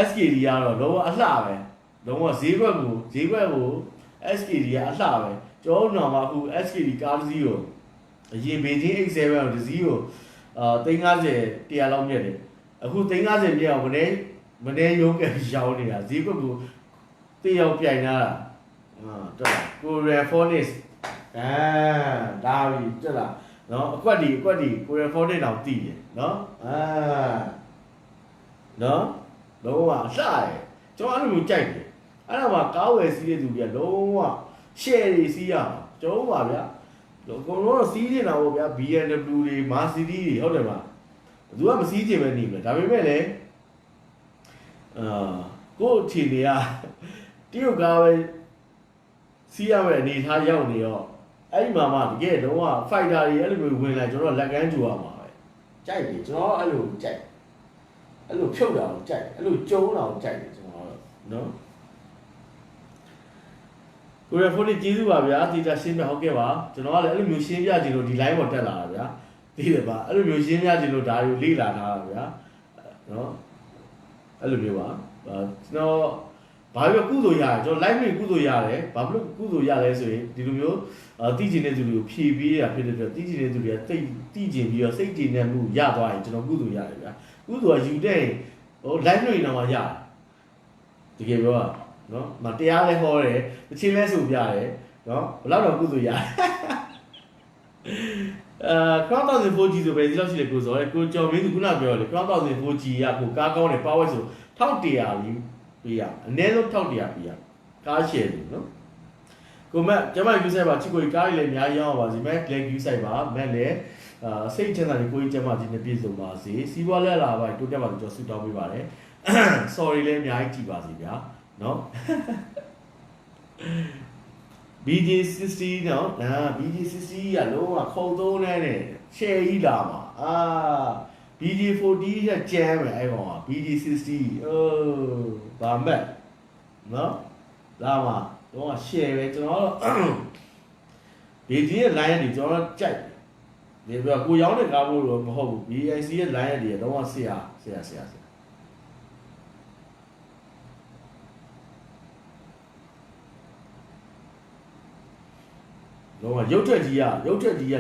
SKD ကတော့လုံးဝအလှပဲလုံးဝဈေးကွက်ကို SKD ကအလှပဲကျောင်းတော်မှာအခု SKD ကားတစ်စီးကိုအရင် Beijing X7 ကိုတစ်စီးကို350 100လောက်မြက်တယ်အခု350မြက်အောင်မနေ့ရုံးကရောင်းနေတာဈေးကွက်ကိုတေးရောက်ပြိုင်လာတာတက်လာ Korean Phonics ဒါပြီတက်လာနော်အကွက်ဒီ Korean Phonics တောင်တည်တယ်နော်နော်လုံးဝအလှတယ်ကျွန်တော်အဲ့လိုမျိုးကြိုက်တယ်အဲ့ဒါမှကားဝယ်စီးတဲ့သူတွေကလုံးဝ share တွေစီးရအောင်ကျွန်တော်ပါဗျာကိုတော့စီးနေတာပေါ့ဗျာ BMW တွေ Mercedes တွေဟုတ်တယ်မလားဘယ်သူကမစီးချင်ပဲနေပြီဒါပေမဲ့လည်းကို့အခြေအနေကတရုတ်ကားပဲစီးရမယ့်အနေထားရောက်နေတော့အဲ့ဒီမှာမှတကယ်တော့ fighter တွေအဲ့လိုမျိုးဝင်လာကျွန်တော်လက်ကမ်းကြိုရမှာပဲကြိုက်တယ်ကျွန်တော်အဲ့လိုကြိုက်အဲ့လိုဖြုတ်တာကိုကြိုက်အဲ့လိုကျုံးတာကိုကြိုက်တယ်ကျွန်တော်နော်ကိုရဖုန်းကြီးကျေးဇူးပါဗျာတီတာရှင်းပြဟုတ်ကဲ့ပါကျွန်တော်ကလည်းအဲ့လိုမျိုးရှင်းပြကြည့်လို့ဒီ line ပေါ်တက်လာတာဗျာသိတယ်ပါအဲ့လိုမျိုးရှင်းပြကြည့်လို့ဒါတွေကိုလေ့လာထားတာဗျာနော်အဲ့လိုမျိုးပါကျွန်တော်ဘာလို့ကုသိုလ်ရတယ်ကျွန်တော် live တွေကုသိုလ်ရတယ်ဘာလို့ကုသိုလ်ရလဲဆိုရင်ဒီလိုမျိုးတိကျတဲ့သူတွေကိုဖြည့်ပေးတာဖြစ်တဲ့အတွက်တိကျတဲ့သူတွေကတိတ်တိကျင်ပြီးတော့စိတ်တည်နေမှုရသွားရင်ကျွန်တော်ကုသိုလ်ရတယ်ဗျာကုသိုလ်ကယူတဲ့ဟို live တွေတော့မှရတယ်တကယ်ပြောတာနော်မတရားလဲဟောတယ်တချင်းလဲဆိုပြတယ်နော်ဘယ်တော့တော့ကုသိုလ်ရတယ်Crown 1004G ဆိုပဲဒီလောက်ရှိတယ်ကိုစောကိုကျော်မင်းသူခုနပြောတယ် Crown 1004G ကကိုကားကောင်းတယ် power ဆို1100လေးပေးရအနည်းဆုံး1100ပေးရကားရှယ်တယ်နော်ကိုမက်ကျမယူဆိုင်ပါချစ်ကိုကားလေးလည်းအများကြီးရောင်းပါပါစေမက်လက်ယူဆိုင်ပါမက်လည်းစိတ်ချမ်းသာတဲ့ကိုကြီးကျမကြီးနဲ့ပြည့်စုံပါစေစီးပွားလက်လာပါတိုးတက်ပါလို့ကျွန်တော်ဆုတောင်းပေးပါတယ် sorry လည်းအများကြီးကြည်ပါစေဗျာနော် BG60 နော်BG60 ကလုံးဝခုံသုံးနဲ့ရှယ်ကြီးလာမှာBG40 ကကျမ်းမယ်အဲ့ကောင်က BG60 ဘာမက်နော်လာမှာတော့ရှယ်ပဲကျွန်တော်တော့ BG ရဲ့ line တွေကျွန်တော်ကြိုက် ဒီပြကိုရောင်းတဲ့ကားဖို့တော့မဟုတ်ဘူး BIC ရဲ့ line ရည်တော့ဆရာလုံးဝရုပ်ထွက်ကြီးက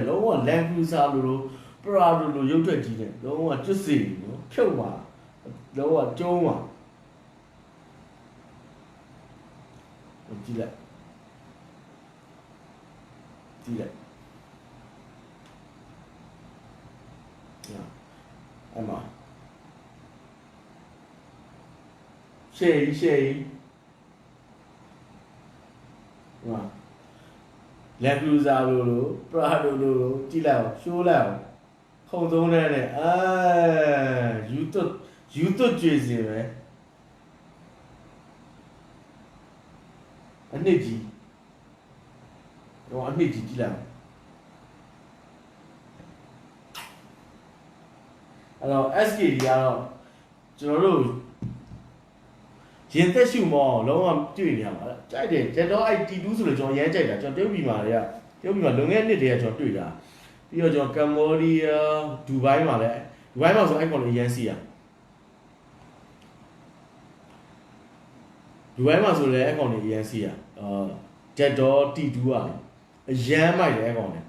လုံးဝ land cruiser လို့ Prado လို့ရုပ်ထွက်ကြီးနဲ့လုံးဝကျွတ်စီနော်ဖြုတ်ပါလုံးဝကျုံးပါကြည့်လိုက်အဲ့မှာရှေ့ဟာ land cruiser လို့ Prado လို့ကြည့်လိုက်အောင်ရှိုးလိုက်အောင်ခုံသုံးတဲ့နဲ့ယူသွတ်ကြွေစီပဲအနှစ်ကြီးတော့အနှစ်ကြီးကြည့်လိုက်အဲ့တော့ SKD ကတော့ကျွန်တော်တို့ရင်သက်ရှုမောလုံးဝတွေ့နေရပါလားကြိုက်တယ်ကျတော့ IT2 ဆိုလို့ကျွန်တော်ရမ်းကြိုက်တာကျွန်တော်တရုတ်ပြည်မှာလွန်ခဲ့တဲ့နှစ်တည်းကကျွန်တော်တွေ့တာပြီးတော့ကျွန်တော်ကမ္ဘောဒီးယားဒူဘိုင်းမှာလည်းဒူဘိုင်းမှာဆိုအဲ့ကောင်လေးရမ်းစီရဒူဘိုင်းမှာဆိုလည်းအဲ့ကောင်လေးရမ်းစီရဂျက်တော့ T2 อ่ะအရမ်းမိုက်တယ်အဲ့ကောင်လေး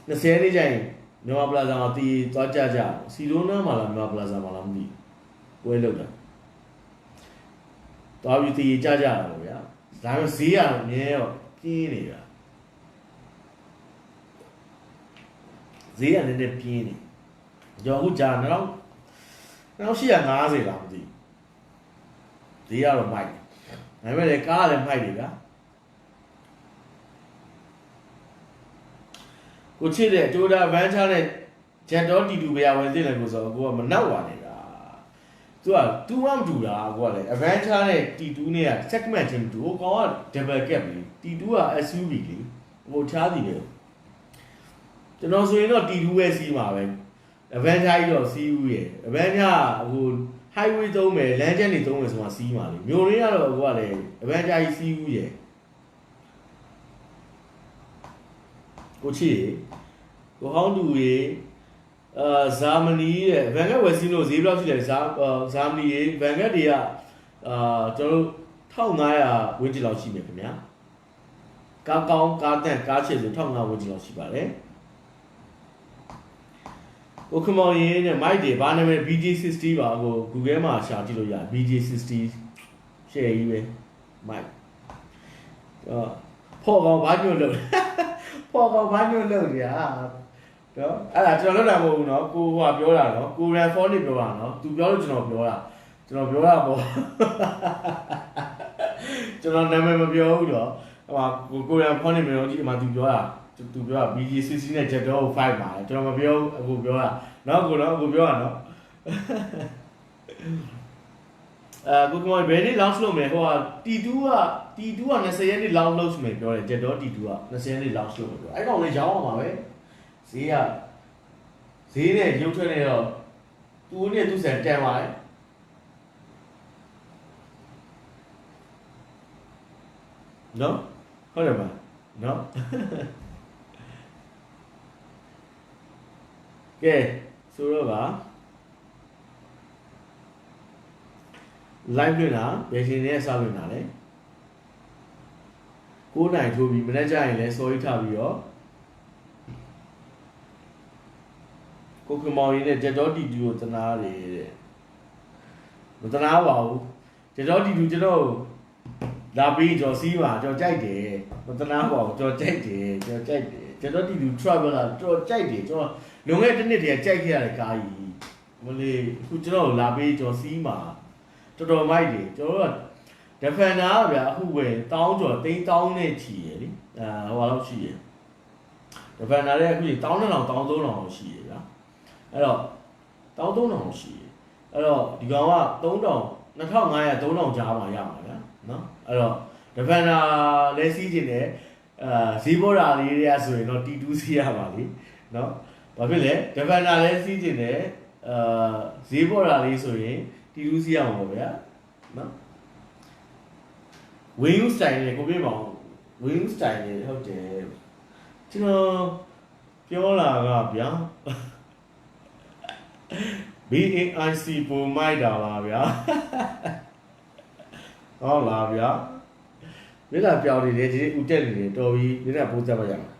20နှစ်ကျရင်မြန်မာပလာဇာမှာတီးသွားကြစီလိုနာမှာလားမြန်မာပလာဇာမှာလားမသိဘူးပွဲလောက်တာသွားပြီးတီးကြတာပေါ့ဗျာဒါပေမဲ့ဈေးကတော့အမြဲတော့ပြင်းနေတာဈေးကလည်းပြင်းနေကျွန်တော်အခုကြာ2850လားမသိဈေးကတော့မိုက်ဒါပေမဲ့လည်းကားလည်းမိုက်တယ်ဗျာကိုချစ်တဲ့ Toyota Avanza နဲ့ Jador T2 ပဲဝင်သိတယ်ကိုဆိုကိုကမနောက်ပါနေတာသူကမတူတာကိုကလည်း Avanza နဲ့ T2 နဲ့က segment ချင်းတူဟိုကောင်က double cab လေ T2 က SUV လေဟိုချားသည်လေကျွန်တော်ဆိုရင်တော့ T2 ပဲစီးမှာပဲ Avanza ကြီးတော့စီးဦးရဲ့ Avanza ဟို highway သုံးမယ်လမ်းကျန်းတွေသုံးမယ်ဆိုမှစီးမှာလေမြို့ရင်းကတော့ကိုကလည်း Avanza ကြီးစီးဦးရဲ့ကိုချီကိုဟောင်းတူရေဇာမနီရဲ့ဗန်ကတ်ဝယ်စီးလို့ဈေးဘယ်လောက်ရှိလဲဇာမနီရေဗန်ကတ်တွေကကျွန်တော်1500ဝန်းကျင်လောက်ရှိမယ်ခင်ဗျာကားကောင်းကားတန့်ကားချစ်ဆို1500ဝန်းကျင်လောက်ရှိပါတယ်ကိုခမောင်ရင်နဲ့မိုက်တွေဘာနာမည် BJ60 ပါကို Google မှာရှာကြည့်လို့ရ BJ60 ရှယ်ကြီးပဲမိုက်ဖော်ကောင်ဘာညွှန်လို့ဖော်ကောင်ဘာညွှန်လို့ကြာနော်အဲ့ဒါကျွန်တော်လွတ်တာမဟုတ်ဘူးနော်ကိုဟိုကပြောတာနော်ကိုရန်ဖော်နေပြောတာနော်သူပြောလို့ကျွန်တော်ပြောတာပေါ့ကျွန်တော်နာမည်မပြောဘူးတော့ဟိုကိုရန်ဖော်နေမျိုးကြီးအမှသူပြောတာ BJ60 နဲ့ Jador 5ပါကျွန်တော်မပြောဘူးအခုပြောတာနော်ကိုနော်အခုပြောတာနော်ကိုကမဘယ်နေ့ launch လုပ်မယ်ဟိုက T2 က20ရက်နေ့ launch လုပ်မယ်ပြောတယ် Jador T2 က20ရက်နေ့ launch လုပ်မယ်ပြောအဲ့ကောင်လေးရောင်းအောင်ပါပဲဈေးနဲ့ရုပ်ထွက်နေတော့သူ့နဲ့သူ့ဆန်တန်ပါလေနော်ဟုတ်တယ်ပါနော်ကဲဆိုတော့ပါ live လွှင့်တာဘယ်ချိန်နဲ့စလွှင့်တာလဲ9နိုင်ထိုးပြီးမနေ့ကျရင်လည်းစော်ကြီးထပြီးတော့ကိုကမောင်ကြီးနဲ့Jador T2ကိုတနာတယ်တဲ့မတနာပါဘူးJador T2ကျွန်တော်လာပြီးကျွန်တော်စီးပါကျွန်တော်ကြိုက်တယ်မတနာပါဘူးကျွန်တော်ကြိုက်တယ်Jador T2 Traveler ကျွန်တော်ကြိုက်တယ်ကျွန်တော်လွန်ခဲ့တဲ့နှစ်တည်းကကြိုက်ခဲ့ရတဲ့ကားကြီးမလေးအခုကျွန်တော်လာပြီးကျွန်တော်စီးမှာတော်မိုက်တယ်ကျွန်တော်တို့က Defender ဗျာအခုပဲ1000ကျော်3000နဲ့ချီရယ်လေဟိုလောက်ရှိရယ် Defender လည်းအခု1000နဲ့1000 3000လောက်ရှိရယ်ဗျာအဲ့တော့1000 3000ရှိရယ်အဲ့တော့ဒီကောင်က3000 2500 3000ကြားမှာရမှာဗျာနော်အဲ့တော့ Defender လည်းစီးကျင်တယ်ဈေးပေါ်တာလေးတွေကဆိုရင်တော့ T2 စီးရပါလေနော်ဘာဖြစ်လဲ Defender လည်းစီးကျင်တယ်ဈေးပေါ်တာလေးဆိုရင်T2 စီးရမှာပေါ့ဗျာနော် wing style နဲ့ကိုပြပါအောင် wing style နဲ့ဟုတ်တယ်ကျွန်တော် ပြောလာကဗျာ BAIC ပုံမိုက်တာပါဗျာဟုတ်လားဗျာမင်းလာပြောင်းနေတယ်ဒီဦးတက်နေတယ်တော်ပြီမင်းကပိုးသက်ပါရမှာ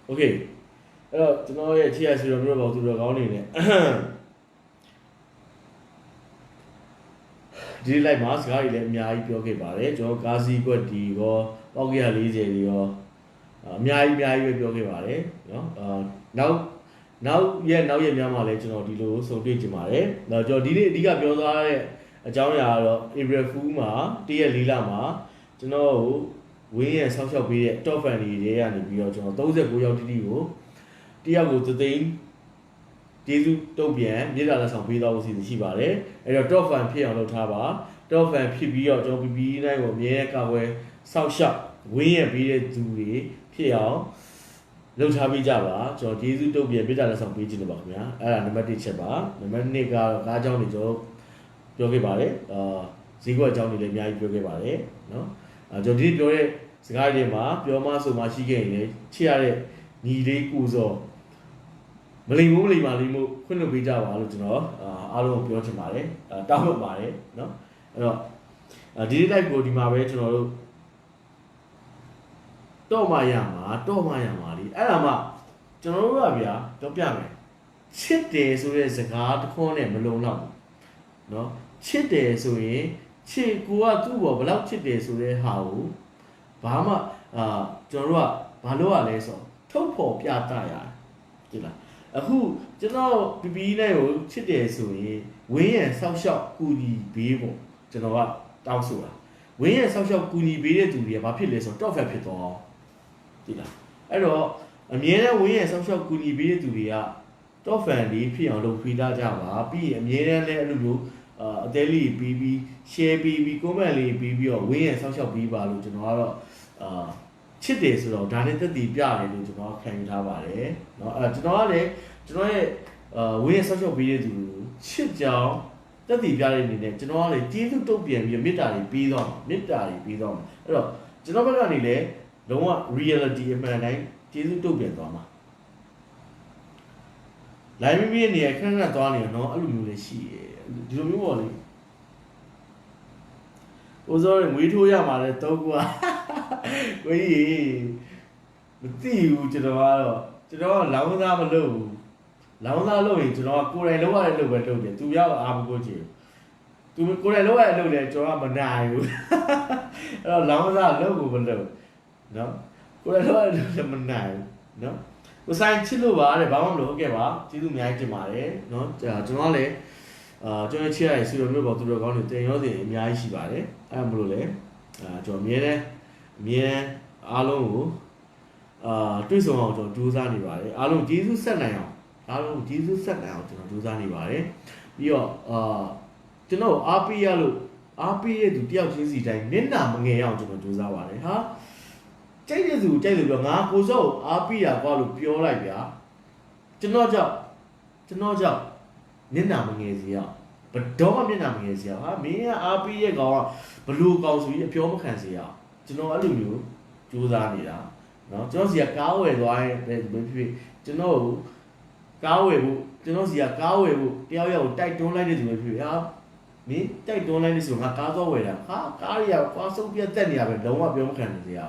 โอเคအဲ့တော့ကျွန်တော်ရဲ့ TS ဆိုတော့မျိုးပေါ့သူတို့ကောင်းနေတယ်ဒီလိုက်မှာစကားကြီးလည်းအများကြီးပြောခဲ့ပါတယ်ကျွန်တော်ကားစီးကွက်ဒီရောပေါက်ကရ40တွေရောအများကြီးပဲပြောခဲ့ပါတယ်เนาะနောက်ရက်များမှာလည်းကျွန်တော်ဒီလိုဆုံတွေ့ကြပါတယ်။ကျွန်တော်ဒီနေ့အဓိကပြောသွားတဲ့အကြောင်းအရာကတော့ April Fool မှာတရက်4လမှာကျွန်တော်ဝင်းရဆောက်ရှောက်ပေးတဲ့ Top Fan တွေထဲကနေပြီးတော့ကျွန်တော်39ယောက်တိတိကိုတယောက်ကိုသသိန်းကျေးဇူးတုံ့ပြန်မြေတားလက်ဆောင်ပေးသွားဖို့ရှိပါတယ်။အဲ့တော့ Top Fan ဖြစ်အောင်လုပ်ထားပါ။ Top Fan ဖြစ်ပြီးတော့ကျွန်တော် PPE နိုင်ကိုအမြဲကာကွယ်ဆောက်ရှောက်ဝင်းရပေးတဲ့သူတွေဖြစ်အောင်လှုပ်ထားပေးကြပါကျွန်တော်ကျေးဇူးတုံ့ပြန်ပြတာလက်ဆောင်ပေးခြင်းလို့ပါခင်ဗျာအဲ့ဒါနံပါတ်1ချက်ပါနံပါတ်2ကတော့ကားအကြောင်းတွေကျွန်တော်ပြောခဲ့ပါတယ်ဈေးကွက်အကြောင်းတွေလည်းအများကြီးပြောခဲ့ပါတယ်เนาะကျွန်တော်ဒီပြောတဲ့စကားတွေမှာပြောမှဆိုမှရှိခဲ့ရင်လည်းချစ်ရတဲ့ညီလေးကိုစောမလိမ်ဘူးမလိမ်ပါလိမ့်မို့ခွင့်လွှတ်ပေးကြပါလို့ကျွန်တော်အားလုံးပြောချင်ပါတယ်တောင်းပန်ပါတယ်เนาะအဲ့တော့ဒီ live ကိုဒီမှာပဲကျွန်တော်တို့တော့မှရမှာလीအဲ့ဒါမှကျွန်တော်တို့ကဗျာတော့ပြမယ်ချစ်တယ်ဆိုတဲ့စကားတစ်ခွန်းနဲ့မလုံလောက်ဘူးเนาะချစ်တယ်ဆိုရင်ချစ်ကိုကသူ့ဘောဘယ်လောက်ချစ်တယ်ဆိုတဲ့ဟာကိုဘာမှကျွန်တော်တို့ကဘာလို့ ရလဲဆိုထုတ်ဖော်ပြတရတယ်ဒီလားအခုကျွန်တော် PPE နဲ့ကိုချစ်တယ်ဆိုရင်ဝင်းရံဆောက်ရှောက်ကူညီပေးဖို့ကျွန်တော်ကတောင်းဆိုတာဝင်းရံဆောက်ရှောက်ကူညီပေးတဲ့သူတွေကဘာဖြစ်လဲဆိုတော့ top fan ဖြစ်သွားဒီလားအဲ့တော့အမြဲတမ်းဝင်းရဆောက်ရှောက်ကူညီပေးတဲ့သူတွေက top fan တွေဖြစ်အောင်လုပ်ပေးကြပါပြီးရင်အမြဲတမ်းလည်းအဲ့လိုမျိုးအသေးလေးပြီး share ပြီး comment လေးပြီးတော့ဝင်းရဆောက်ရှောက်ပြီးပါလို့ကျွန်တော်ကတော့ချစ်တယ်ဆိုတော့ဒါနဲ့တက်တည်ပြတယ်လို့ကျွန်တော်ခံယူထားပါတယ်เนาะကျွန်တော်ကလည်းကျွန်တော်ရဲ့ဝင်းရဆောက်ရှောက်ပေးတဲ့သူချစ်ကြောင်တက်တည်ပြတဲ့အနေနဲ့ကျွန်တော်ကလည်းကျေးဇူးတုံ့ပြန်ပြီးမေတ္တာတွေပေးသွားမှာအဲ့တော့ကျွန်တော်ဘက်ကနေလည်းလုံးဝ reality အမှန်တိုင်းကျေးဇူးတုံ့ပြန်သွားမှာလိုင်းမီရဲ့နေရာခဏသွားနေတော့အဲ့လိုမျိုးလေးရှိတယ်ဒီလိုမျိုးပေါ့လေဥစောရငွေထိုးရမှာလဲတော့ကွာကိုကြီးမသိဘူးကျွန်တော်ကတော့လောင်းသားမလုပ်ဘူးလောင်းသားလုပ်ရင်ကျွန်တော်ကကိုယ်တိုင်လုပ်ရတဲ့လုပ်ပဲလုပ်တယ်သူရောက်အားမကိုချင်သူကိုယ်တိုင်လုပ်ရတဲ့လုပ်တယ်ကျွန်တော်ကမနိုင်ဘူးအဲ့တော့လောင်းသားလုပ်ကိုမလုပ်နော်ကိုယ်လည်းတော့မနိုင်ဘူးနော်ကိုဆိုင်ချစ်လို့ပါတဲ့ဘာမှမလုပ်ခဲ့ပါကျေးဇူးအများကြီးတင်ပါတယ်နော်ကျွန်တော်လည်းကျွန်တော်ချစ်ရတဲ့စီလိုမျိုးပေါ့သူတို့ကောင်းနေတင်ရောတင်အများကြီးရှိပါတယ်အဲ့ဒါမလို့လေကျွန်တော်အမြဲအားလုံးကိုတွေ့ဆုံအောင်ကျွန်တော်ကြိုးစားနေပါတယ်အားလုံးကျေးဇူးဆက်နိုင်အောင်ကျွန်တော်ကြိုးစားနေပါတယ်ပြီးတော့ကျွန်တော်အားပေးရလို့အားပေးတဲ့သူတယောက်ချင်းစီတိုင်းမျက်နှာမငယ်အောင်ကျွန်တော်ကြိုးစားပါတယ်ဟာကြိုက်တဲ့သူပြောငါကိုစောအားပေးတာကွာလို့ပြောလိုက်ဗျာကျွန်တော်ကြောင့်မျက်နှာမငယ်စီရဘတော်မှမျက်နှာမငယ်စီရဟာမင်းကအားပေးရဲ့ကောင်ကဘလူကောင်ဆိုပြီးအပြောမခံစီရကျွန်တော်အဲ့လိုမျိုးကြိုးစားနေတာနော်ကျွန်တော်စီကကားဝယ်သွားရင်ပဲဖြစ်ကျွန်တော်ကားဝယ်ဖို့ကျွန်တော်စီကကားဝယ်ဖို့တယောက်ယောက်တိုက်တွန်းလိုက်တဲ့သူပဲဖြစ်ဟာမင်းတိုက်တွန်းလိုက်နေဆိုငါကားသွားဝယ်တာဟာကားတွေကကွာစုပ်ပြတ်တက်နေရပဲလုံးဝပြောမခံနေစီရ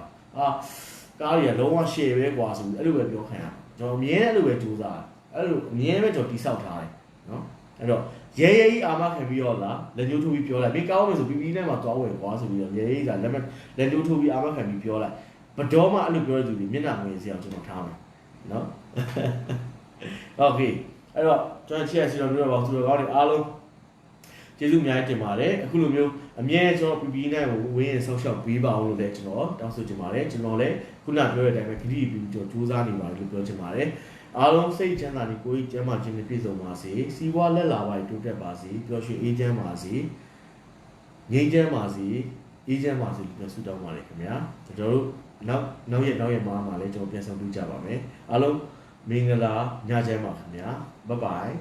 ကားတွေကလုံးဝ share ပဲကွာဆိုပြီးအဲ့လိုပဲပြောခံရကျွန်တော်အမြဲအဲ့လိုပဲကြိုးစားအဲ့လိုအမြဲပဲကျွန်တော်တိဆောက်ထားတယ်နော်အဲ့တော့ရဲကြီးအာမခံပြီးတော့လားလက်ညှိုးထိုးပြီးပြောလိုက်မင်းကောင်းမယ်ဆိုပြီးပြီးနဲ့မှသွားဝယ်ကွာဆိုပြီးတော့ရဲကြီးကလက်ညှိုးထိုးပြီးအာမခံပြီးပြောလိုက်ဘတော်မှအဲ့လိုပြောတဲ့သူတွေမျက်နှာငွေစီအောင်ကျွန်တော်ထားမယ်နော်โอเคအဲ့တော့ကျွန်တော်ချစ်ရစီတော်မျိုးပါသူတော်ကောင်းတွေအားလုံးကျေးဇူးအများကြီးတင်ပါတယ်အခုလိုမျိုးအမြဲကျွန်တော် PPE နဲ့ကိုဝင်းရင်ဆောက်ရှောက်ပေးပါအောင်လို့လည်းကျွန်တော်တောင်းဆိုချင်ပါတယ်ကျွန်တော်လည်းခုနပြောတဲ့အတိုင်းပဲဂရုပြုကျွန်တော်စူးစမ်းနေပါတယ်လို့ပြောချင်ပါတယ်အားလုံးစိတ်ချမ်းသာပြီးကိုယ်ကြီးကျန်းမာခြင်းနဲ့ပြည့်စုံပါစေစီးပွားလက်လာပါတိုးတက်ပါစေပျော်ရွှင်အေးချမ်းပါစေငြိမ်းချမ်းပါစေအေးချမ်းပါစေလို့ဆုတောင်းပါတယ်ခင်ဗျာကျွန်တော်တို့နောက်ရက်မှာလည်းကျွန်တော်ပြန်ဆောင်တွေ့ကြပါမယ်အားလုံးမင်္ဂလာညချမ်းပါခင်ဗျာဘိုင်ဘိုင်